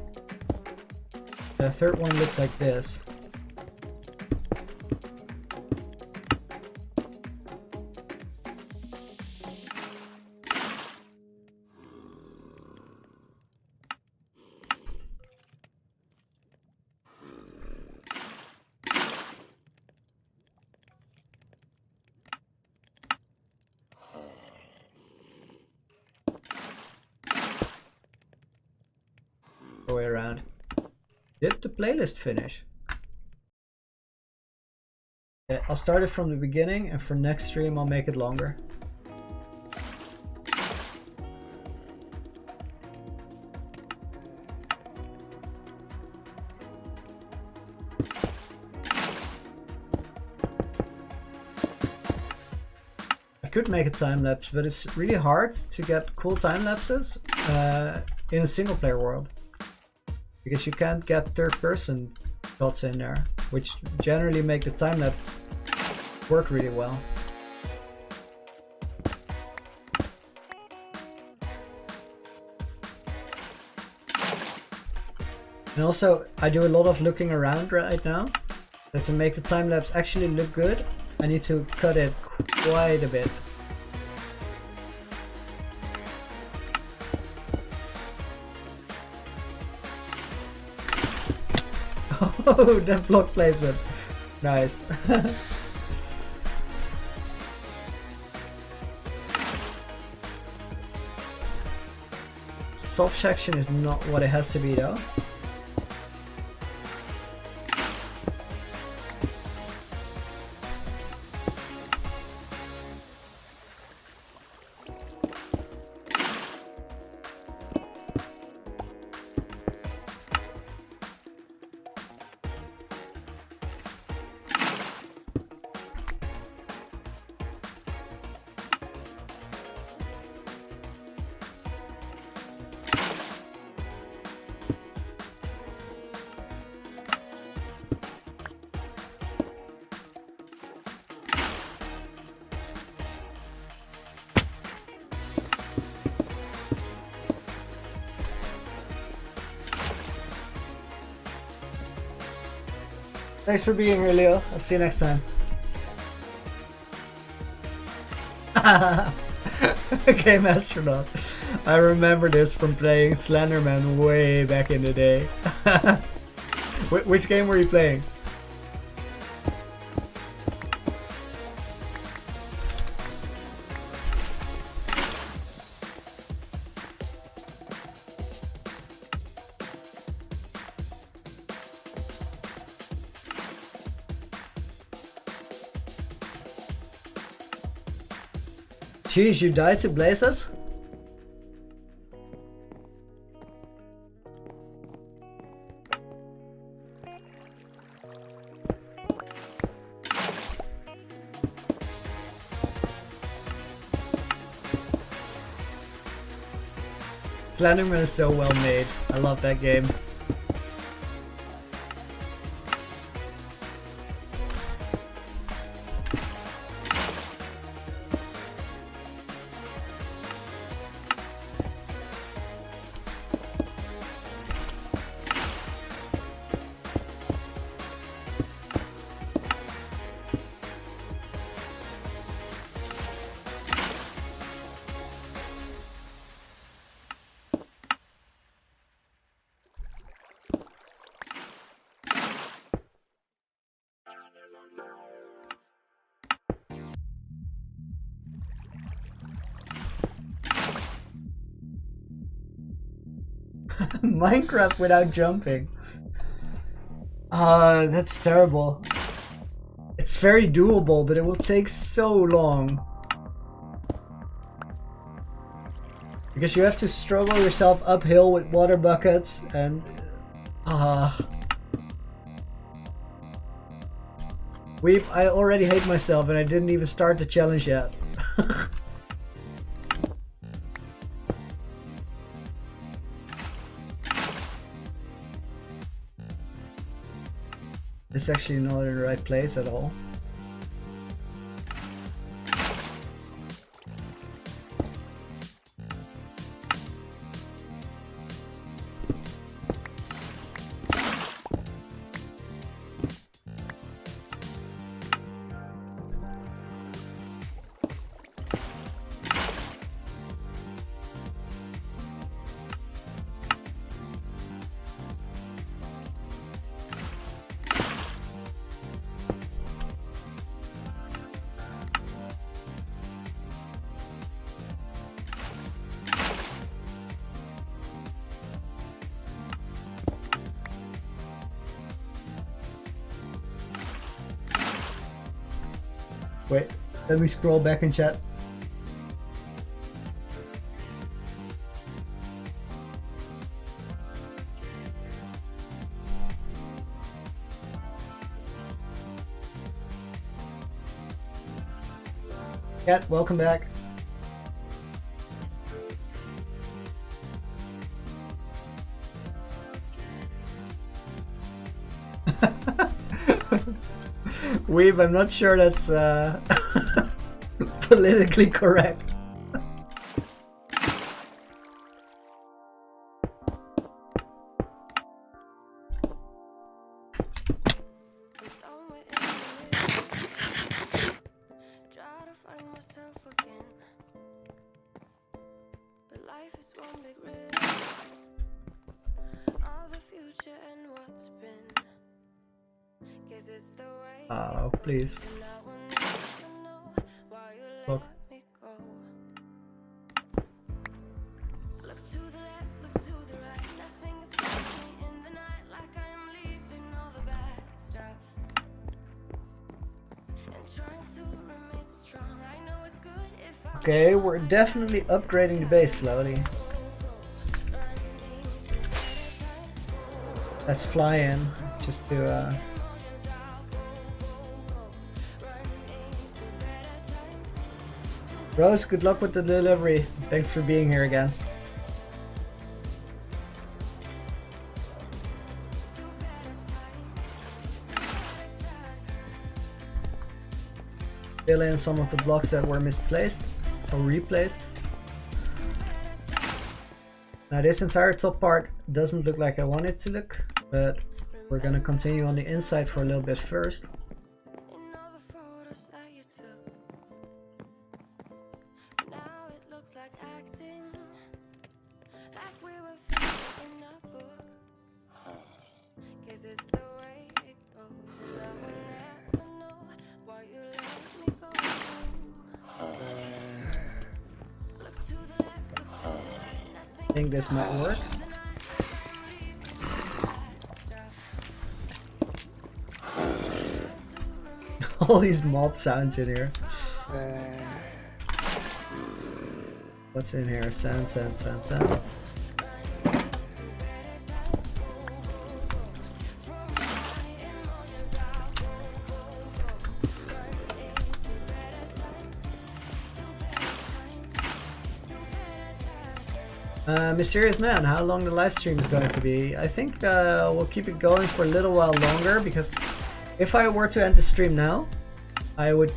the third one looks like this. Go way around. Did the playlist finish? Okay, I'll start it from the beginning, and for next stream I'll make it longer. I could make a time lapse, but it's really hard to get cool time lapses in a single player world. Because you can't get third person shots in there, which generally make the time lapse work really well. And also, I do a lot of looking around right now. But to make the time lapse actually look good, I need to cut it quite a bit. Oh, that block placement. Nice. Top section is not what it has to be though. Thanks for being here, Leo. I'll see you next time. Game Astronaut. I remember this from playing Slenderman way back in the day. Which game were you playing? Jeez, you died to Blazes? Slenderman is so well made. I love that game. Minecraft without jumping. That's terrible. It's very doable, but it will take so long. Because you have to struggle yourself uphill with water buckets and... Weep, I already hate myself and I didn't even start the challenge yet. It's actually not in the right place at all. Wait, let me scroll back in chat. Cat, welcome back. Weeb, I'm not sure that's politically correct. life is one big riddle. All the future and what's been. Guess it's the way. Oh, please. And I will never know why you Look. let me go. Look to the left, look to the right. Nothing is happening in the night, like I am leaving all the bad stuff. And trying to remain so strong. I know it's good if I Okay, we're definitely upgrading the base slowly. Let's fly in just to Rose, good luck with the delivery. Thanks for being here again. Fill in some of the blocks that were misplaced or replaced. Now this entire top part doesn't look like I want it to look, but we're gonna continue on the inside for a little bit first. in all the photos that you took. Now it looks like acting, like we were filming in a book. Guess it's the way it goes, and I will never know why you let me go. Look to the left, look to the right, nothing I think this might work. in the night, All these mob sounds in here. What's in here? Sound. Mysterious Man, how long the live stream is going to be? I think we'll keep it going for a little while longer, because if I were to end the stream now, I would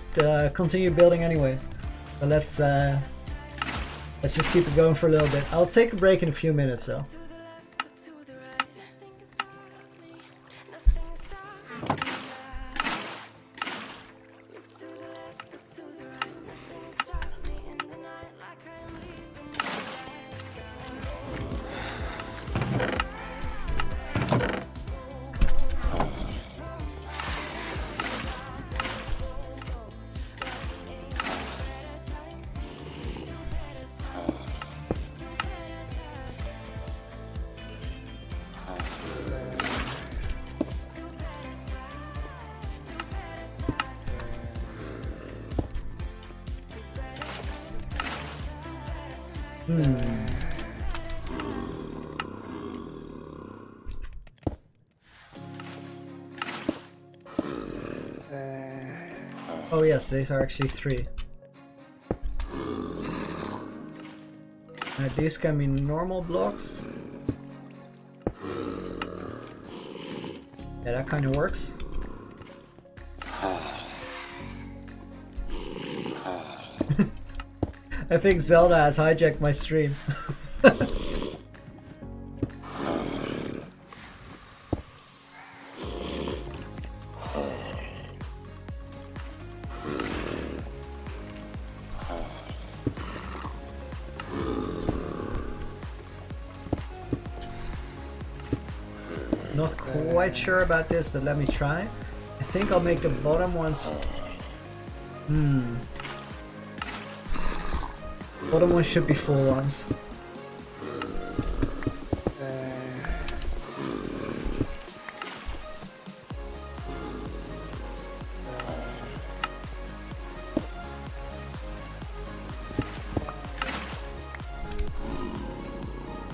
continue building anyway. But let's just keep it going for a little bit. I'll take a break in a few minutes though. to the right, nothing can stop me, nothing can stop me now. Look to the left, look to the right, nothing can stop me in the night, like I am leaving the last Oh yes, these are actually 3. These can be normal blocks. Yeah, that kind of works. I think Zelda has hijacked my stream. Not quite sure about this, but let me try. I think I'll make the bottom ones. Bottom ones should be full ones.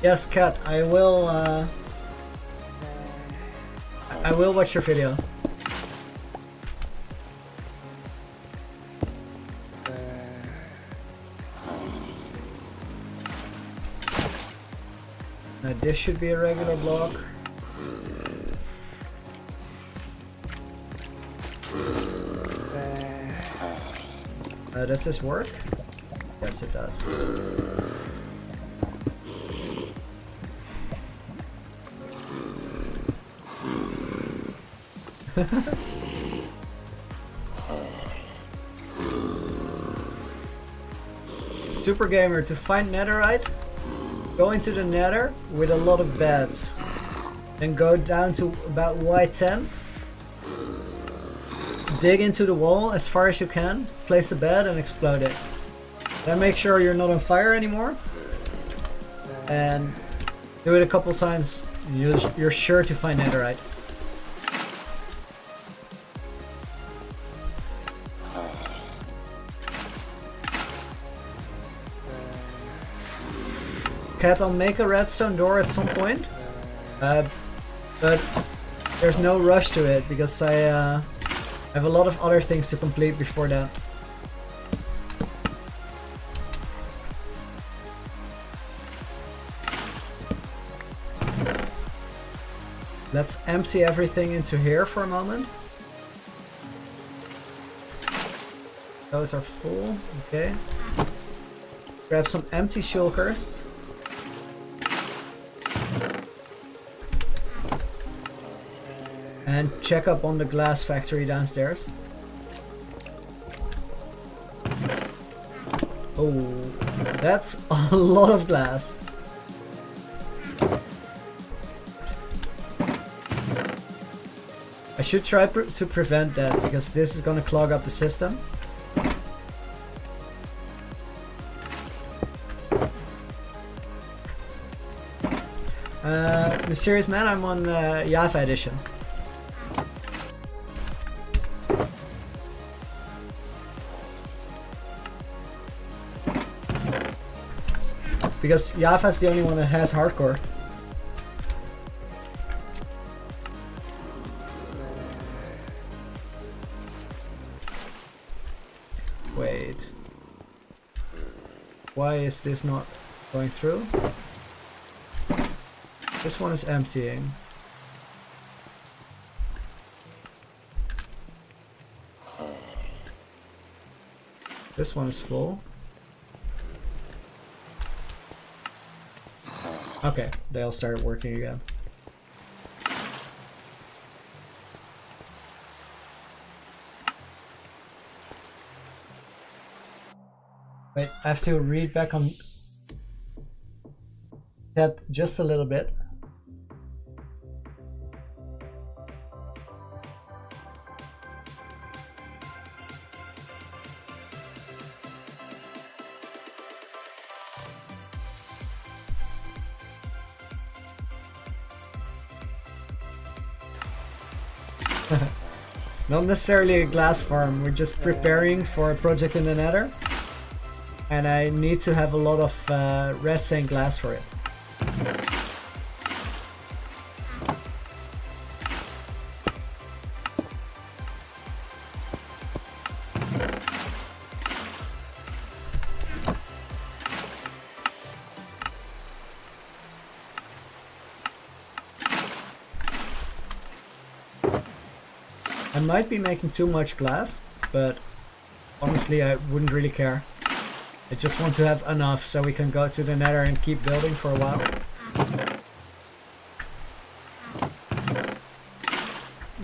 Yes, Kat, I will watch your video. Now this should be a regular block. Does this work? Yes, it does. Super Gamer, to find netherite, go into the nether with a lot of beds. Then go down to about Y10. Dig into the wall as far as you can. Place a bed and explode it. Then make sure you're not on fire anymore. And do it a couple times. You're sure to find netherite. Cat, I'll make a redstone door at some point, but there's no rush to it because I have a lot of other things to complete before that. Let's empty everything into here for a moment. Those are full, okay. Grab some empty shulkers. And check up on the glass factory downstairs. Oh, that's a lot of glass. I should try to prevent that because this is gonna clog up the system. Mysterious Man, I'm on Java edition. Because Java's the only one that has hardcore. Wait. Why is this not going through? This one is emptying. This one is full. Okay, they all started working again. Wait, I have to read back on that just a little bit. Not necessarily a glass farm, we're just preparing for a project in the nether. And I need to have a lot of red stained glass for it. I might be making too much glass, but honestly I wouldn't really care. I just want to have enough so we can go to the nether and keep building for a while.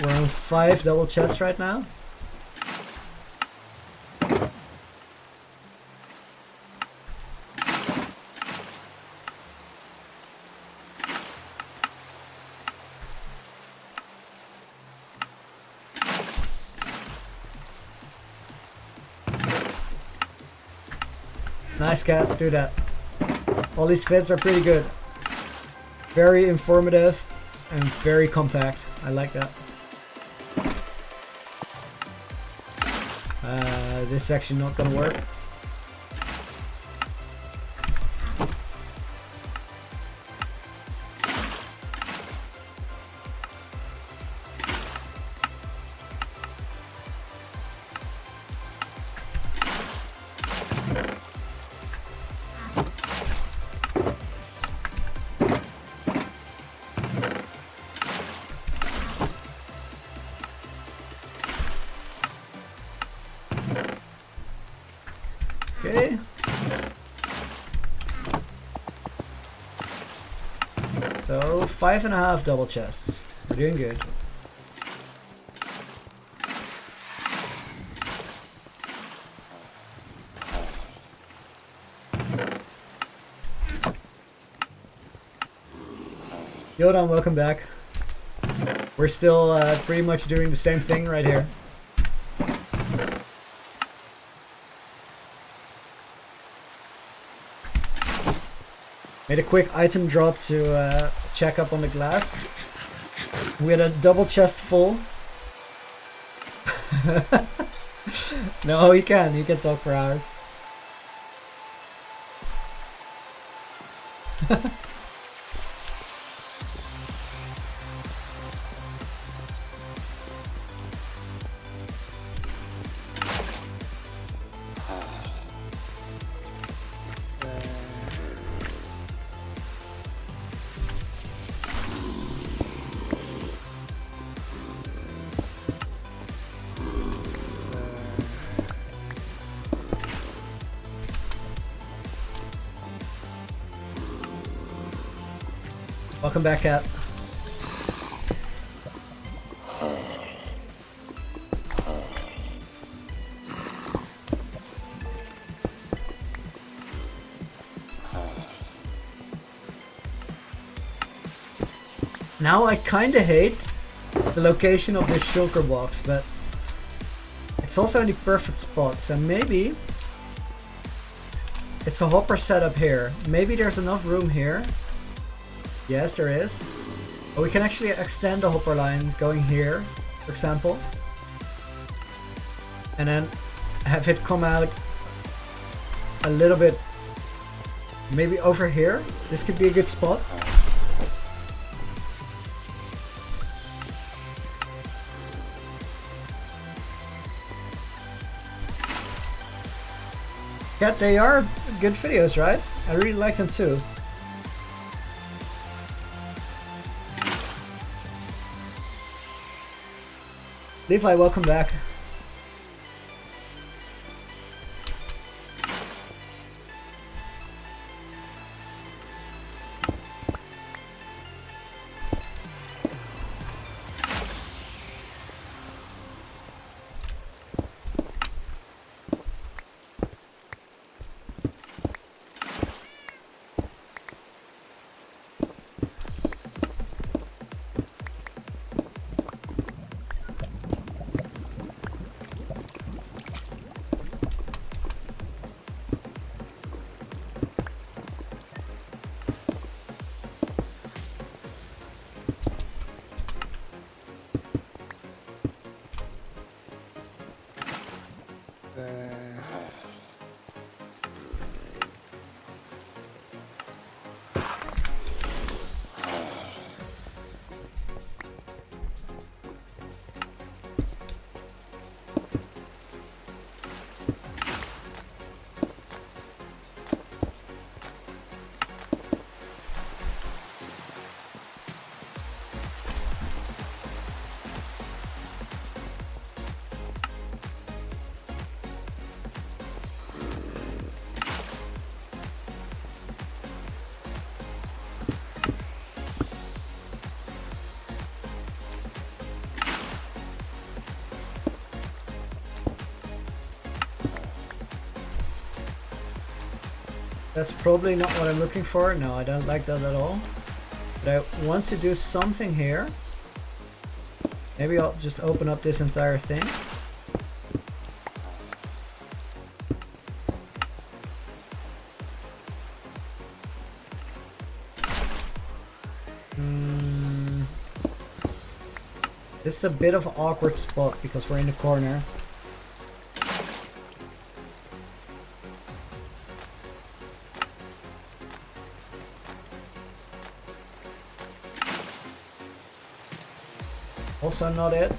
We're on 5 double chests right now. Nice, Cat, do that. All these vids are pretty good. Very informative and very compact. I like that. This is actually not gonna work. Okay. So 5.5 double chests. We're doing good. Yodan, welcome back. We're still pretty much doing the same thing right here. Made a quick item drop to check up on the glass. We had a double chest full. No, he can talk for hours. Welcome back, Cat. Now I kinda hate the location of this shulker box, but it's also in the perfect spot, so maybe it's a hopper setup here. Maybe there's enough room here. Yes, there is. But we can actually extend the hopper line going here, for example. And then have it come out a little bit, maybe over here. This could be a good spot. Yeah, they are good videos, right? I really like them too. Levi, welcome back. That's probably not what I'm looking for. No, I don't like that at all. But I want to do something here. Maybe I'll just open up this entire thing. This is a bit of an awkward spot because we're in the corner. Also not it.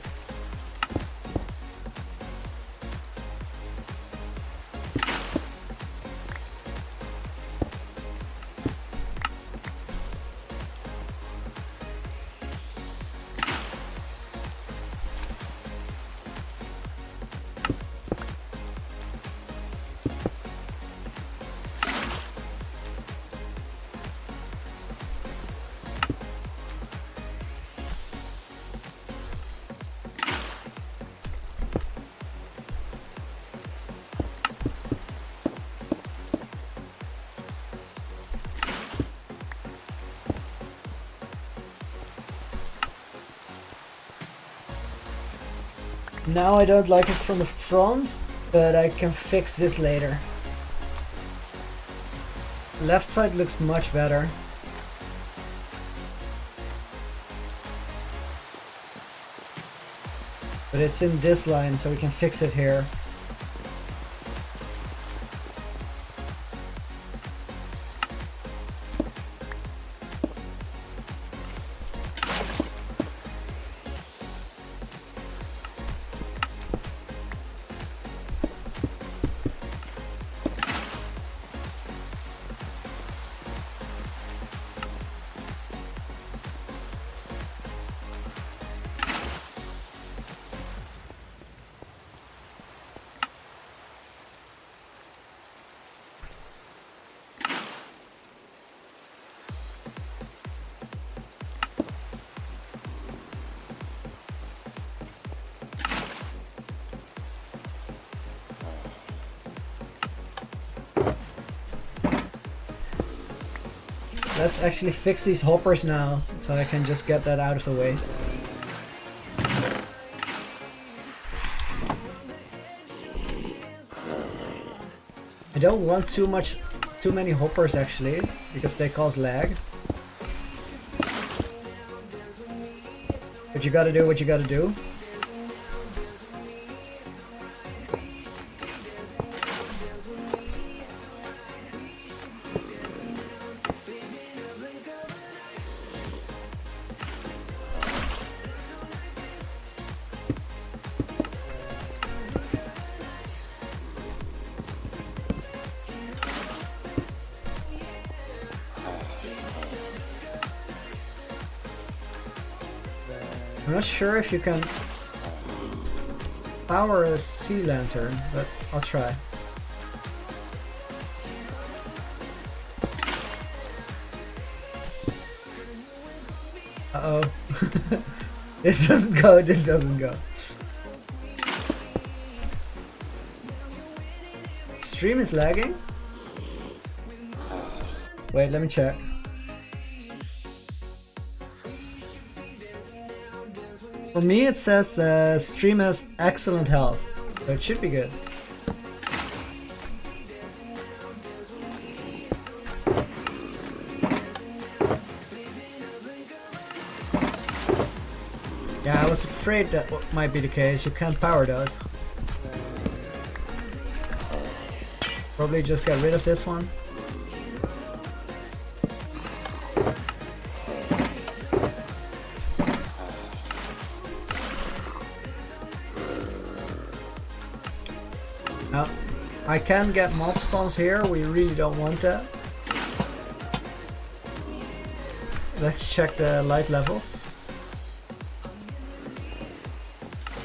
Now I don't like it from the front, but I can fix this later. Left side looks much better. But it's in this line, so we can fix it here. Let's actually fix these hoppers now, so I can just get that out of the way. I don't want too many hoppers actually, because they cause lag. But you gotta do what you gotta do. I'm not sure if you can power a sea lantern, but I'll try. Uh-oh. This doesn't go, this doesn't go. Stream is lagging? Wait, let me check. For me it says stream has excellent health, so it should be good. Yeah, I was afraid that might be the case. You can't power those. Probably just get rid of this one. Now, I can get mob spawns here, we really don't want that. Let's check the light levels.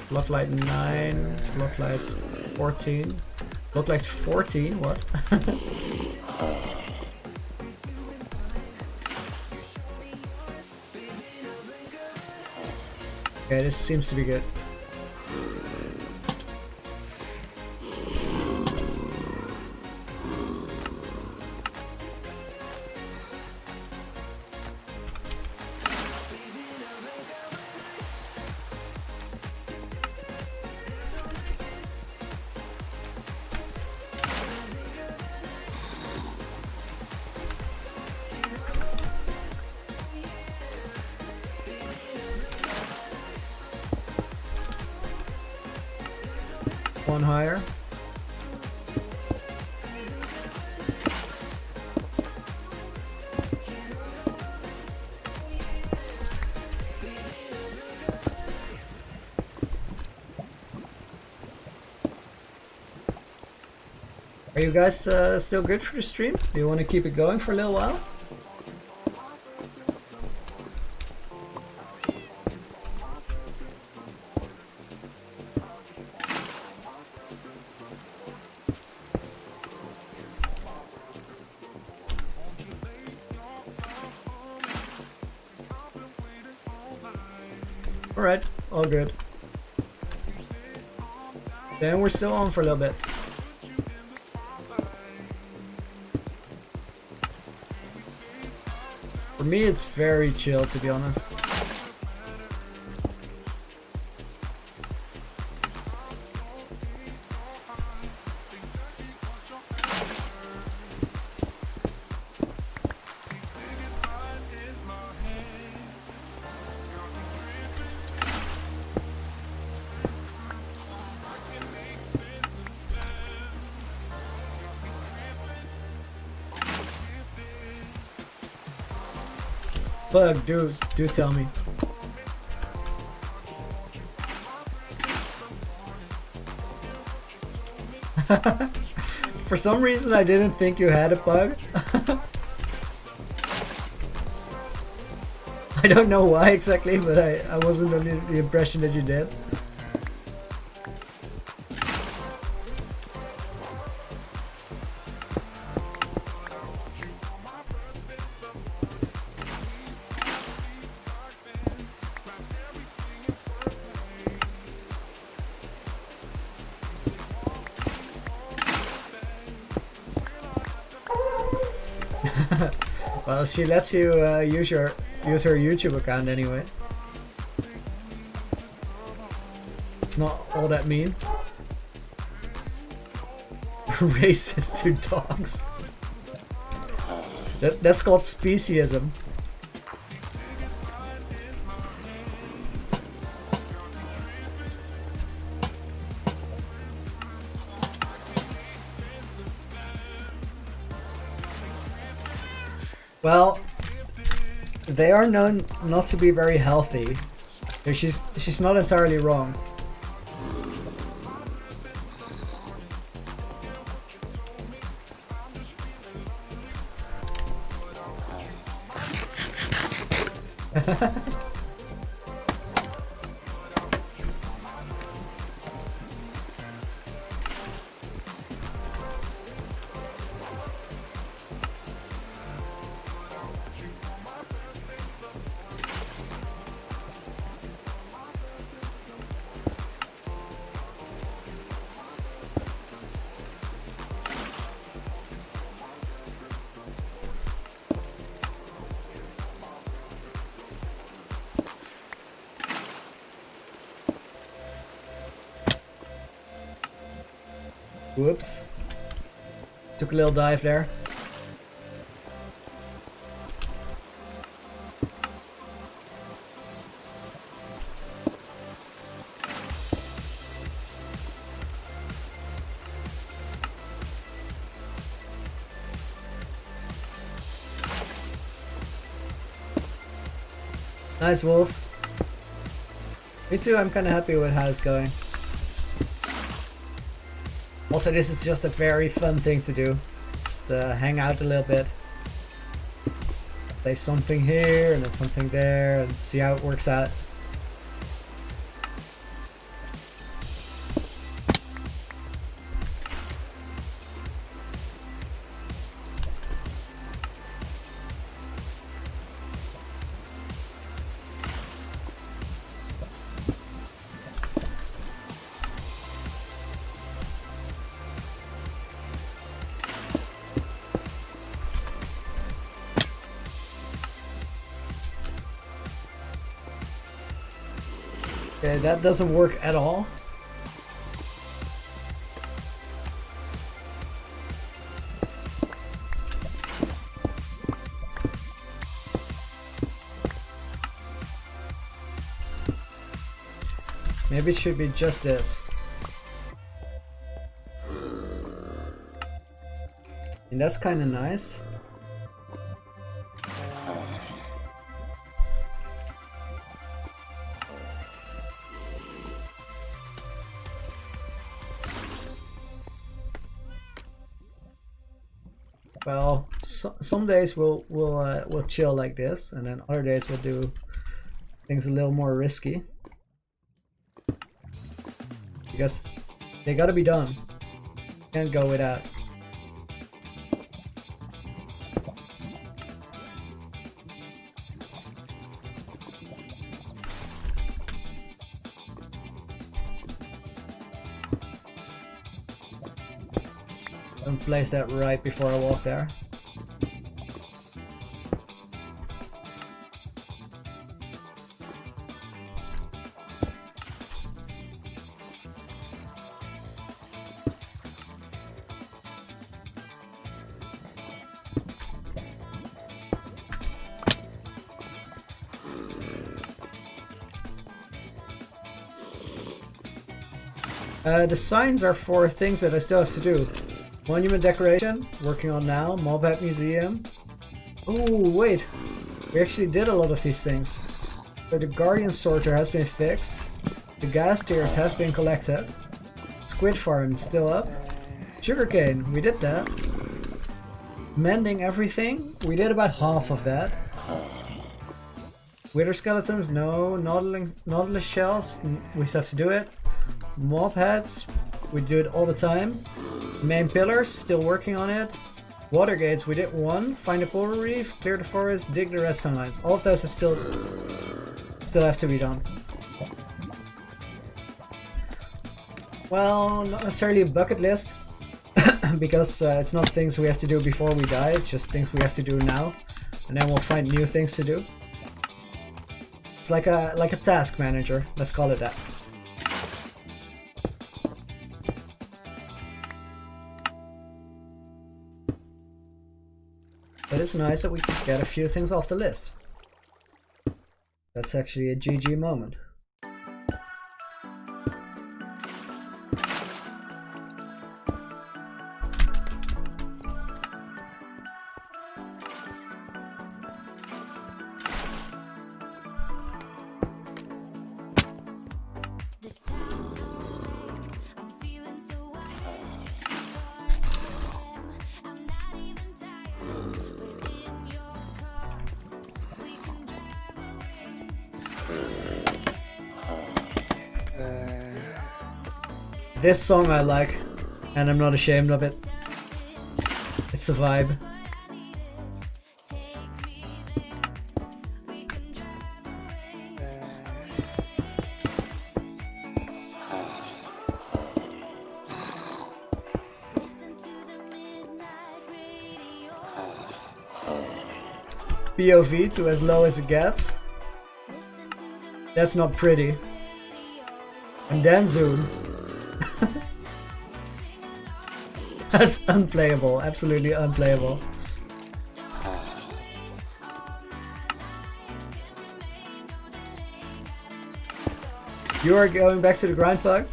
Block light 9, block light 14. Block light 14, what? Okay, this seems to be good. One higher. Are you guys still good for the stream? Do you want to keep it going for a little while? Alright, all good. Then we're still on for a little bit. For me it's very chill, to be honest. Pug, do tell me. For some reason I didn't think you had a Pug. I don't know why exactly, but I wasn't under the impression that you did. Well, she lets you use her YouTube account anyway. It's not all that mean. Racist to dogs. That's called speciesism. Well, they are known not to be very healthy. She's not entirely wrong. Whoops. Took a little dive there. Nice, Wolf. Me too, I'm kinda happy with how it's going. Also, this is just a very fun thing to do. Just hang out a little bit. Play something here and then something there and see how it works out. Okay, that doesn't work at all. Maybe it should be just this. And that's kind of nice. Well, some days we'll chill like this, and then other days we'll do things a little more risky. Because they gotta be done. Can't go without. And place that right before I walk there. The signs are for things that I still have to do. Monument decoration, working on now. Mobhat Museum. Oh, wait. We actually did a lot of these things. So the Guardian Sorter has been fixed. The gas tiers have been collected. Squid Farm still up. Sugarcane, we did that. Mending everything, we did about half of that. Wither skeletons, no. Nautilus shells, we still have to do it. Mob heads, we do it all the time. Main pillars, still working on it. Water gates, we did one. Find the coral reef, clear the forest, dig the redstone lines. All of those have still have to be done. Well, not necessarily a bucket list, because it's not things we have to do before we die. It's just things we have to do now, and then we'll find new things to do. It's like a task manager. Let's call it that. But it's nice that we can get a few things off the list. That's actually a GG moment. This time's away. I'm feeling so wild. I'm not even tired. We're in your car. We can drive away. This song I like, and I'm not ashamed of it. It's a vibe. POV to as low as it gets. That's not pretty. And then zoom. That's unplayable, absolutely unplayable. You are going back to the grind plug?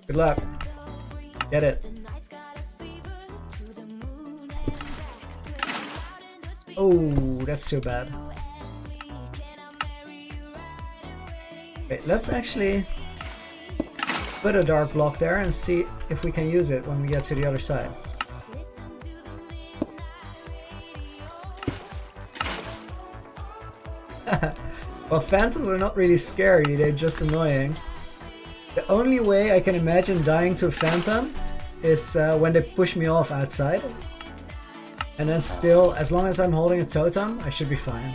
Good luck. Get it. Oh, that's too bad. Wait, let's actually put a dark block there and see if we can use it when we get to the other side. Well, phantoms are not really scary, they're just annoying. The only way I can imagine dying to a phantom is when they push me off outside. And then still, as long as I'm holding a totem, I should be fine.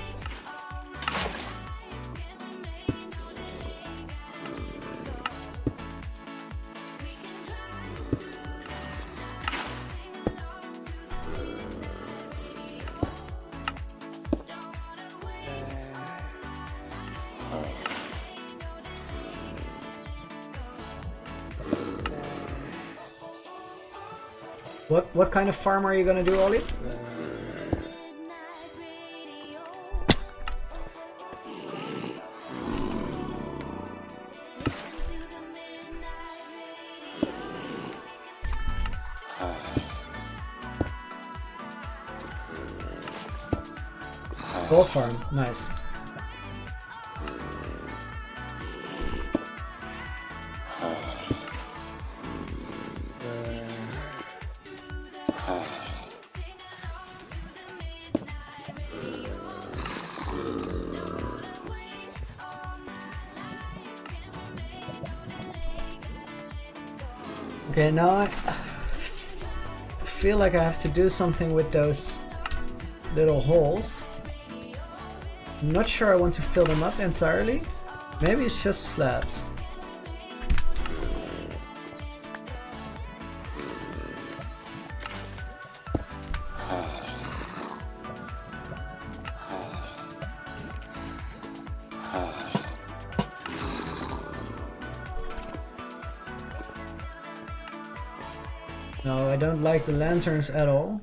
What kind of farm are you gonna do, Ollie? Gold farm, nice. Okay, now I feel like I have to do something with those little holes. I'm not sure I want to fill them up entirely. Maybe it's just slabs. No, I don't like the lanterns at all.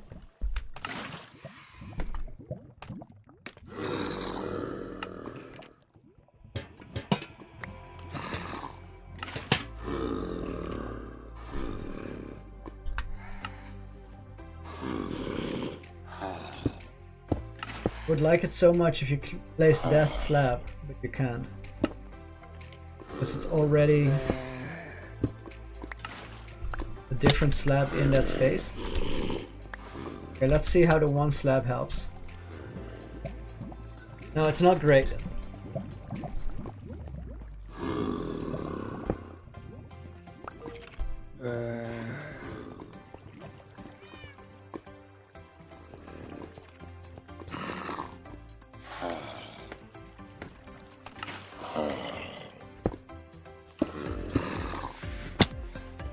Would like it so much if you place that slab, but you can't. Because it's already a different slab in that space. Okay, let's see how the one slab helps. No, it's not great.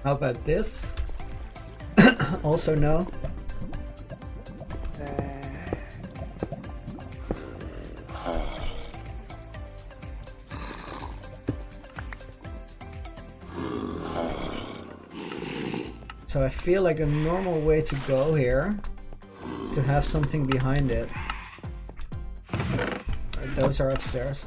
How about this? Also no. So I feel like a normal way to go here is to have something behind it. Right, those are upstairs.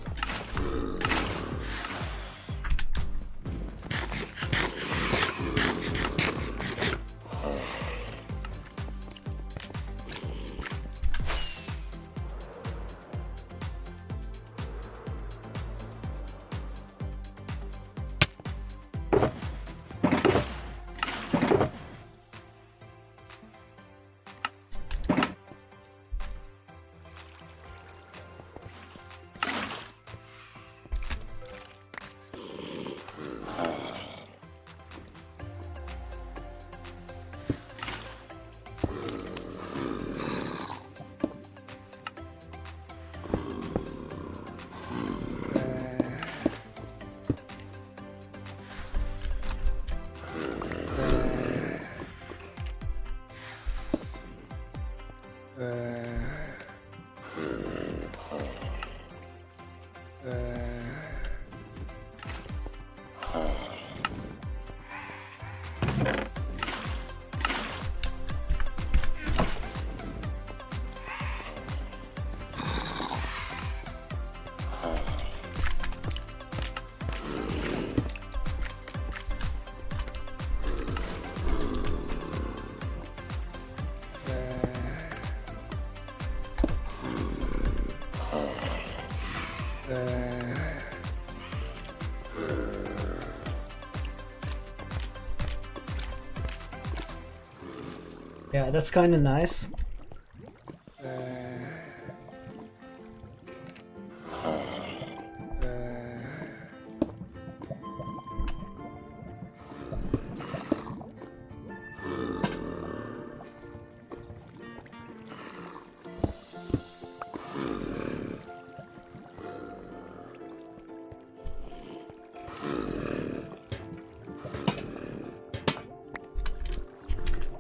Yeah, that's kind of nice.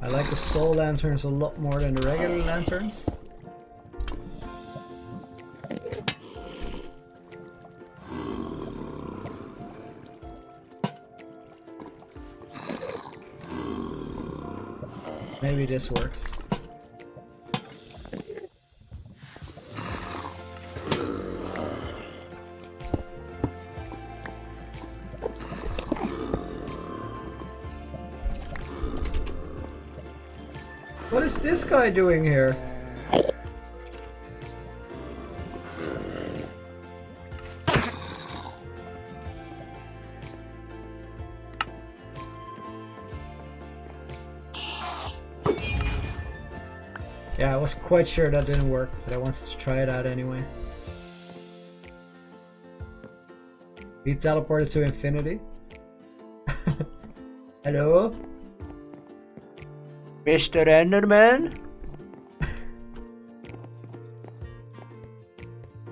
I like the soul lanterns a lot more than the regular lanterns. Maybe this works. What is this guy doing here? Yeah, I was quite sure that didn't work, but I wanted to try it out anyway. He teleported to infinity. Hello? Mr. Enderman?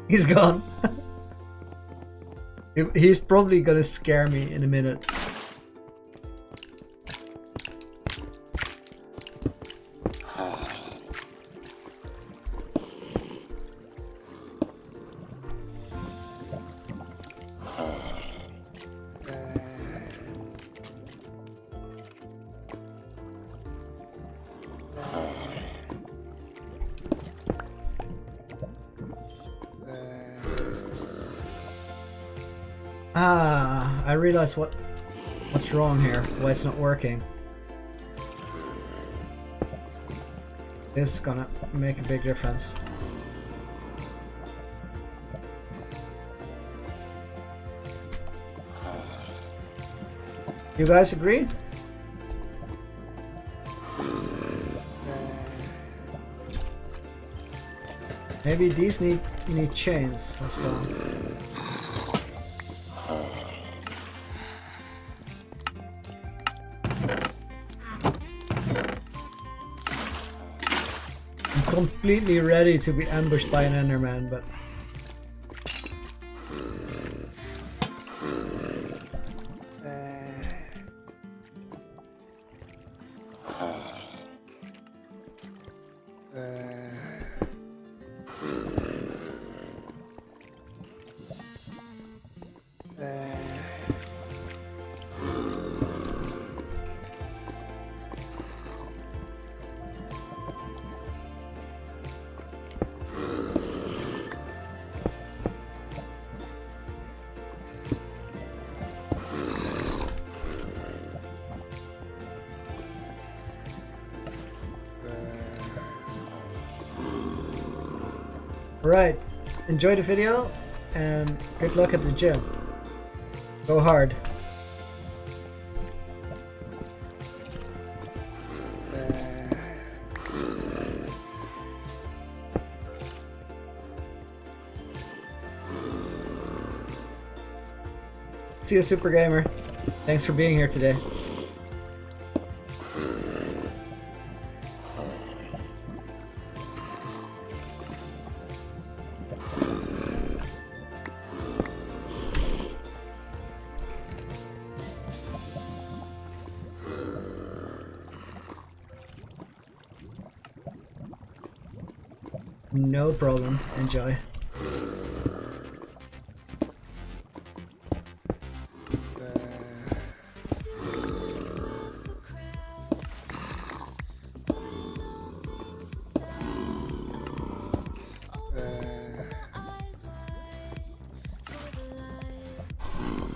He's gone. He's probably gonna scare me in a minute. Ah, I realize what's wrong here, why it's not working. This is gonna make a big difference. You guys agree? Maybe these need chains as well. I'm completely ready to be ambushed by an Enderman, but Alright, enjoy the video and good luck at the gym. Go hard. See you, Super Gamer. Thanks for being here today. No problem. Enjoy.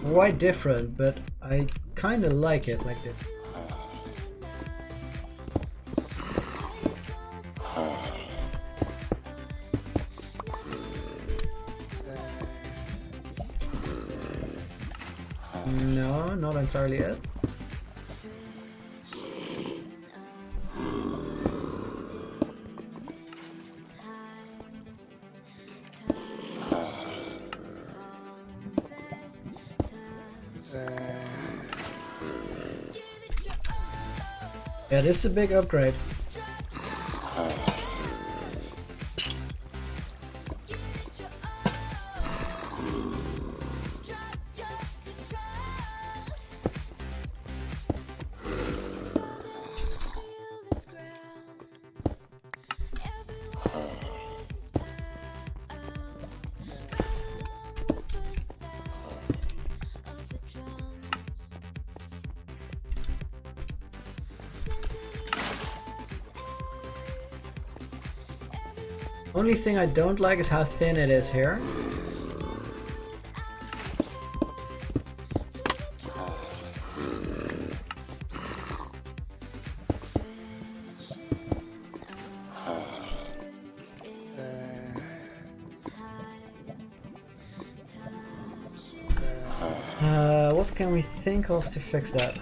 Quite different, but I kind of like it like this. No, not entirely yet. Yeah, this is a big upgrade. Only thing I don't like is how thin it is here. What can we think of to fix that?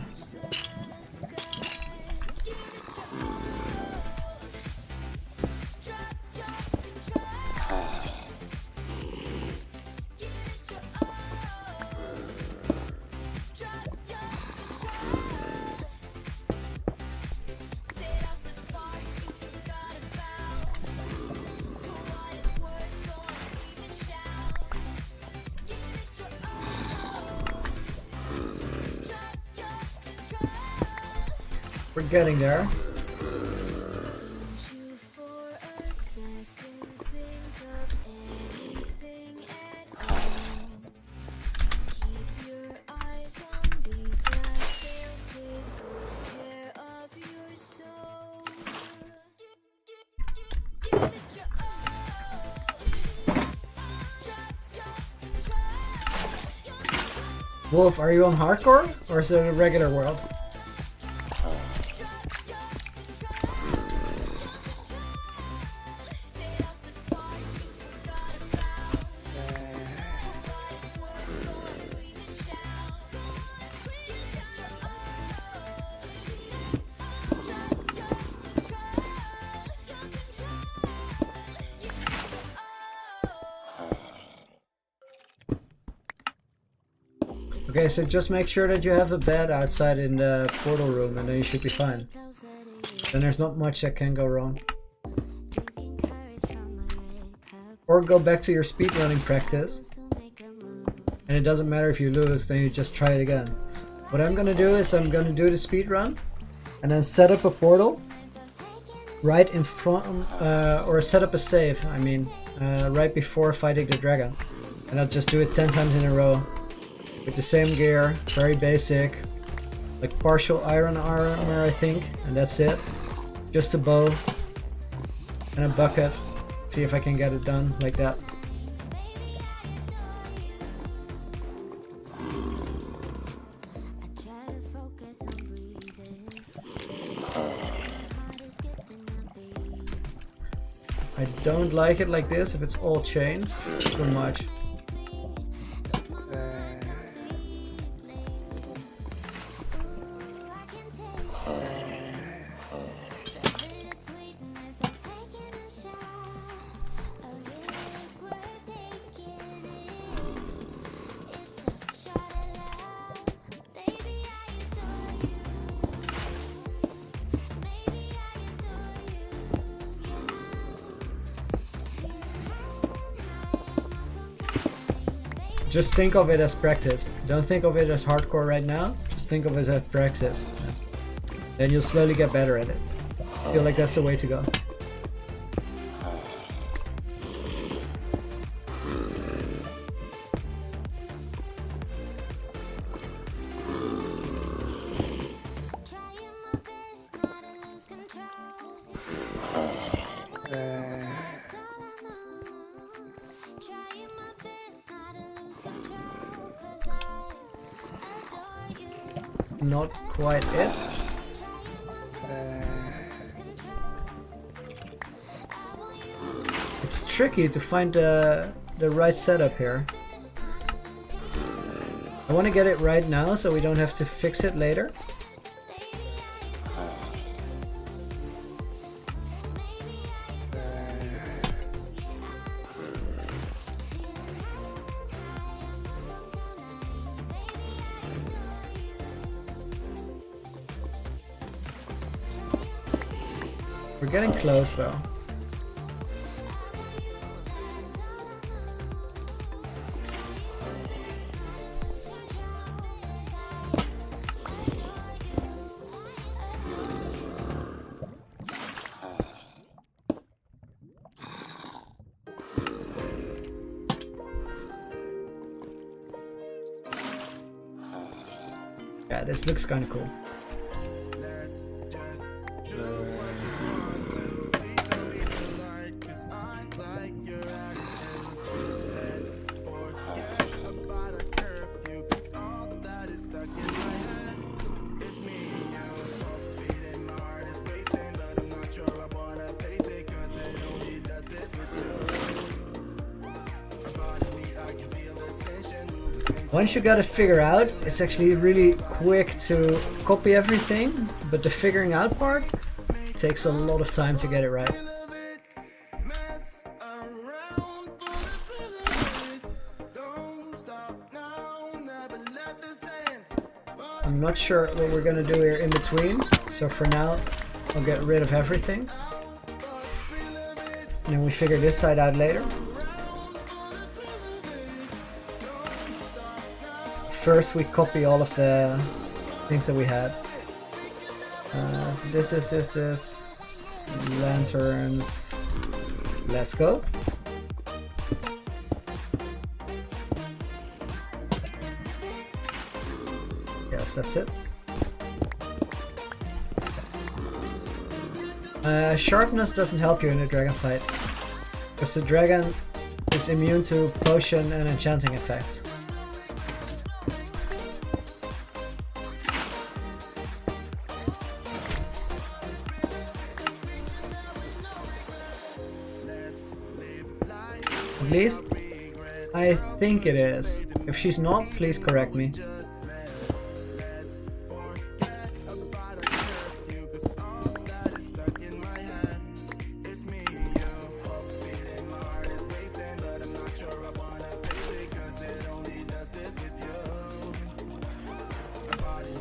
We're getting there. Wolf, are you on hardcore or is it a regular world? Okay, so just make sure that you have a bed outside in the portal room and then you should be fine. Then there's not much that can go wrong. Or go back to your speedrunning practice. And it doesn't matter if you lose, then you just try it again. What I'm gonna do is I'm gonna do the speedrun and then set up a portal right in front, or set up a save, I mean, right before fighting the dragon. And I'll just do it 10 times in a row. With the same gear, very basic. Like partial iron armor, I think, and that's it. Just a bow and a bucket. See if I can get it done like that. I don't like it like this if it's all chains. It's too much. Just think of it as practice. Don't think of it as hardcore right now. Just think of it as practice. Then you'll slowly get better at it. I feel like that's the way to go. Not quite it. It's tricky to find the right setup here. I want to get it right now so we don't have to fix it later. We're getting close though. Yeah, this looks kind of cool. Once you got it figured out, it's actually really quick to copy everything, but the figuring out part takes a lot of time to get it right. I'm not sure what we're gonna do here in between, so for now I'll get rid of everything. And then we figure this side out later. First we copy all of the things that we had. This is lanterns. Let's go. Yes, that's it. Sharpness doesn't help you in a dragon fight, because the dragon is immune to potion and enchanting effects. At least, I think it is. If she's not, please correct me.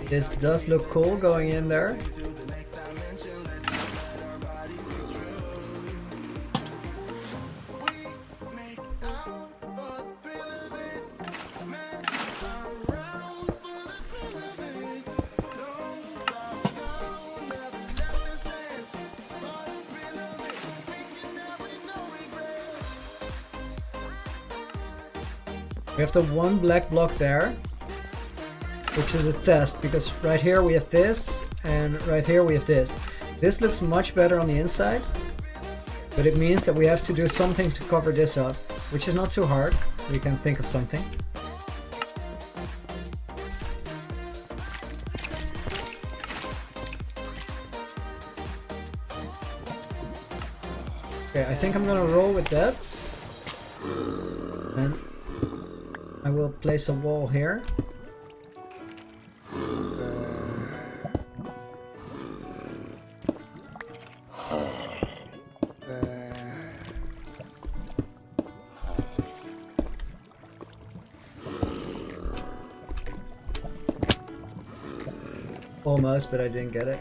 This does look cool going in there. We have the one black block there, which is a test, because right here we have this, and right here we have this. This looks much better on the inside, but it means that we have to do something to cover this up, which is not too hard. We can think of something. Okay, I think I'm gonna roll with that. And I will place a wall here. Almost, but I didn't get it.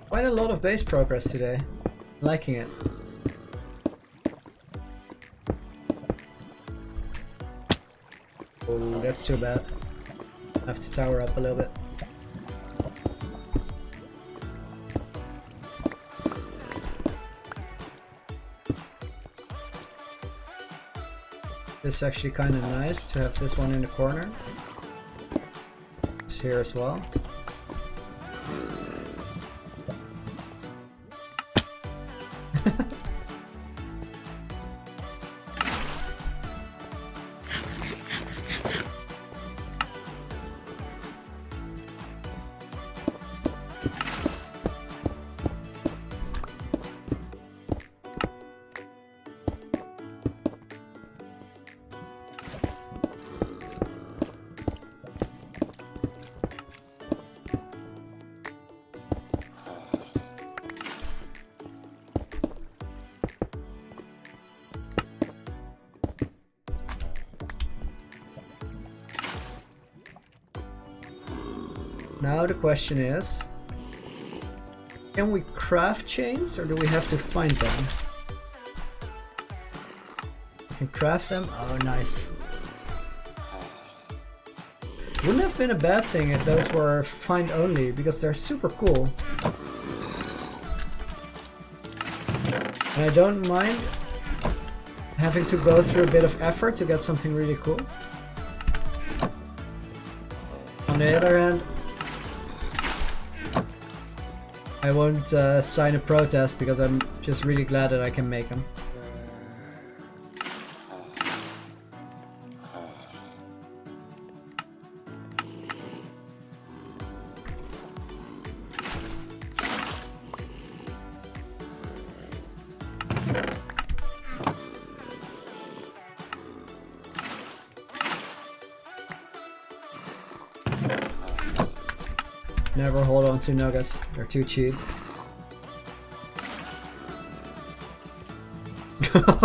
Quite a lot of base progress today. Liking it. Oh, that's too bad. I have to tower up a little bit. This is actually kind of nice to have this one in the corner. It's here as well. Now the question is, can we craft chains or do we have to find them? We can craft them? Oh, nice. Wouldn't have been a bad thing if those were find only, because they're super cool. And I don't mind having to go through a bit of effort to get something really cool. On the other hand, I won't sign a protest because I'm just really glad that I can make them. Never hold on to nuggets, they're too cheap.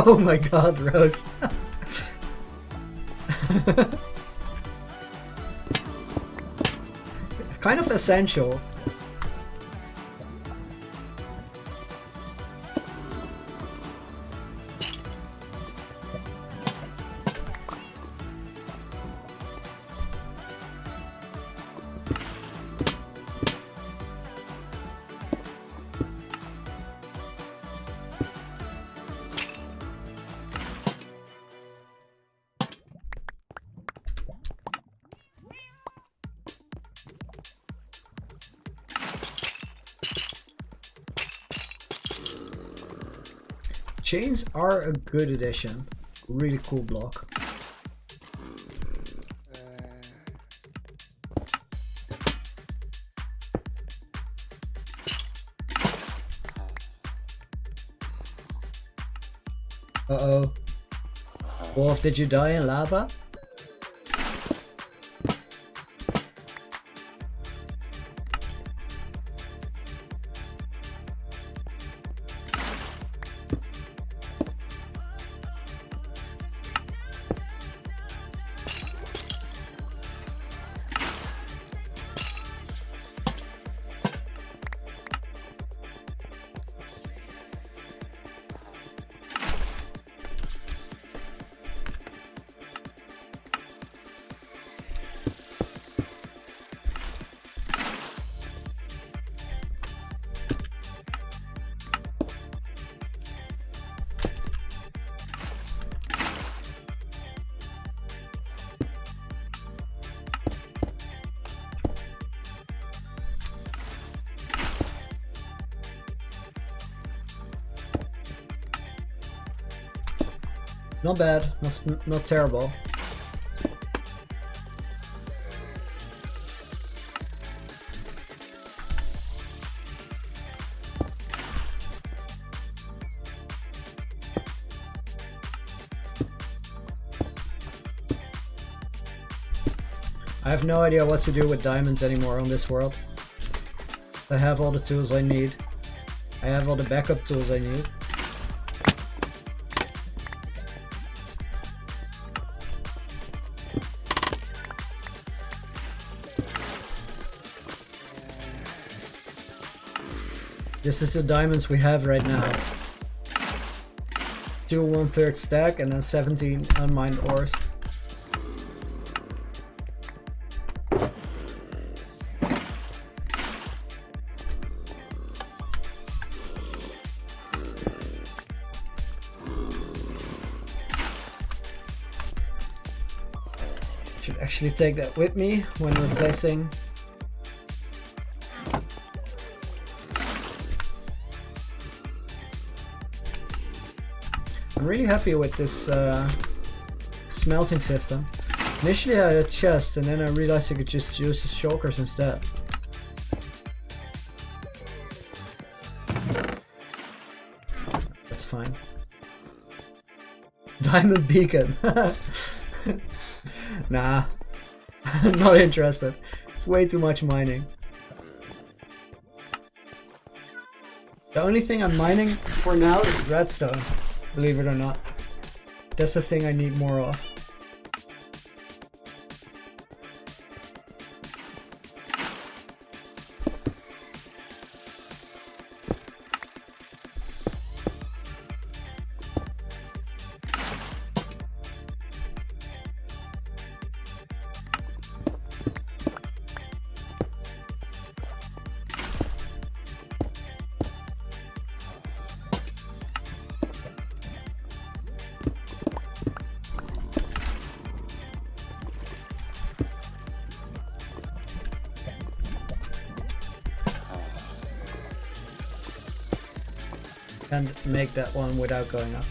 Oh my god, roast. It's kind of essential. Chains are a good addition. Really cool block. Uh-oh. Wolf, did you die in lava? Not bad, not terrible. I have no idea what to do with diamonds anymore on this world. I have all the tools I need. I have all the backup tools I need. This is the diamonds we have right now. 2 1/3 stack and then 17 unmined ores. Should actually take that with me when replacing. I'm really happy with this smelting system. Initially I had a chest and then I realized I could just use the shulkers instead. That's fine. Diamond beacon. Nah, not interested. It's way too much mining. The only thing I'm mining for now is redstone, believe it or not. That's the thing I need more of. And make that one without going up.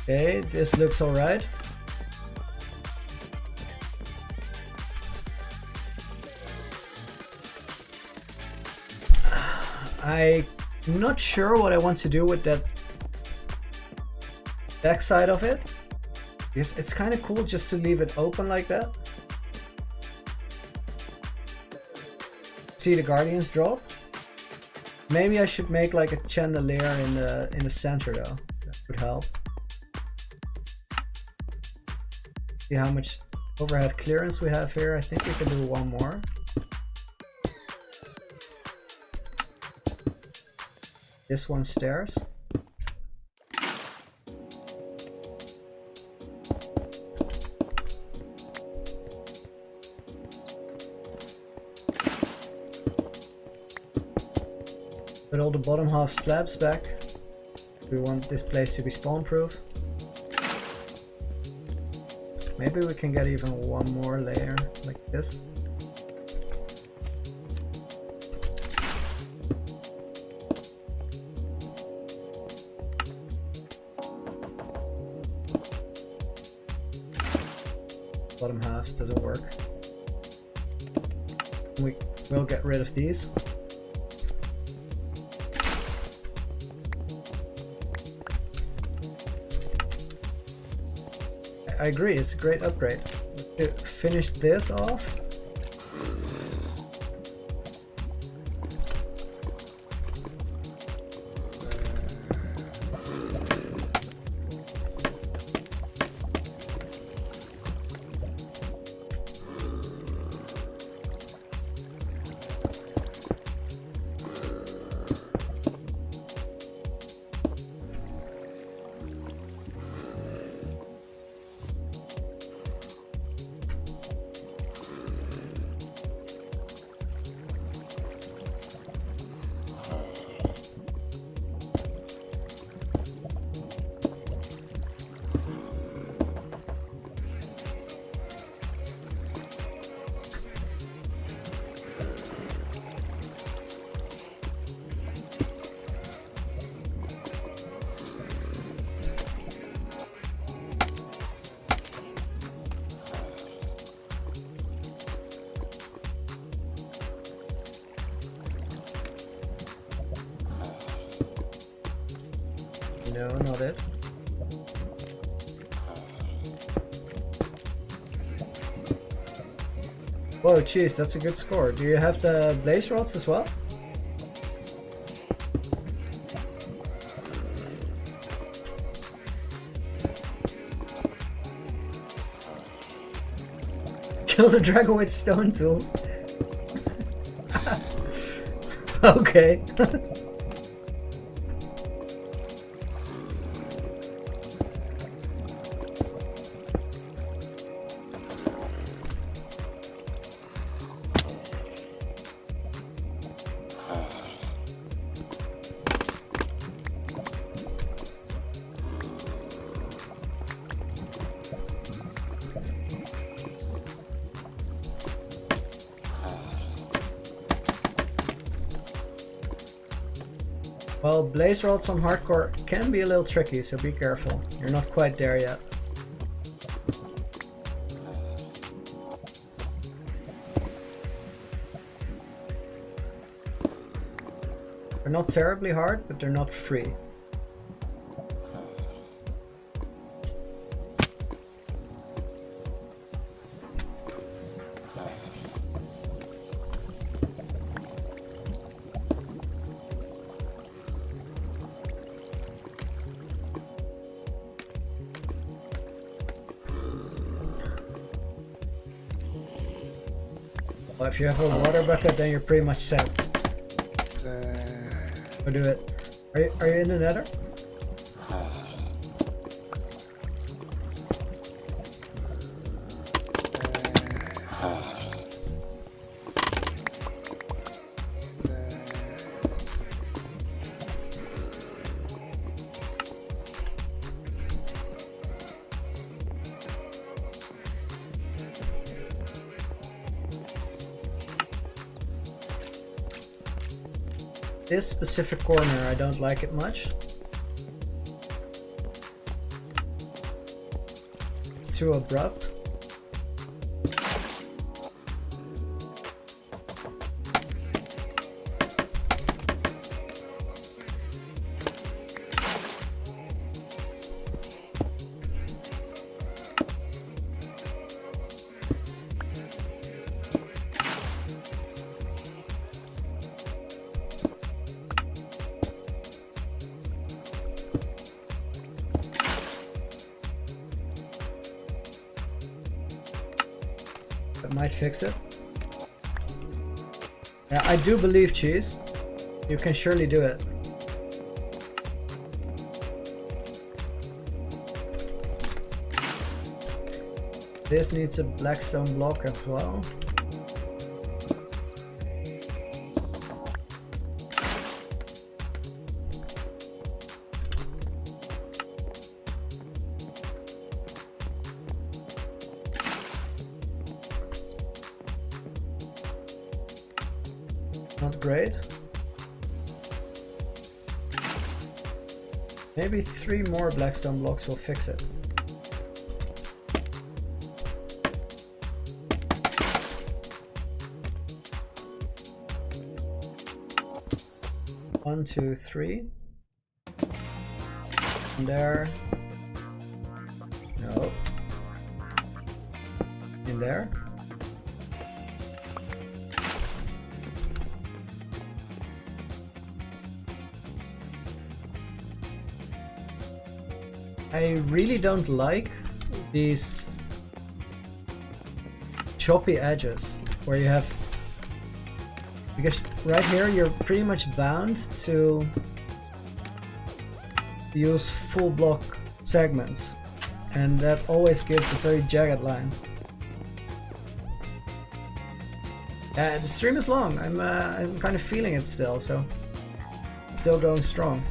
Okay, this looks alright. I'm not sure what I want to do with that back side of it. Because it's kind of cool just to leave it open like that. See the guardians drop? Maybe I should make like a chandelier in the center though. That would help. See how much overhead clearance we have here. I think we can do one more. This one stairs. Put all the bottom half slabs back. We want this place to be spawn proof. Maybe we can get even one more layer like this. Bottom half doesn't work. We will get rid of these. I agree, it's a great upgrade. Finish this off. No, not it. Whoa, jeez, that's a good score. Do you have the blaze rods as well? Kill the dragon with stone tools. Okay. Well, blaze rods on hardcore can be a little tricky, so be careful. You're not quite there yet. They're not terribly hard, but they're not free. Well, if you have a water bucket, then you're pretty much set. Go do it. Are you in the nether? This specific corner, I don't like it much. It's too abrupt. That might fix it. Yeah, I do believe, Cheese. You can surely do it. This needs a black stone block as well. Not great. Maybe 3 more blackstone blocks will fix it. One, two, three. And there. No. In there. I really don't like these choppy edges where you have, because right here you're pretty much bound to use full block segments, and that always gives a very jagged line. The stream is long. I'm kind of feeling it still, so still going strong.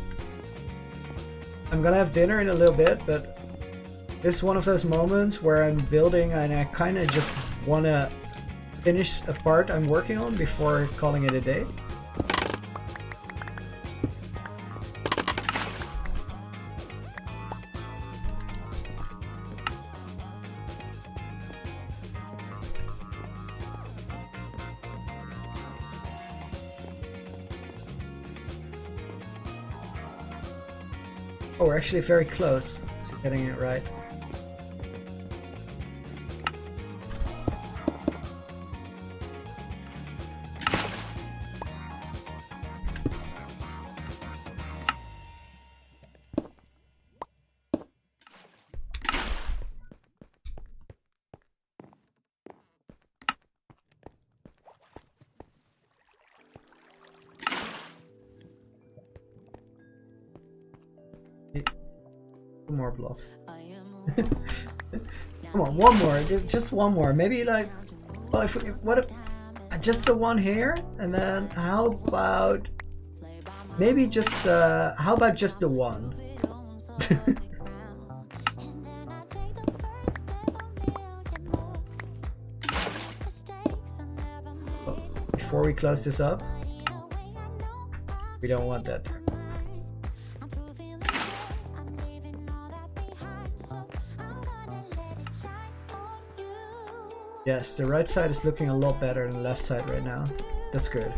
I'm gonna have dinner in a little bit, but this is one of those moments where I'm building and I kind of just want to finish a part I'm working on before calling it a day. Oh, we're actually very close to getting it right. One more bluff. Come on, one more. Just one more. Maybe like, well, if what if just the one here, and then how about maybe just how about just the one? Before we close this up, we don't want that. Yes, the right side is looking a lot better than the left side right now. That's good.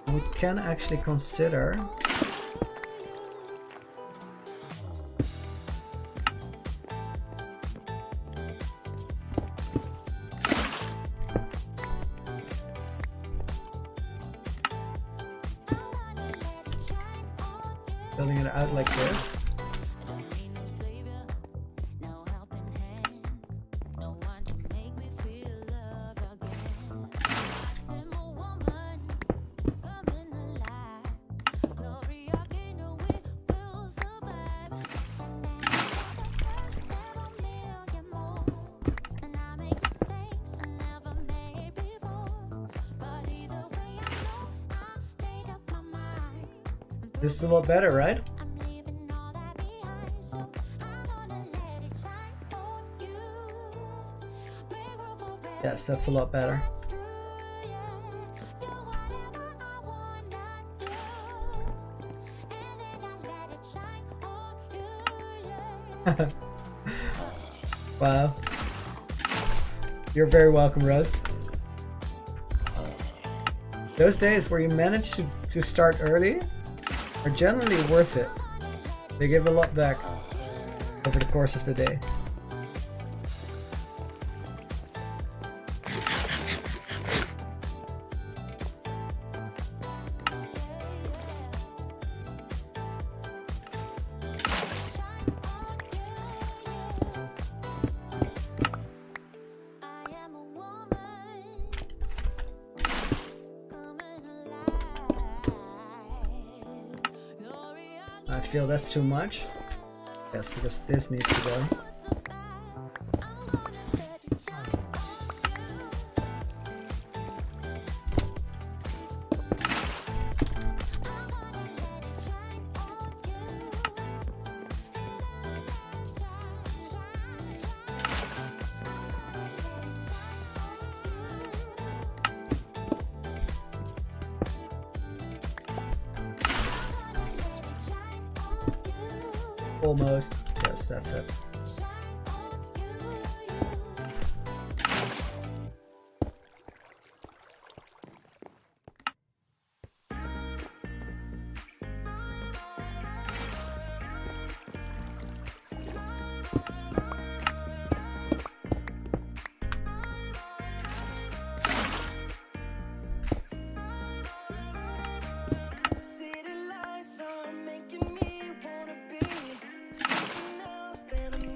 We can actually consider building it out like this. This is a lot better, right? Yes, that's a lot better. Wow. You're very welcome, Rose. Those days where you manage to start early are generally worth it. They give a lot back over the course of the day. I feel that's too much. Yes, because this needs to go. Almost. Yes, that's it. City lights are making me wanna be something else than I'm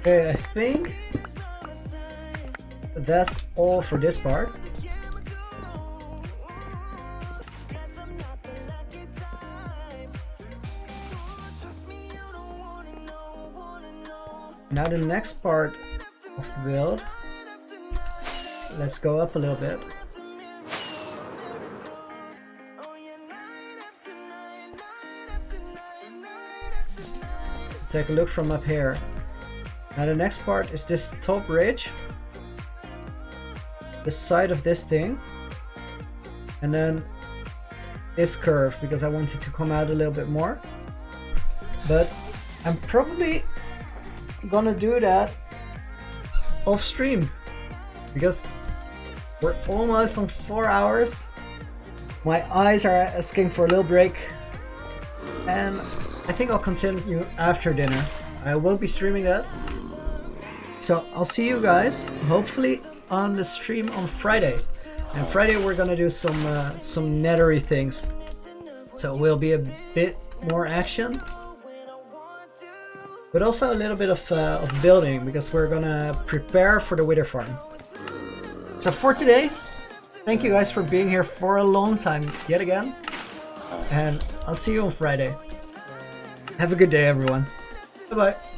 Okay, I think that's all for this part. Now the next part of the build, let's go up a little bit. Take a look from up here. Now the next part is this top ridge, the side of this thing, and then this curve, because I want it to come out a little bit more. But I'm probably gonna do that off stream, because we're almost on 4 hours. My eyes are asking for a little break, and I think I'll continue after dinner. I will be streaming that. So I'll see you guys hopefully on the stream on Friday. And Friday we're gonna do some nethery things. So it will be a bit more action, but also a little bit of building, because we're gonna prepare for the wither farm. So for today, thank you guys for being here for a long time yet again, and I'll see you on Friday. Have a good day, everyone. Bye bye.